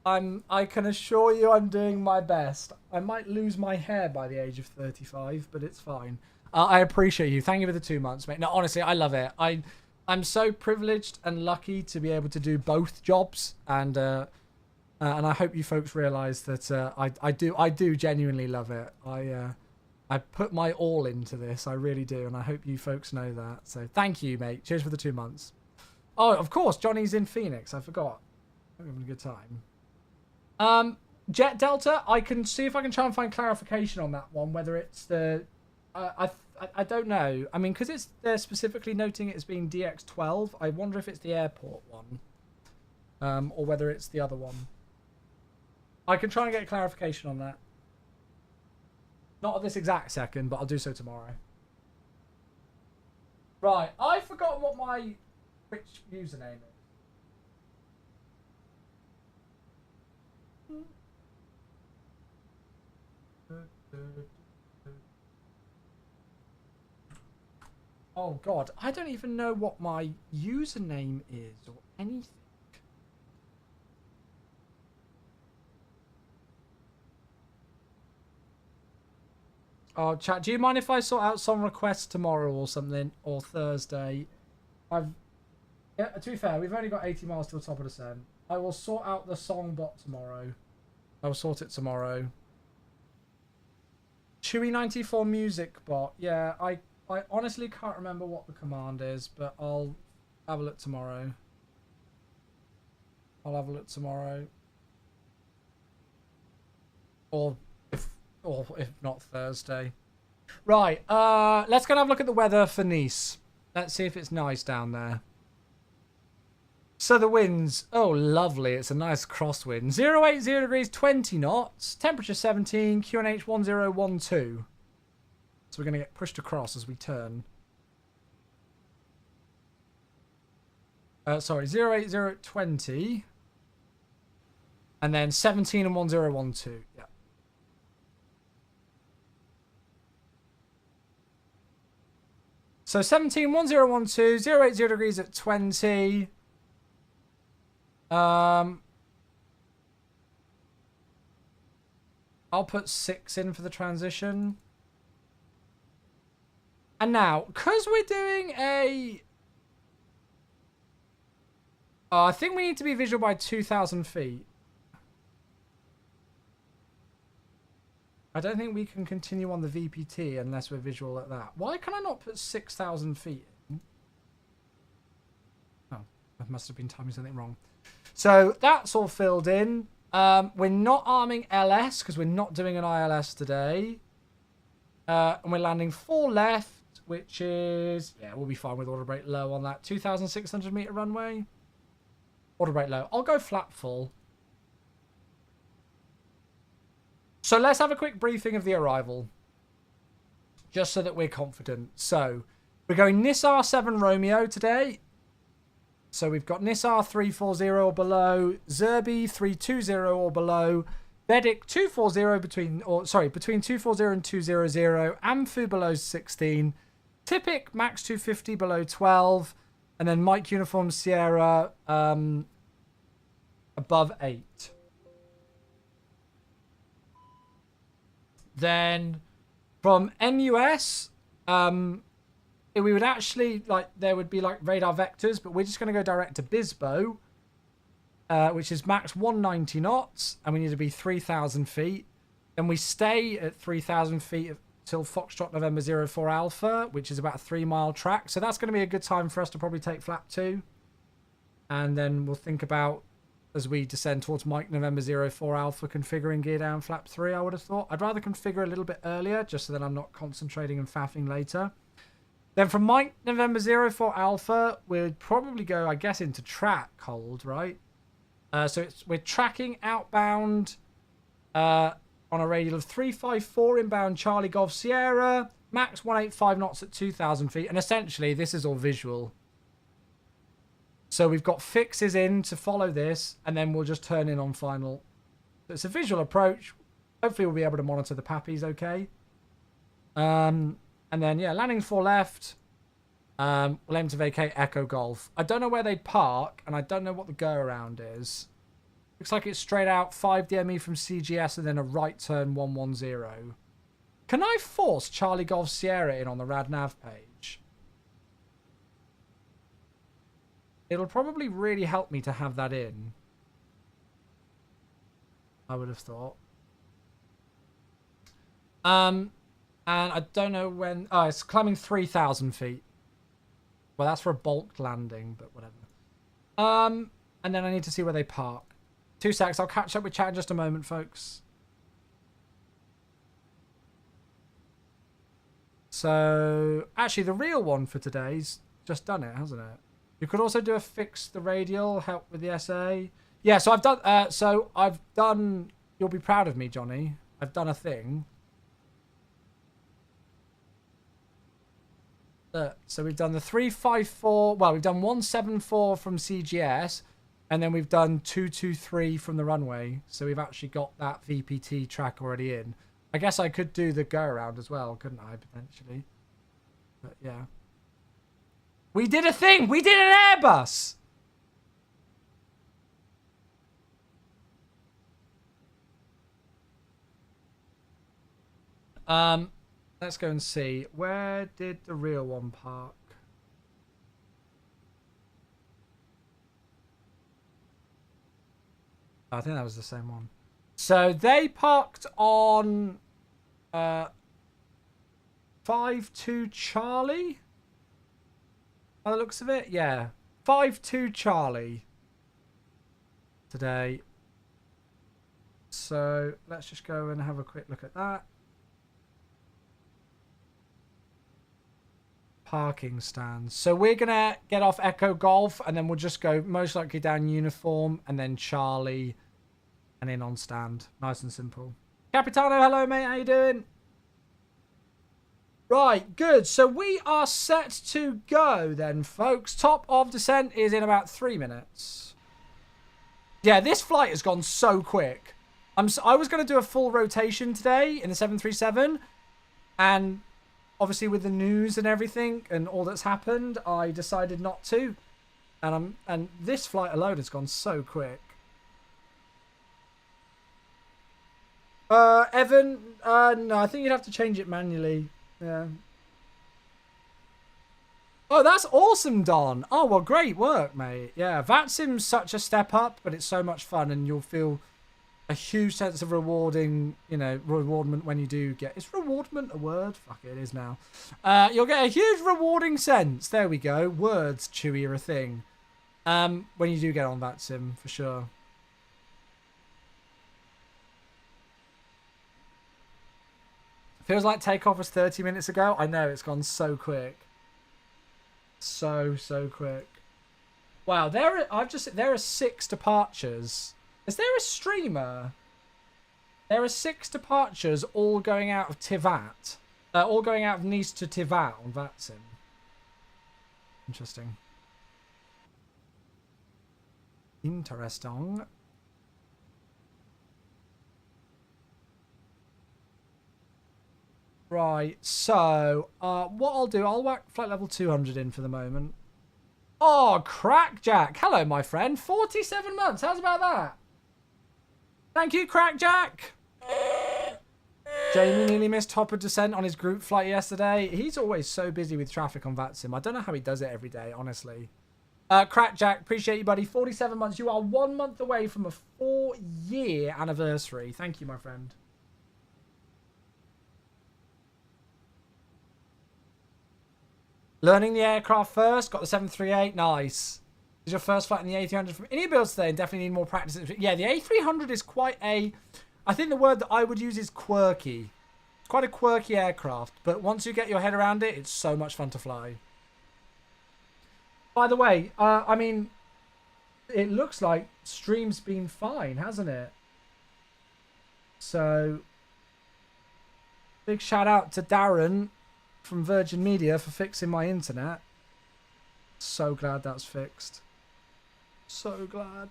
can assure you I'm doing my best. I might lose my hair by the age of 35, but it's fine. I appreciate you. Thank you for the 2 months, mate. No, honestly, I love it. I'm so privileged and lucky to be able to do both jobs, and I hope you folks realise that I do genuinely love it. I put my all into this, I really do, and I hope you folks know that. So thank you, mate. Cheers for the 2 months. Oh, of course, Johnny's in Phoenix. I forgot. I'm having a good time. Jet Delta, I can see if I can try and find clarification on that one, whether it's the... I don't know. I mean, because they're specifically noting it as being DX12, I wonder if it's the airport one. Or whether it's the other one. I can try and get clarification on that. Not at this exact second, but I'll do so tomorrow. Right, I've forgotten what my Twitch username is. Oh god, I don't even know what my username is or anything. Oh, chat, do you mind if I sort out song requests tomorrow or something, or Thursday? Yeah, to be fair, we've only got 80 miles to the top of the Sen. I will sort out the song bot tomorrow. I will sort it tomorrow. Chewy94 music bot. Yeah, I honestly can't remember what the command is, but I'll have a look tomorrow. Or if not Thursday. Right, let's go and have a look at the weather for Nice. Let's see if it's nice down there. So the winds, oh lovely, it's a nice crosswind. 080 degrees, 20 knots, temperature 17, QNH 1012. So we're going to get pushed across as we turn. Sorry, 080 20. And then 17 and 1012, yeah. So 17, 1012, 080 degrees at 20. I'll put 6 in for the transition. And now, because we're doing a... I think we need to be visual by 2,000 feet. I don't think we can continue on the VPT unless we're visual at that. Why can I not put 6,000 feet in? Oh, I must have been timing something wrong. So that's all filled in. We're not arming LS because we're not doing an ILS today. And we're landing 4 left, which is... Yeah, we'll be fine with order brake low on that. 2,600 meter runway. Order brake low. I'll go flat full. So let's have a quick briefing of the arrival. Just so that we're confident. So, we're going Nissar 7 Romeo today. So we've got Nissar 340 or below, Zerby 320 or below, Bedic 240 between 240 and 200, Amphu below 16, Tipic Max 250 below 12, and then Mike Uniform Sierra above 8. Then from NUS, we would actually, like, there would be, like, radar vectors, but we're just going to go direct to Bisbo, which is max 190 knots, and we need to be 3,000 feet. Then we stay at 3,000 feet till Foxtrot November 04 Alpha, which is about a 3-mile track. So that's going to be a good time for us to probably take flap 2. And then we'll think about, as we descend towards Mike November 04 Alpha, configuring gear down flap 3, I would have thought. I'd rather configure a little bit earlier, just so that I'm not concentrating and faffing later. Then from Mike November 04 Alpha, we'd probably go, I guess, into track hold, right? So we're tracking outbound on a radial of 354 inbound Charlie Golf Sierra, max 185 knots at 2,000 feet. And essentially, this is all visual. So we've got fixes in to follow this, and then we'll just turn in on final. So it's a visual approach. Hopefully, we'll be able to monitor the pappies okay. And then, yeah, landing 4 left. We'll aim to vacate Echo Golf. I don't know where they'd park, and I don't know what the go-around is. Looks like it's straight out 5 DME from CGS and then a right turn 110. Can I force Charlie Golf Sierra in on the RadNav page? It'll probably really help me to have that in, I would have thought. And I don't know when... Oh, it's climbing 3,000 feet. Well, that's for a bulk landing, but whatever. And then I need to see where they park. 2 secs. I'll catch up with chat in just a moment, folks. So, actually, the real one for today's just done it, hasn't it? You could also do a fix the radial, help with the SA. Yeah, so I've done... You'll be proud of me, Johnny. I've done a thing. So we've done the 354... Well, we've done 174 from CGS... And then we've done 223 from the runway. So we've actually got that VPT track already in. I guess I could do the go-around as well, couldn't I, potentially? But, yeah. We did a thing! We did an Airbus! Let's go and see. Where did the real one park? I think that was the same one. So they parked on 5-2 Charlie. By the looks of it, yeah. 5-2 Charlie today. So let's just go and have a quick look at that. Parking stands. So we're going to get off Echo Golf and then we'll just go most likely down Uniform and then Charlie and in on stand. Nice and simple. Capitano, hello mate, how you doing? Right, good. So we are set to go then, folks. Top of descent is in about 3 minutes. Yeah, this flight has gone so quick. I was going to do a full rotation today in the 737 and obviously with the news and everything and all that's happened, I decided not to. And this flight alone has gone so quick. Evan, no, I think you'd have to change it manually. Yeah. Oh, that's awesome, Don. Oh, well, great work, mate. Yeah, VATSIM's such a step up, but it's so much fun and you'll feel a huge sense of rewarding, you know, rewardment when you do get... Is rewardment a word? Fuck it, it is now. You'll get a huge rewarding sense. There we go. Words, Chewy, are a thing. When you do get on VATSIM, for sure. Feels like takeoff was 30 minutes ago. I know, it's gone so quick. So quick. Wow, there are 6 departures. Is there a streamer? There are 6 departures all going out of Tivat. All going out of Nice to Tivat on VATSIM. Interesting. Interesting. Right, so what I'll do, I'll whack flight level 200 in for the moment. Oh, Crackjack. Hello, my friend. 47 months. How's about that? Thank you, Crackjack. Jamie nearly missed hopper descent on his group flight yesterday. He's always so busy with traffic on VATSIM. I don't know how he does it every day, honestly. Crackjack, appreciate you, buddy. 47 months. You are 1 month away from a 4-year anniversary. Thank you, my friend. Learning the aircraft first. Got the 738. Nice. Is your first flight in the A300 from any builds today? And definitely need more practice. Yeah, the A300 is quite a... I think the word that I would use is quirky. It's quite a quirky aircraft. But once you get your head around it, it's so much fun to fly. By the way, I mean, it looks like stream's been fine, hasn't it? So, big shout out to Darren from Virgin Media for fixing my internet. So glad that's fixed. So glad.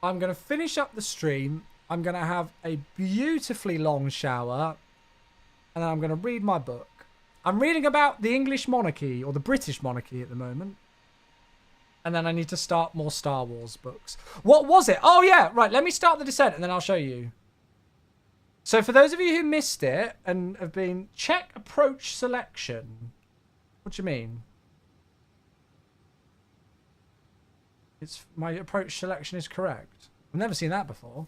I'm going to finish up the stream. I'm going to have a beautifully long shower. And then I'm going to read my book. I'm reading about the English monarchy, or the British monarchy at the moment. And then I need to start more Star Wars books. What was it? Oh, yeah. Right, let me start the descent and then I'll show you. So for those of you who missed it and have been... Check approach selection. What do you mean? My approach selection is correct. I've never seen that before.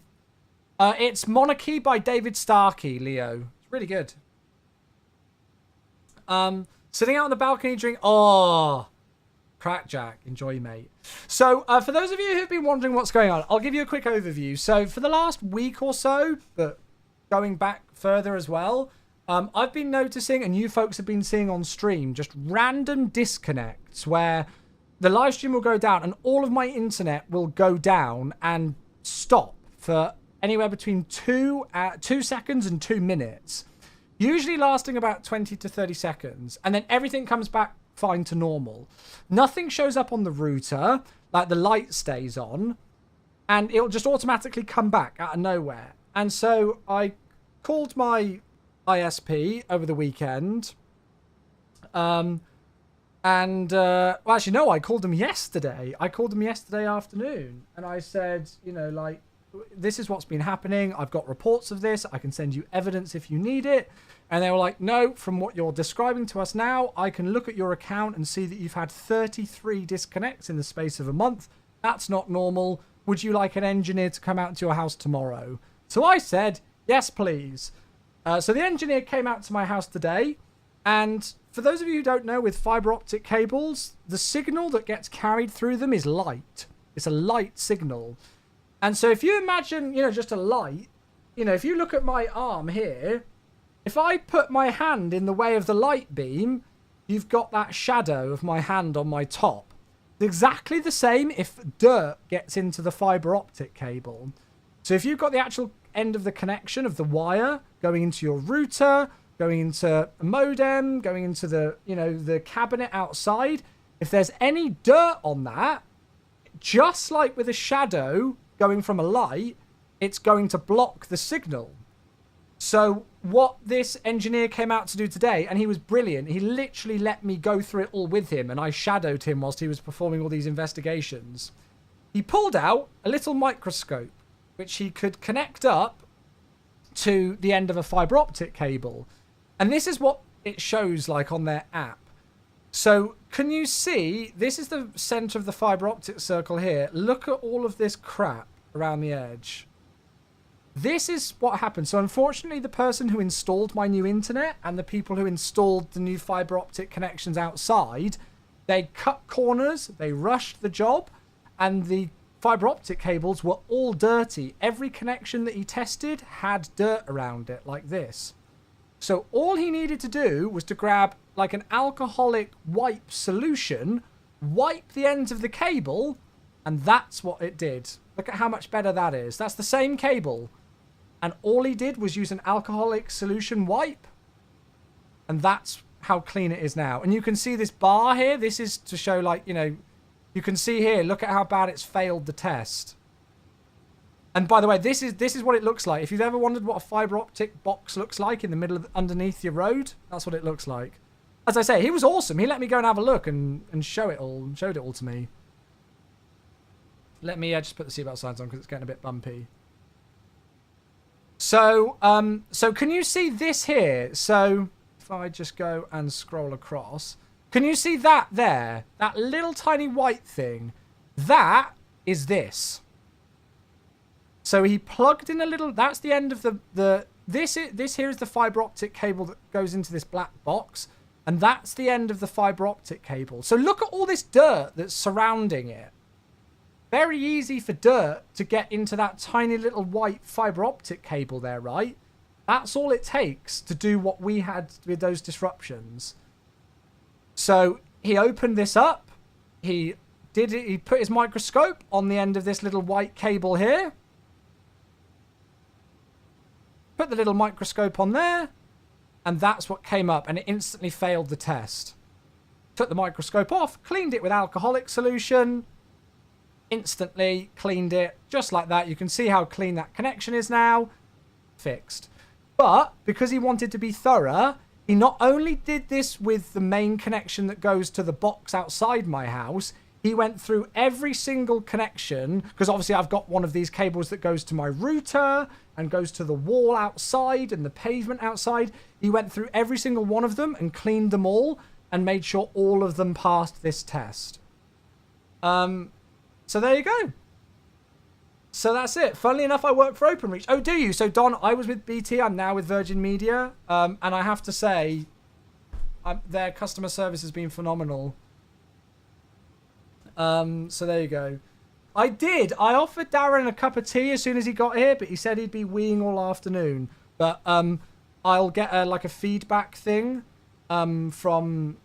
It's Monarchy by David Starkey, Leo. It's really good. Sitting out on the balcony drink. Oh, crackjack. Enjoy, mate. So, for those of you who've been wondering what's going on, I'll give you a quick overview. So, for the last week or so, but going back further as well, I've been noticing, and you folks have been seeing on stream, just random disconnects where the live stream will go down and all of my internet will go down and stop for anywhere between 2 seconds and 2 minutes. Usually lasting about 20 to 30 seconds. And then everything comes back fine to normal. Nothing shows up on the router. Like the light stays on. And it'll just automatically come back out of nowhere. And so I called my ISP over the weekend. Well, actually, no, I called them yesterday. I called them yesterday afternoon. And I said, you know, like, this is what's been happening. I've got reports of this. I can send you evidence if you need it. And they were like, no, from what you're describing to us now, I can look at your account and see that you've had 33 disconnects in the space of a month. That's not normal. Would you like an engineer to come out to your house tomorrow? So I said, yes, please. So the engineer came out to my house today. And for those of you who don't know, with fiber optic cables, the signal that gets carried through them is light. It's a light signal. And so if you imagine, you know, just a light, you know, if you look at my arm here, if I put my hand in the way of the light beam, you've got that shadow of my hand on my top. It's exactly the same if dirt gets into the fiber optic cable. So if you've got the actual end of the connection of the wire going into your router, going into a modem, going into the, you know, the cabinet outside, if there's any dirt on that, just like with a shadow going from a light, it's going to block the signal. So what this engineer came out to do today, and he was brilliant, he literally let me go through it all with him, and I shadowed him whilst he was performing all these investigations. He pulled out a little microscope, which he could connect up to the end of a fiber optic cable. And this is what it shows like on their app. So can you see, this is the center of the fiber optic circle here. Look at all of this crap around the edge. This is what happened. So unfortunately, the person who installed my new internet and the people who installed the new fiber optic connections outside, they cut corners, they rushed the job, and the fiber optic cables were all dirty. Every connection that he tested had dirt around it like this. So all he needed to do was to grab like an alcoholic wipe solution, wipe the ends of the cable, and that's what it did. Look at how much better that is. That's the same cable. And all he did was use an alcoholic solution wipe. And that's how clean it is now. And you can see this bar here. This is to show, like, you know, you can see here, look at how bad it's failed the test. And by the way, this is what it looks like. If you've ever wondered what a fiber optic box looks like in the middle of underneath your road, that's what it looks like. As I say, he was awesome. He let me go and have a look and showed it all to me. Let me just put the seatbelt signs on because it's getting a bit bumpy. So, so can you see this here? So if I just go and scroll across, can you see that there? That little tiny white thing? That is this. So he plugged in a little, that's the end of this here is the fiber optic cable that goes into this black box. And that's the end of the fiber optic cable. So look at all this dirt that's surrounding it. Very easy for dirt to get into that tiny little white fiber optic cable there, right? That's all it takes to do what we had with those disruptions. So he opened this up. He put his microscope on the end of this little white cable here. Put the little microscope on there. And that's what came up. And it instantly failed the test. Took the microscope off. Cleaned it with alcoholic solution. Instantly cleaned it. Just like that. You can see how clean that connection is now. Fixed. But because he wanted to be thorough, he not only did this with the main connection that goes to the box outside my house, he went through every single connection, because obviously I've got one of these cables that goes to my router and goes to the wall outside and the pavement outside. He went through every single one of them and cleaned them all and made sure all of them passed this test. So there you go. So that's it. Funnily enough, I work for OpenReach. Oh, do you? So Don, I was with BT. I'm now with Virgin Media. And I have to say, their customer service has been phenomenal. So there you go. I offered Darren a cup of tea as soon as he got here, but he said he'd be weeing all afternoon. But I'll get a feedback thing from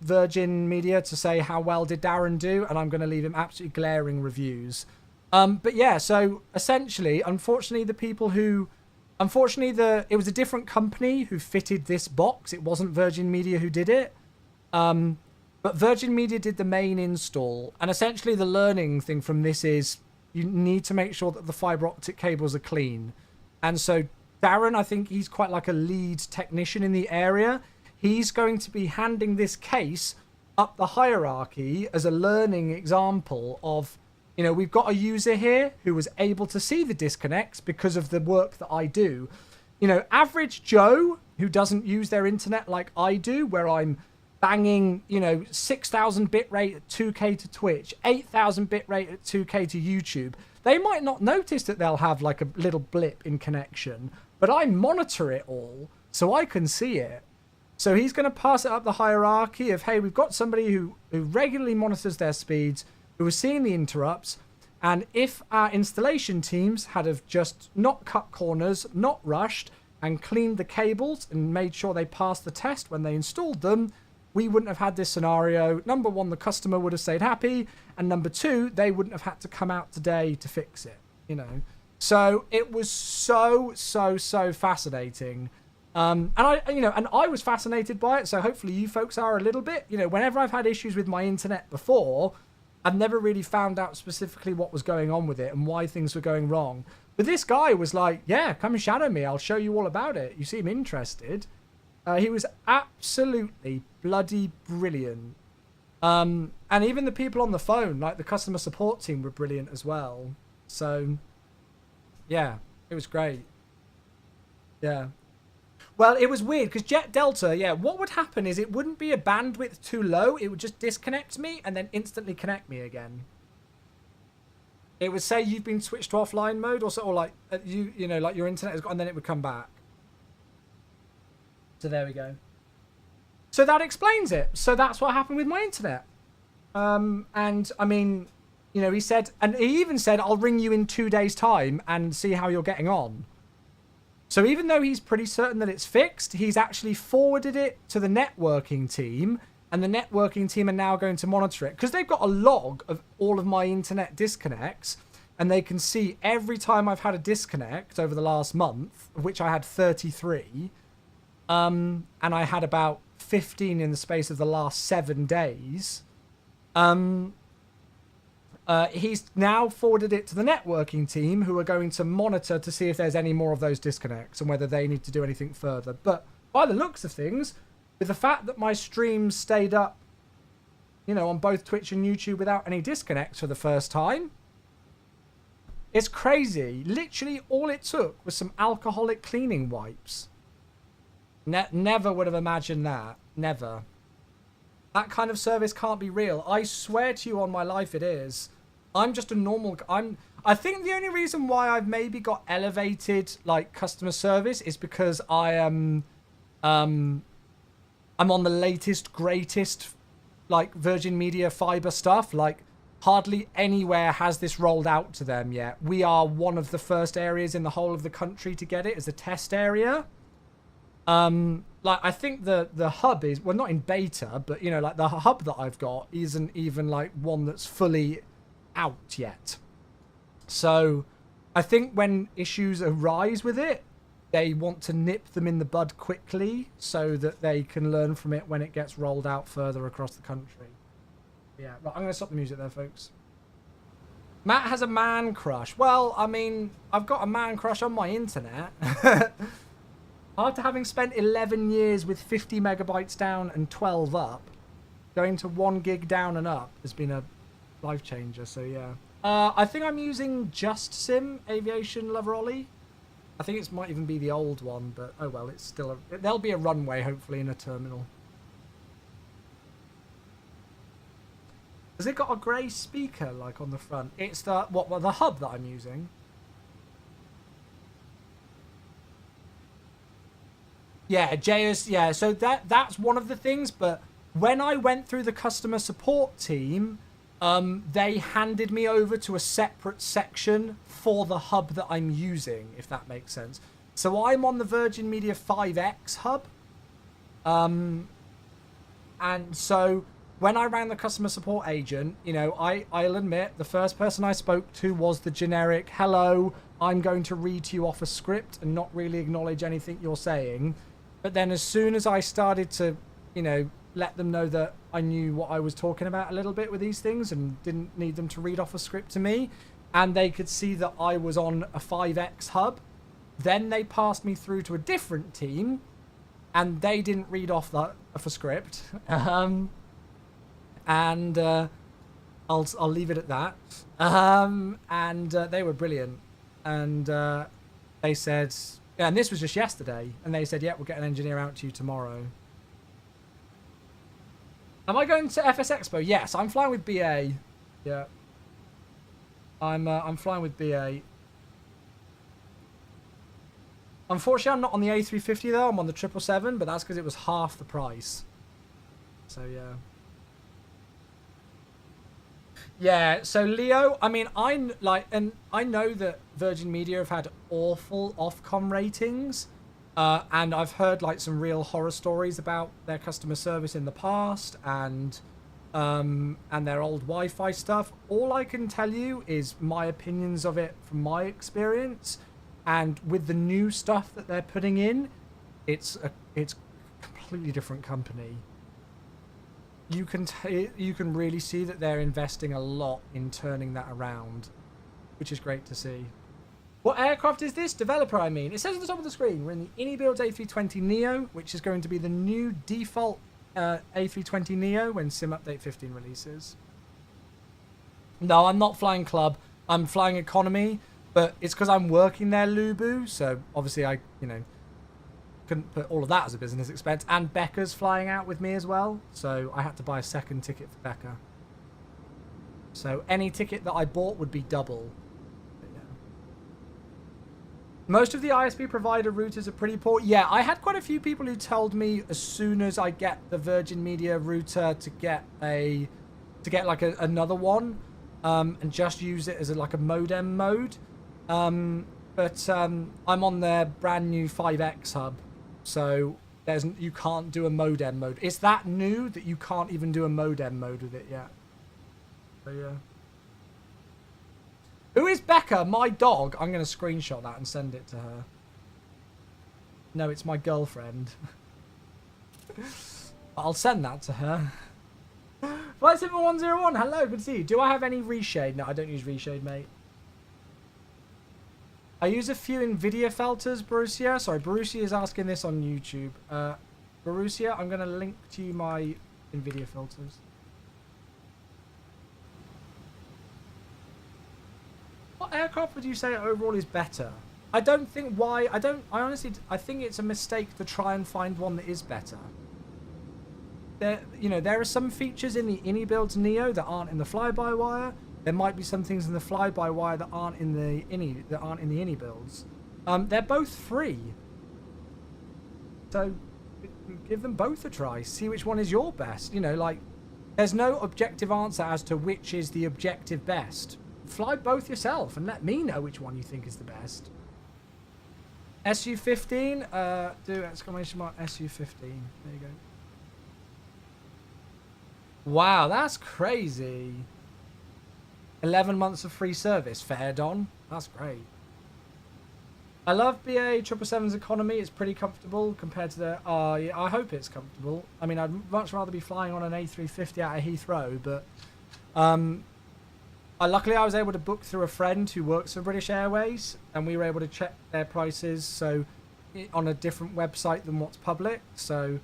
Virgin Media to say how well did Darren do, and I'm going to leave him absolutely glaring reviews. But yeah, so essentially, unfortunately, it was a different company who fitted this box. It wasn't Virgin Media who did it. But Virgin Media did the main install. And essentially the learning thing from this is you need to make sure that the fiber optic cables are clean. And so Darren, I think he's quite like a lead technician in the area. He's going to be handing this case up the hierarchy as a learning example of, you know, we've got a user here who was able to see the disconnects because of the work that I do. You know, average Joe who doesn't use their internet like I do, where I'm banging, you know, 6,000 bitrate at 2K to Twitch, 8,000 bitrate at 2K to YouTube, they might not notice that they'll have like a little blip in connection, but I monitor it all so I can see it. So he's going to pass it up the hierarchy of, hey, we've got somebody who regularly monitors their speeds, who is seeing the interrupts, and if our installation teams had have just not cut corners, not rushed, and cleaned the cables and made sure they passed the test when they installed them, we wouldn't have had this scenario. Number one, the customer would have stayed happy, and number two, they wouldn't have had to come out today to fix it, you know. So it was so fascinating. And I was fascinated by it, so hopefully you folks are a little bit. You know, whenever I've had issues with my internet before, I've never really found out specifically what was going on with it and why things were going wrong. But this guy was like, yeah, come and shadow me. I'll show you all about it. You seem interested. He was absolutely bloody brilliant. And even the people on the phone, like the customer support team, were brilliant as well. So, yeah, it was great. Yeah. Well, it was weird because Jet Delta, yeah, what would happen is it wouldn't be a bandwidth too low. It would just disconnect me and then instantly connect me again. It would say you've been switched to offline mode or like you know, like your internet has gone, and then it would come back. So there we go. So that explains it. So that's what happened with my internet. And I mean, you know, he said, and he even said, I'll ring you in 2 days' time and see how you're getting on. So even though he's pretty certain that it's fixed, he's actually forwarded it to the networking team, and the networking team are now going to monitor it because they've got a log of all of my internet disconnects, and they can see every time I've had a disconnect over the last month, of which I had 33, and I had about 15 in the space of the last 7 days. He's now forwarded it to the networking team, who are going to monitor to see if there's any more of those disconnects and whether they need to do anything further. But by the looks of things, with the fact that my streams stayed up, you know, on both Twitch and YouTube without any disconnects for the first time, It's crazy. Literally all it took was some alcoholic cleaning wipes. Never would have imagined that. Never. That kind of service can't be real. I swear to you on my life it is. I'm just a normal... I think the only reason why I've maybe got elevated, like, customer service is because I am... I'm on the latest, greatest, like, Virgin Media fiber stuff. Like, hardly anywhere has this rolled out to them yet. We are one of the first areas in the whole of the country to get it as a test area. Like, I think the hub is, well, not in beta, but, you know, like, the hub that I've got isn't even, like, one that's fully out yet. So, I think when issues arise with it, they want to nip them in the bud quickly so that they can learn from it when it gets rolled out further across the country. Yeah, right, I'm going to stop the music there, folks. Matt has a man crush. Well, I mean, I've got a man crush on my internet. After having spent 11 years with 50 megabytes down and 12 up, going to 1 gig down and up has been a life changer, so yeah. I think I'm using Just Sim Aviation Loverolly. I think it might even be the old one, but oh well, it's still there'll be a runway hopefully in a terminal. Has it got a grey speaker like on the front? It's the the hub that I'm using. Yeah, JS, yeah, so that's one of the things, but when I went through the customer support team, they handed me over to a separate section for the hub that I'm using, if that makes sense. So I'm on the Virgin Media 5X hub. And so when I rang the customer support agent, you know, I'll admit the first person I spoke to was the generic, hello, I'm going to read to you off a script and not really acknowledge anything you're saying. But then as soon as I started to, you know, let them know that I knew what I was talking about a little bit with these things and didn't need them to read off a script to me, and they could see that I was on a 5X hub, then they passed me through to a different team, and they didn't read off a script. I'll leave it at that. They were brilliant, and they said, yeah, and this was just yesterday, and they said, yeah, we'll get an engineer out to you tomorrow. Am I going to FS Expo? Yes, I'm flying with BA. Yeah. I'm flying with BA. Unfortunately, I'm not on the A350 though. I'm on the 777, but that's because it was half the price. So yeah. Yeah. So Leo, I mean, I know that Virgin Media have had awful Ofcom ratings. And I've heard like some real horror stories about their customer service in the past and their old Wi-Fi stuff. All I can tell you is my opinions of it from my experience, and with the new stuff that they're putting in, it's a completely different company. You can really see that they're investing a lot in turning that around, which is great to see. What aircraft is this? Developer, I mean. It says at the top of the screen, we're in the InnyBuild A320neo, which is going to be the new default A320neo when Sim Update 15 releases. No, I'm not flying Club. I'm flying economy, but it's because I'm working there, Lubu, so obviously I, you know, couldn't put all of that as a business expense. And Becca's flying out with me as well, so I had to buy a second ticket for Becca. So any ticket that I bought would be double. Most of the ISP provider routers are pretty poor. Yeah, I had quite a few people who told me as soon as I get the Virgin Media router to get another one, and just use it as like a modem mode. But I'm on their brand new 5X hub, so you can't do a modem mode. It's that new that you can't even do a modem mode with it yet. So yeah. Who is Becca? My dog. I'm going to screenshot that and send it to her. No, it's my girlfriend. I'll send that to her. Flight 7101, hello, good to see you. Do I have any reshade? No, I don't use reshade, mate. I use a few NVIDIA filters, Borussia. Sorry, Borussia is asking this on YouTube. Borussia, I'm going to link to you my NVIDIA filters. What aircraft would you say overall is better? I don't think why. I honestly. I think it's a mistake to try and find one that is better. There are some features in the INI builds Neo that aren't in the fly-by-wire. There might be some things in the fly-by-wire that aren't in the INI builds. They're both free, so give them both a try. See which one is your best. Like there's no objective answer as to which is the objective best. Fly both yourself and let me know which one you think is the best. SU-15, do exclamation mark SU-15. There you go. Wow, that's crazy. 11 months of free service. Fair, Don. That's great. I love BA 777's economy. It's pretty comfortable compared to the... yeah, I hope it's comfortable. I mean, I'd much rather be flying on an A350 out of Heathrow, but... luckily, I was able to book through a friend who works for British Airways, and we were able to check their prices on a different website than what's public. So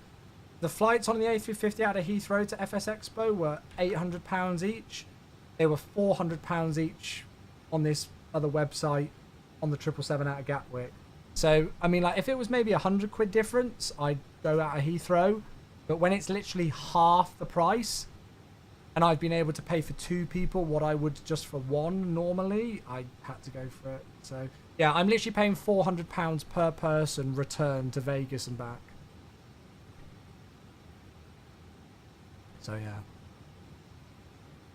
the flights on the A350 out of Heathrow to FS Expo were £800 each. They were £400 each on this other website on the 777 out of Gatwick. So, I mean, like, if it was maybe £100 difference, I'd go out of Heathrow. But when it's literally half the price, and I've been able to pay for 2 people what I would just for one normally, I had to go for it. So, yeah, I'm literally paying £400 per person return to Vegas and back. So, yeah.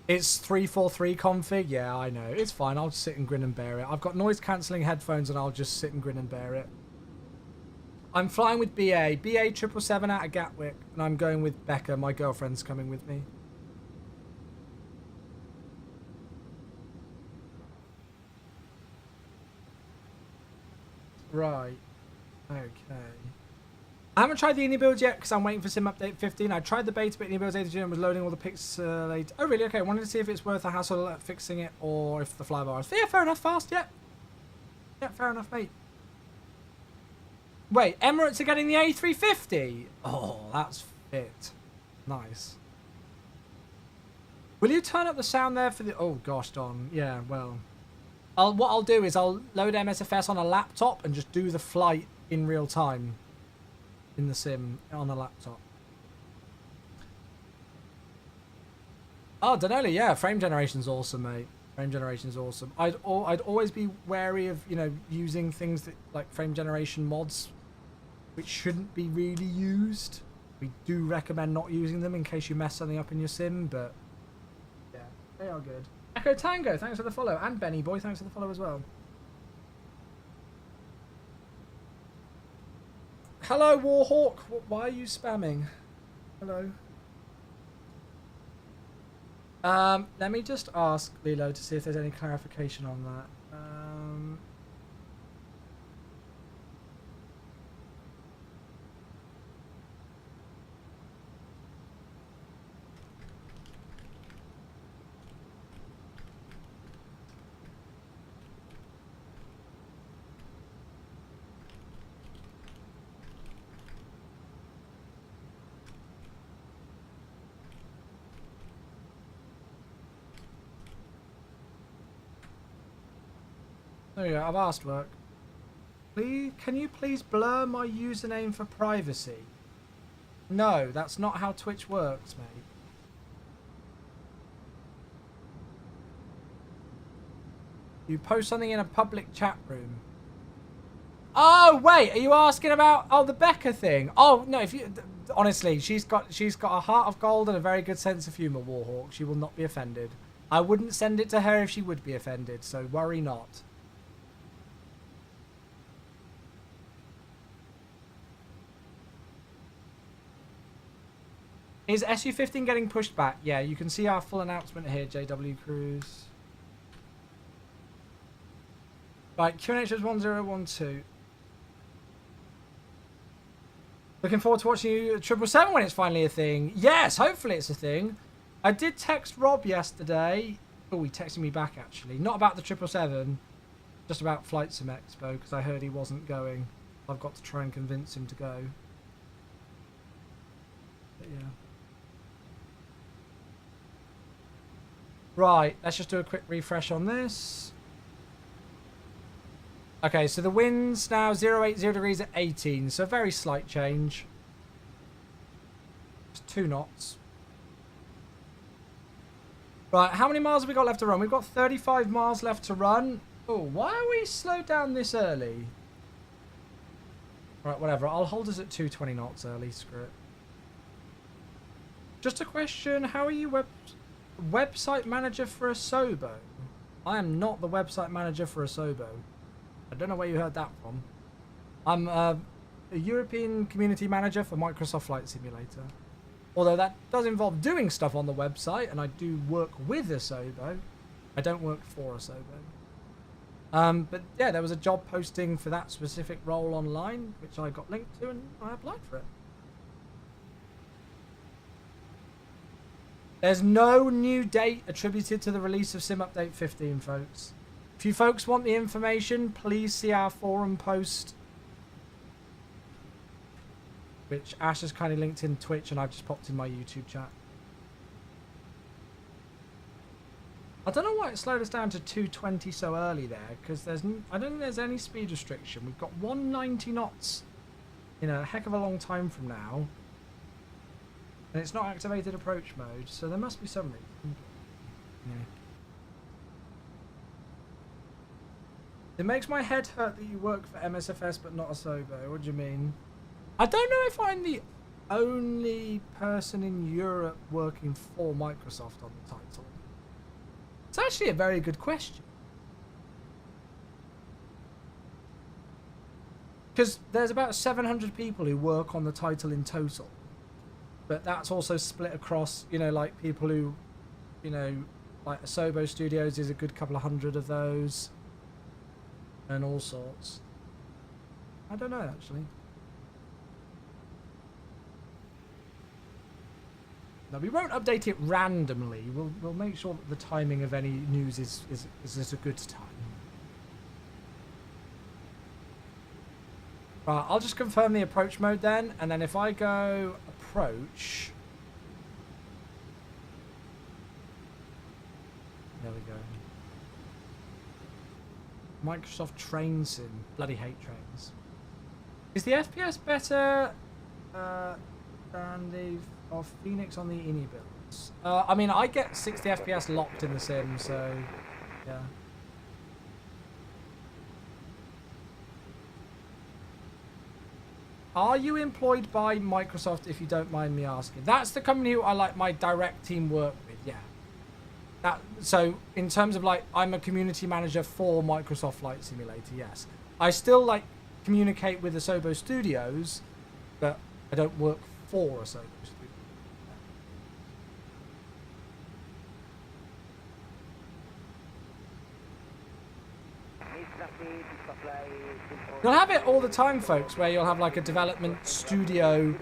It's 343 config. Yeah, I know. It's fine. I'll just sit and grin and bear it. I've got noise-cancelling headphones and I'll just sit and grin and bear it. I'm flying with BA. BA 777 out of Gatwick. And I'm going with Becca. My girlfriend's coming with me. Right. Okay. I haven't tried the INI build yet because I'm waiting for Sim Update 15. I tried the beta bit INI build ADG and was loading all the pixelated. Oh, really? Okay. I wanted to see if it's worth a hassle at fixing it or if the flyby is. Yeah, fair enough. Fast. Yeah. Yeah, fair enough, mate. Wait, Emirates are getting the A350. Oh, that's fit. Nice. Will you turn up the sound there for the... Oh, gosh, Don. Yeah, well... What I'll do is I'll load MSFS on a laptop and just do the flight in real time. In the sim, on a laptop. Oh, Denoli, yeah. Frame generation's awesome, mate. Frame generation's awesome. I'd always be wary of, using things that like frame generation mods, which shouldn't be really used. We do recommend not using them in case you mess something up in your sim, but yeah, they are good. Echo Tango, thanks for the follow. And Benny Boy, thanks for the follow as well. Hello, Warhawk. Why are you spamming? Hello. Let me just ask Lilo to see if there's any clarification on that. There you go, I've asked work. Please, can you please blur my username for privacy? No, that's not how Twitch works, mate. You post something in a public chat room. Oh, wait, are you asking about the Becca thing? Oh, no, if you honestly, she's got a heart of gold and a very good sense of humor, Warhawk. She will not be offended. I wouldn't send it to her if she would be offended, so worry not. Is SU-15 getting pushed back? Yeah, you can see our full announcement here, JW Cruise. Right, QNH is 1012. Looking forward to watching you 777 when it's finally a thing. Yes, hopefully it's a thing. I did text Rob yesterday. Oh, he texted me back, actually. Not about the 777, just about Flight Sim Expo, because I heard he wasn't going. I've got to try and convince him to go. But yeah. Right, let's just do a quick refresh on this. Okay, so the wind's now 080 degrees at 18, so a very slight change. It's 2 knots. Right, how many miles have we got left to run? We've got 35 miles left to run. Oh, why are we slowed down this early? Right, whatever. I'll hold us at 220 knots early. Screw it. Just a question. How are you website manager for Asobo? I am not the website manager for Asobo. I don't know where you heard that from. I'm a European community manager for Microsoft Flight Simulator. Although that does involve doing stuff on the website, and I do work with Asobo. I don't work for Asobo. But yeah, there was a job posting for that specific role online, which I got linked to, and I applied for it. There's no new date attributed to the release of Sim Update 15, folks. If you folks want the information, please see our forum post, which Ash has kindly linked in Twitch, and I've just popped in my YouTube chat. I don't know why it slowed us down to 220 so early there, because I don't think there's any speed restriction. We've got 190 knots in a heck of a long time from now, and it's not activated approach mode, so there must be some reason. Yeah. It makes my head hurt that you work for MSFS but not Asobo. What do you mean? I don't know if I'm the only person in Europe working for Microsoft on the title. It's actually a very good question. Because there's about 700 people who work on the title in total. But that's also split across, you know, like people who, you know, like Asobo Studios is a good couple of hundred of those. And all sorts. I don't know, actually. No, we won't update it randomly. We'll make sure that the timing of any news is at a good time. Right, I'll just confirm the approach mode then, and then if I go approach... There we go. Microsoft Train Sim. Bloody hate trains. Is the FPS better than the of Phoenix on the INI builds? I mean, I get 60 FPS locked in the sim, so yeah. Are you employed by Microsoft, if you don't mind me asking? That's the company who I like my direct team work with, yeah. So in terms of like, I'm a community manager for Microsoft Flight Simulator, yes. I still like communicate with Asobo Studios, but I don't work for Asobo Studios. You'll have it all the time, folks, where you'll have like a development studio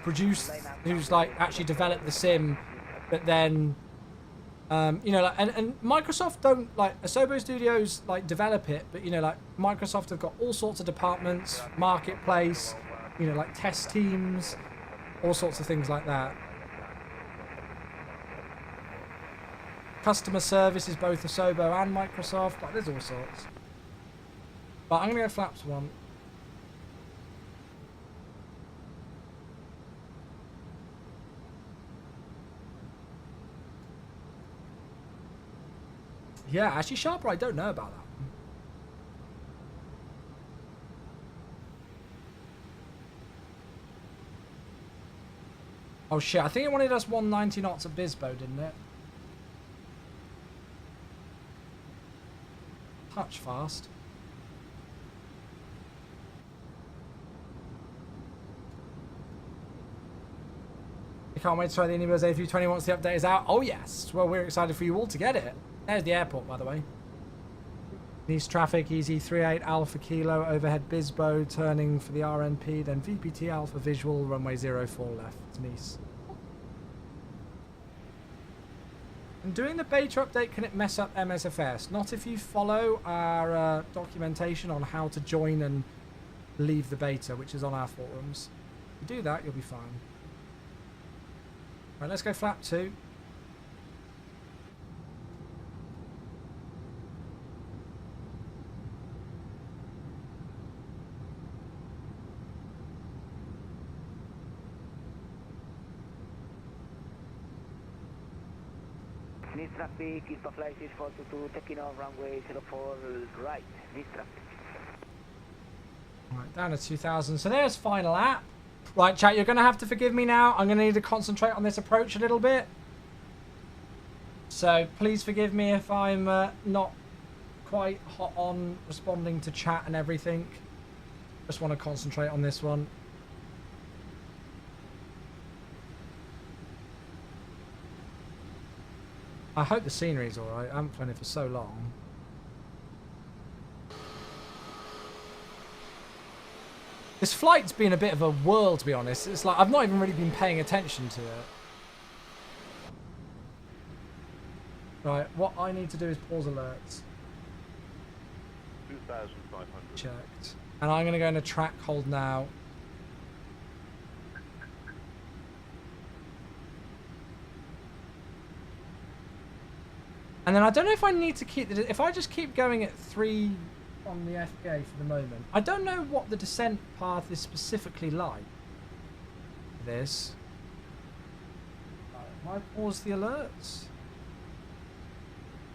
who's like actually developed the sim, but then you know, like, and Microsoft don't, like, Asobo Studios like develop it, but you know, like Microsoft have got all sorts of departments, marketplace, you know, like test teams, all sorts of things like that. Customer service is both Asobo and Microsoft, like there's all sorts. But I'm gonna go flaps 1. Yeah, actually, Sharper, I don't know about that. Oh shit, I think it wanted us 190 knots at Bisbo, didn't it? Touch fast. I can't wait to try the Inibos A320 once the update is out. Oh yes, well we're excited for you all to get it. There's the airport, by the way. Nice traffic, easy 38 Alpha Kilo, overhead Bisbo, turning for the RNP, then VPT Alpha Visual, runway 04 left, Nice. And doing the beta update, can it mess up MSFS? Not if you follow our documentation on how to join and leave the beta, which is on our forums. If you do that, you'll be fine. Right, let's go flap 2. This traffic is flight 422 taking off runway 04 right. This traffic. Right, down to 2000. So there's final lap. Right, chat, you're going to have to forgive me now. I'm going to need to concentrate on this approach a little bit. So please forgive me if I'm not quite hot on responding to chat and everything. Just want to concentrate on this one. I hope the scenery's alright. I haven't flown it for so long. This flight's been a bit of a whirl, to be honest. It's like I've not even really been paying attention to it. Right, what I need to do is pause alerts. 2,500. Checked. And I'm going to go into track hold now. And then I don't know if I need to keep the... If I just keep going at 3 on the FPA for the moment. I don't know what the descent path is specifically like. This. Right, I pause the alerts.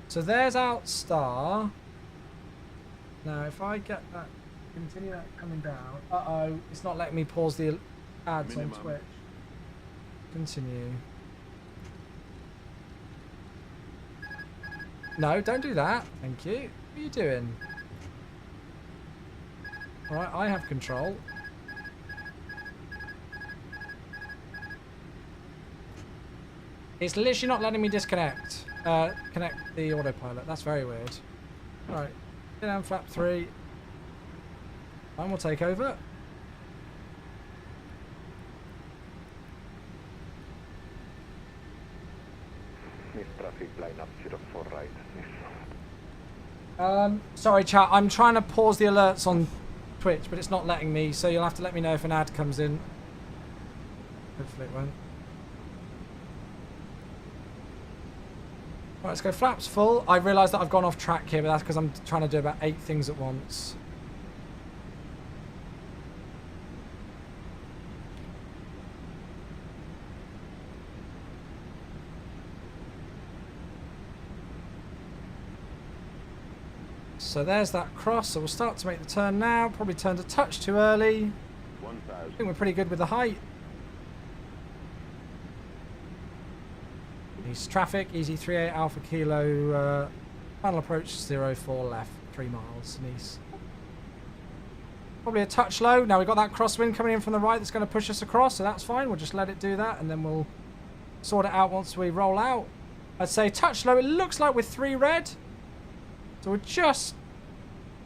So there's Outstar. Now if I get that... Continue that coming down. Uh-oh. It's not letting me pause the ads on Twitch. Continue. No, don't do that. Thank you. What are you doing? Alright, I have control. It's literally not letting me disconnect. Connect the autopilot. That's very weird. Alright. Get down flap 3. And we'll take over. Miss traffic line up 04 right. Sorry chat, I'm trying to pause the alerts on Twitch, but it's not letting me, so you'll have to let me know if an ad comes in. Hopefully it won't. Right, let's go flaps full. I realise that I've gone off track here, but that's because I'm trying to do about 8 things at once. So there's that cross, so we'll start to make the turn now. Probably turned a touch too early. 1,000. I think we're pretty good with the height. East traffic, easy 38 Alpha Kilo, final approach 04 left, 3 miles, Nice. Probably a touch low. Now we've got that crosswind coming in from the right that's going to push us across, so that's fine. We'll just let it do that, and then we'll sort it out once we roll out. I'd say touch low. It looks like we're 3 red. So we'll just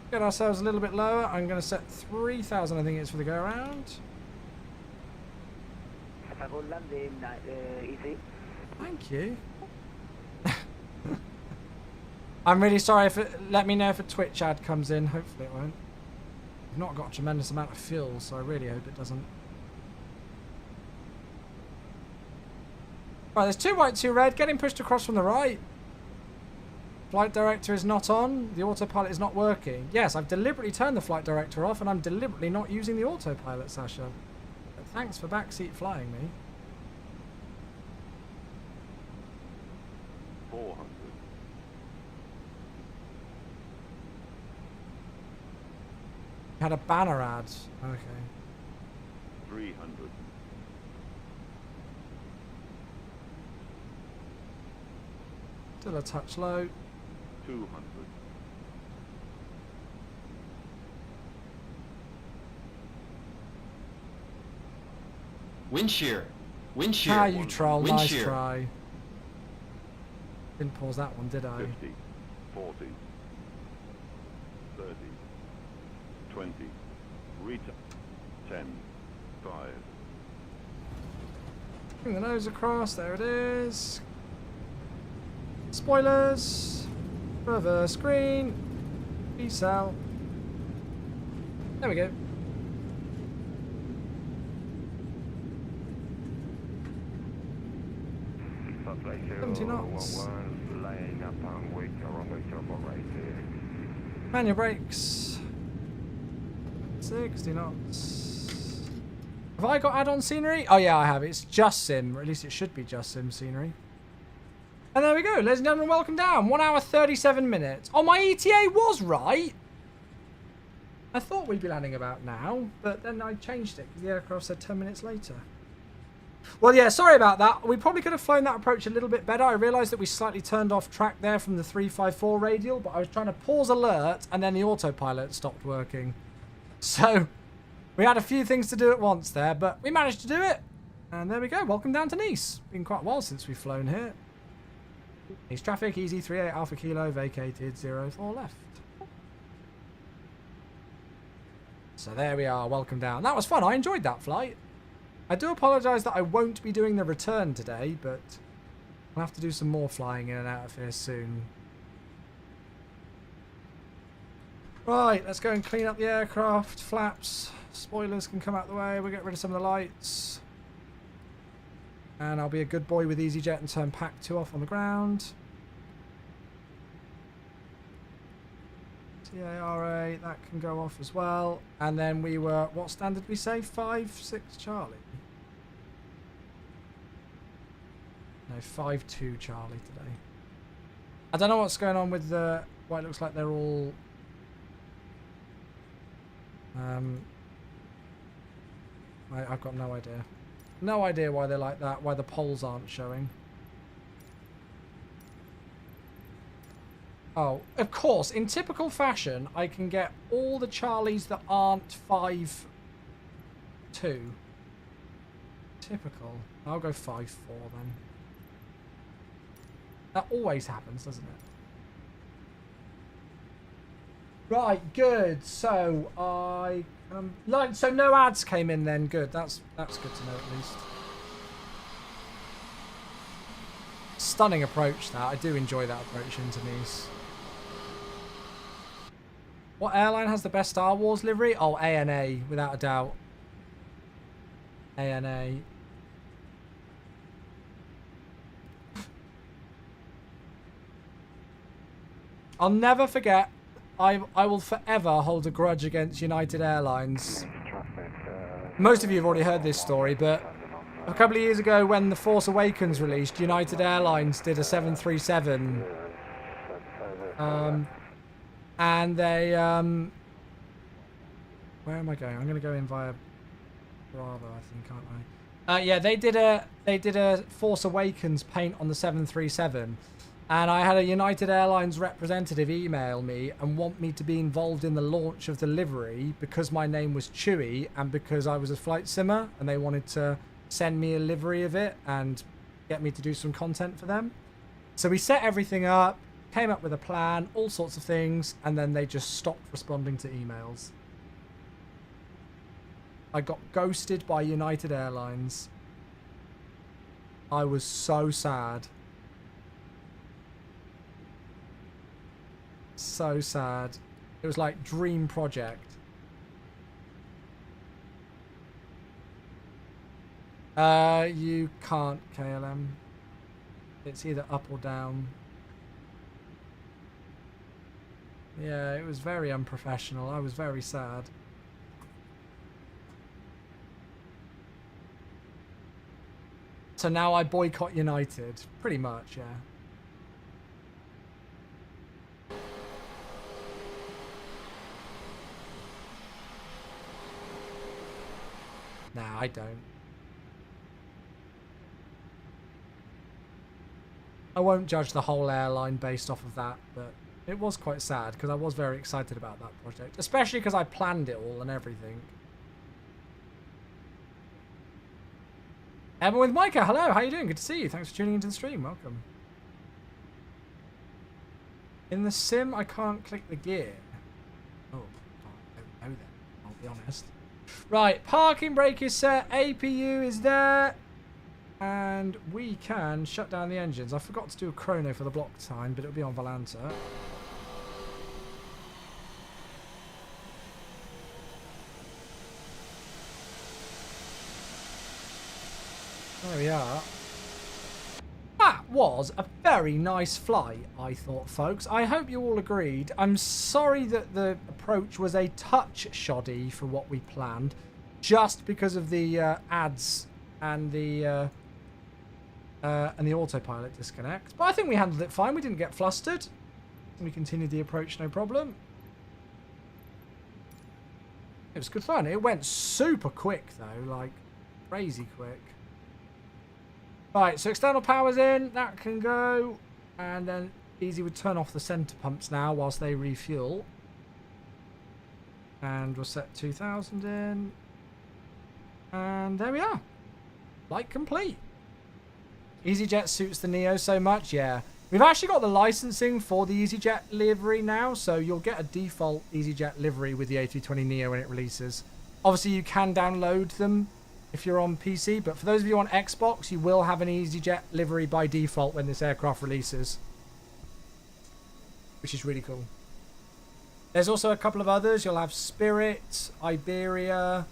get ourselves a little bit lower. I'm going to set 3,000, I think it's for the go-around. Easy. Thank you. I'm really sorry if it... Let me know if a Twitch ad comes in. Hopefully it won't. I've not got a tremendous amount of fuel, so I really hope it doesn't. Right, there's 2 white, 2 red. Getting pushed across from the right. Flight director is not on. The autopilot is not working. Yes, I've deliberately turned the flight director off, and I'm deliberately not using the autopilot, Sasha. But thanks for backseat flying me. 400. Had a banner ad. Okay. 300. Still a touch low. 200. Wind shear. Wind shear. Ah, you troll. Wind Nice shear. try. Didn't pause that one, did I? 50. 40. 30. 20. Reach 10. 5. Bring the nose across. There it is. Spoilers. Reverse green. Peace out. There we go. Supply 70 knots. 011, line up and wait runway 04 right. Manual brakes. 60 knots. Have I got add-on scenery? Oh yeah, I have. It's just sim, or at least it should be just sim scenery. And there we go, ladies and gentlemen, welcome down. 1 hour 37 minutes. Oh, my ETA was right. I thought we'd be landing about now, but then I changed it because the aircraft said 10 minutes later. Well, yeah, sorry about that. We probably could have flown that approach a little bit better. I realised that we slightly turned off track there from the 354 radial, but I was trying to pause alert and then the autopilot stopped working. So we had a few things to do at once there, but we managed to do it. And there we go. Welcome down to Nice. Been quite a while since we've flown here. Nice traffic, easy 38 Alpha Kilo, vacated 04 left. So there we are, welcome down. That was fun, I enjoyed that flight. I do apologise that I won't be doing the return today, but I'll have to do some more flying in and out of here soon. Right, let's go and clean up the aircraft. Flaps, spoilers can come out the way. We'll get rid of some of the lights. And I'll be a good boy with EasyJet and turn Pack 2 off on the ground. CARA, that can go off as well. And then we were, what standard did we say? 5-6 Charlie. No, 5-2 Charlie today. I don't know what's going on with the, why it looks like they're all I've got no idea. No idea why they're like that, why the poles aren't showing. Oh, of course, in typical fashion, I can get all the Charlies that aren't 5-2. Typical. I'll go 5-4 then. That always happens, doesn't it? Right, good. So so no ads came in then. Good. That's good to know at least. Stunning approach that. I do enjoy that approach into Nice. What airline has the best Star Wars livery? Oh, ANA, without a doubt. ANA. I'll never forget. I will forever hold a grudge against United Airlines. Most of you have already heard this story, but a couple of years ago when The Force Awakens released, United Airlines did a 737. And they, where am I going? I'm going to go in via Bravo, I think, aren't I? Yeah, they did a Force Awakens paint on the 737. And I had a United Airlines representative email me and want me to be involved in the launch of the livery because my name was Chewie and because I was a flight simmer, and they wanted to send me a livery of it and get me to do some content for them. So we set everything up, came up with a plan, all sorts of things, and then they just stopped responding to emails. I got ghosted by United Airlines. I was so sad. So sad. It was like dream project. You can't KLM. It's either up or down. Yeah, it was very unprofessional. I was very sad. So now I boycott United. Pretty much, yeah. Nah, I don't. I won't judge the whole airline based off of that, but it was quite sad because I was very excited about that project, especially because I planned it all and everything. Evan with Micah, hello, how you doing? Good to see you. Thanks for tuning into the stream. Welcome. In the sim, I can't click the gear. Oh, I don't know then. I'll be honest. Right, parking brake is set, APU is there, and we can shut down the engines. I forgot to do a chrono for the block time, but it'll be on Volanta. There we are. That was a very nice flight, I thought, folks. I hope you all agreed. I'm sorry that the approach was a touch shoddy for what we planned, just because of the ads and the and the autopilot disconnects. But I think we handled it fine. We didn't get flustered. We continued the approach, no problem. It was good fun. It went super quick, though. Like, crazy quick. Right, so external power's in. That can go. And then Easy would turn off the centre pumps now whilst they refuel. And we'll set 2,000 in. And there we are. Flight complete. EasyJet suits the Neo so much, yeah. We've actually got the licensing for the EasyJet livery now, so you'll get a default EasyJet livery with the A320neo when it releases. Obviously, you can download them if you're on PC, but for those of you on Xbox, you will have an EasyJet livery by default when this aircraft releases, which is really cool. There's also a couple of others. You'll have Spirit, Iberia,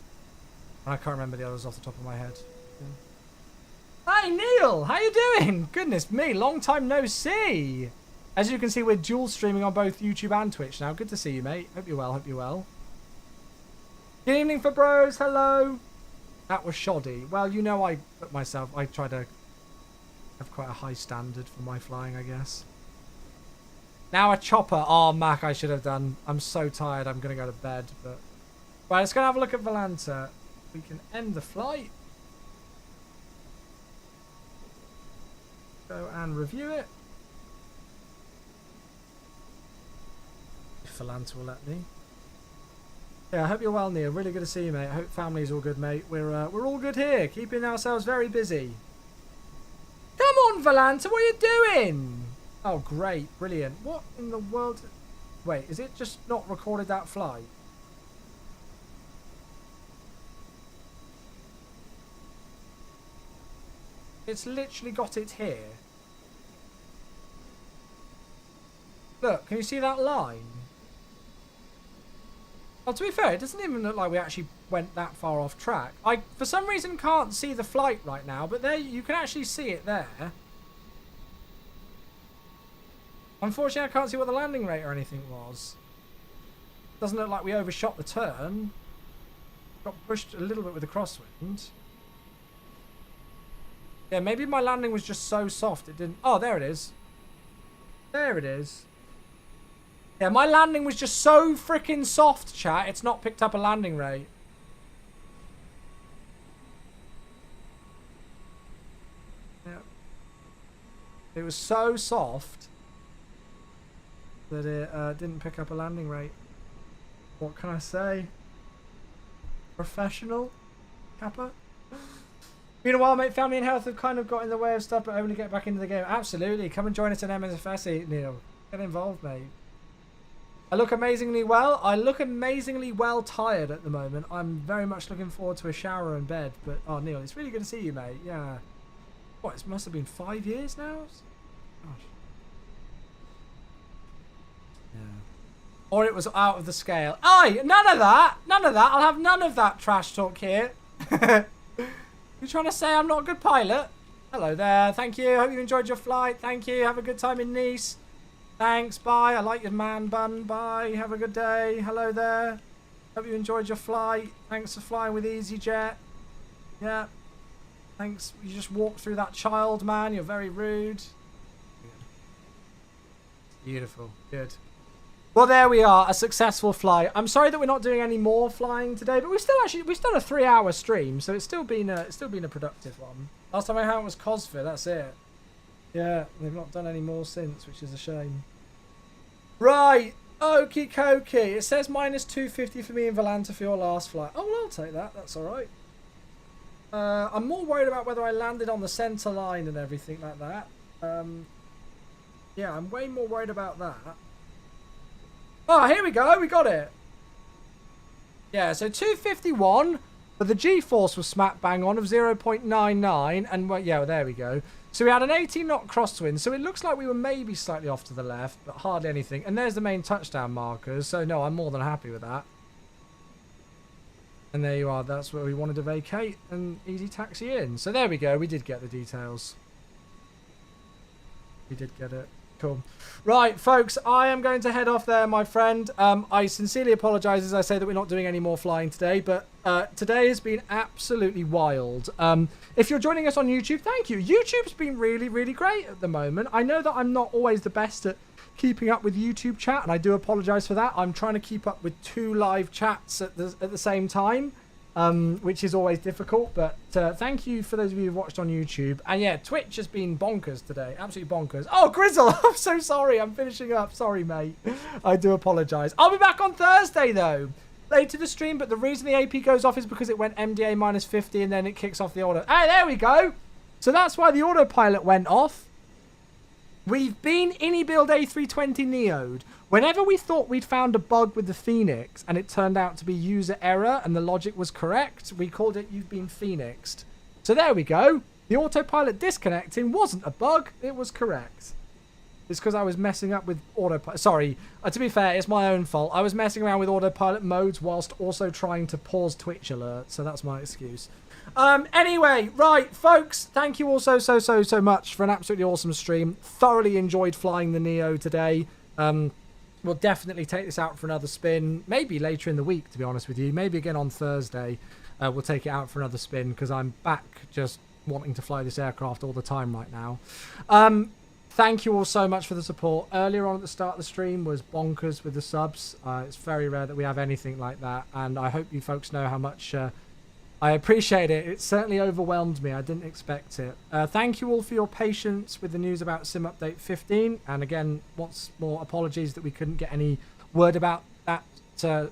and I can't remember the others off the top of my head. Hi Neil, how you doing? Goodness me, long time no see. As you can see, we're dual streaming on both YouTube and Twitch now. Good to see you, mate. Hope you're well, hope you're well. Good evening for bros, hello. That was shoddy. Well, you know I try to have quite a high standard for my flying, I guess. Now a chopper. Oh, Mac, I should have done. I'm so tired, I'm going to go to bed. But right, let's go and have a look at Volanta. We can end the flight. Go and review it. If Volanta will let me. Yeah, I hope you're well, Neil. Really good to see you, mate. I hope family's all good, mate. We're all good here, keeping ourselves very busy. Come on, Volanta, what are you doing? Oh, great, brilliant. What in the world? Wait, is it just not recorded that flight? It's literally got it here. Look, can you see that line? Well, to be fair, it doesn't even look like we actually went that far off track. I, for some reason, can't see the flight right now, but there you can actually see it there. Unfortunately, I can't see what the landing rate or anything was. Doesn't look like we overshot the turn. Got pushed a little bit with the crosswind. Yeah, maybe my landing was just so soft it didn't... Oh, there it is. There it is. Yeah, my landing was just so freaking soft, chat. It's not picked up a landing rate. Yeah. It was so soft that it didn't pick up a landing rate. What can I say? Professional? Kappa? Been a while, mate. Family and health have kind of got in the way of stuff, but only get back into the game. Absolutely. Come and join us in MSFS, Neil. Get involved, mate. I look amazingly well. I look amazingly well tired at the moment. I'm very much looking forward to a shower and bed. But, oh, Neil, it's really good to see you, mate. Yeah. What, it must have been 5 years now? Gosh. Yeah. Or it was out of the scale. Aye, none of that. None of that. I'll have none of that trash talk here. You trying to say I'm not a good pilot? Hello there. Thank you. Hope you enjoyed your flight. Thank you. Have a good time in Nice. Thanks. Bye. I like your man bun. Bye. Have a good day. Hello there. Hope you enjoyed your flight. Thanks for flying with EasyJet. Yeah. Thanks. You just walked through that child, man. You're very rude. Beautiful. Good. Well, there we are. A successful flight. I'm sorry that we're not doing any more flying today, but we've done a 3-hour stream, so it's still been a productive one. Last time I had was Cosford. That's it. Yeah, they've not done any more since, which is a shame. Right. Okie dokie. It says minus 250 for me in Volanta for your last flight. Oh, well, I'll take that. That's all right. I'm more worried about whether I landed on the centre line and everything like that. Yeah, I'm way more worried about that. Oh, here we go. We got it. Yeah, so 251, but the G-force was smack bang on of 0.99, and well, yeah, well, there we go. So we had an 18-knot crosswind, so it looks like we were maybe slightly off to the left, but hardly anything. And there's the main touchdown markers, so no, I'm more than happy with that. And there you are. That's where we wanted to vacate and easy taxi in. So there we go. We did get the details. We did get it. Cool. Right, folks, I am going to head off there, my friend. I sincerely apologise as I say that we're not doing any more flying today, but today has been absolutely wild. If you're joining us on YouTube, thank you. YouTube's been really, really great at the moment. I know that I'm not always the best at keeping up with YouTube chat, and I do apologise for that. I'm trying to keep up with 2 live chats at the same time, which is always difficult, but thank you for those of you who've watched on YouTube. And yeah, Twitch has been bonkers today, absolutely bonkers. Oh, Grizzle, I'm so sorry, I'm finishing up, sorry mate, I do apologise. I'll be back on Thursday though, late to the stream, but the reason the AP goes off is because it went MDA minus 50 and then it kicks off the auto. Hey, there we go. So that's why the autopilot went off. We've been ini-build A320 Neo'd. Whenever we thought we'd found a bug with the Phoenix and it turned out to be user error and the logic was correct, we called it you've been Phoenixed. So there we go. The autopilot disconnecting wasn't a bug, it was correct. It's because I was messing up with autopilot. Sorry, to be fair, it's my own fault. I was messing around with autopilot modes whilst also trying to pause Twitch alerts, so that's my excuse. Anyway, right, folks, thank you all so much for an absolutely awesome stream. Thoroughly enjoyed flying the Neo today. We'll definitely take this out for another spin, maybe later in the week, to be honest with you. Maybe again on Thursday, we'll take it out for another spin because I'm back just wanting to fly this aircraft all the time right now. Thank you all so much for the support. Earlier on at the start of the stream was bonkers with the subs. It's very rare that we have anything like that, and I hope you folks know how much I appreciate it. It certainly overwhelmed me. I didn't expect it. Thank you all for your patience with the news about Sim Update 15. And again, once more, apologies that we couldn't get any word about that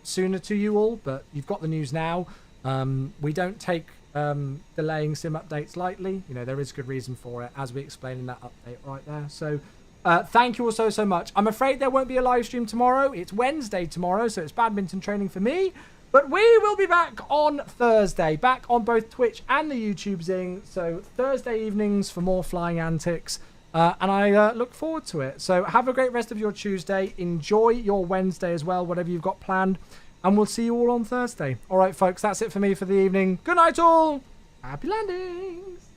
sooner to you all, but you've got the news now. We don't take delaying Sim Updates lightly. You know, there is good reason for it, as we explained in that update right there. So thank you all so much. I'm afraid there won't be a live stream tomorrow. It's Wednesday tomorrow, so it's badminton training for me. But we will be back on Thursday, back on both Twitch and the YouTube Zing. So Thursday evenings for more flying antics. And I look forward to it. So have a great rest of your Tuesday. Enjoy your Wednesday as well, whatever you've got planned. And we'll see you all on Thursday. All right, folks, that's it for me for the evening. Good night, all. Happy landings.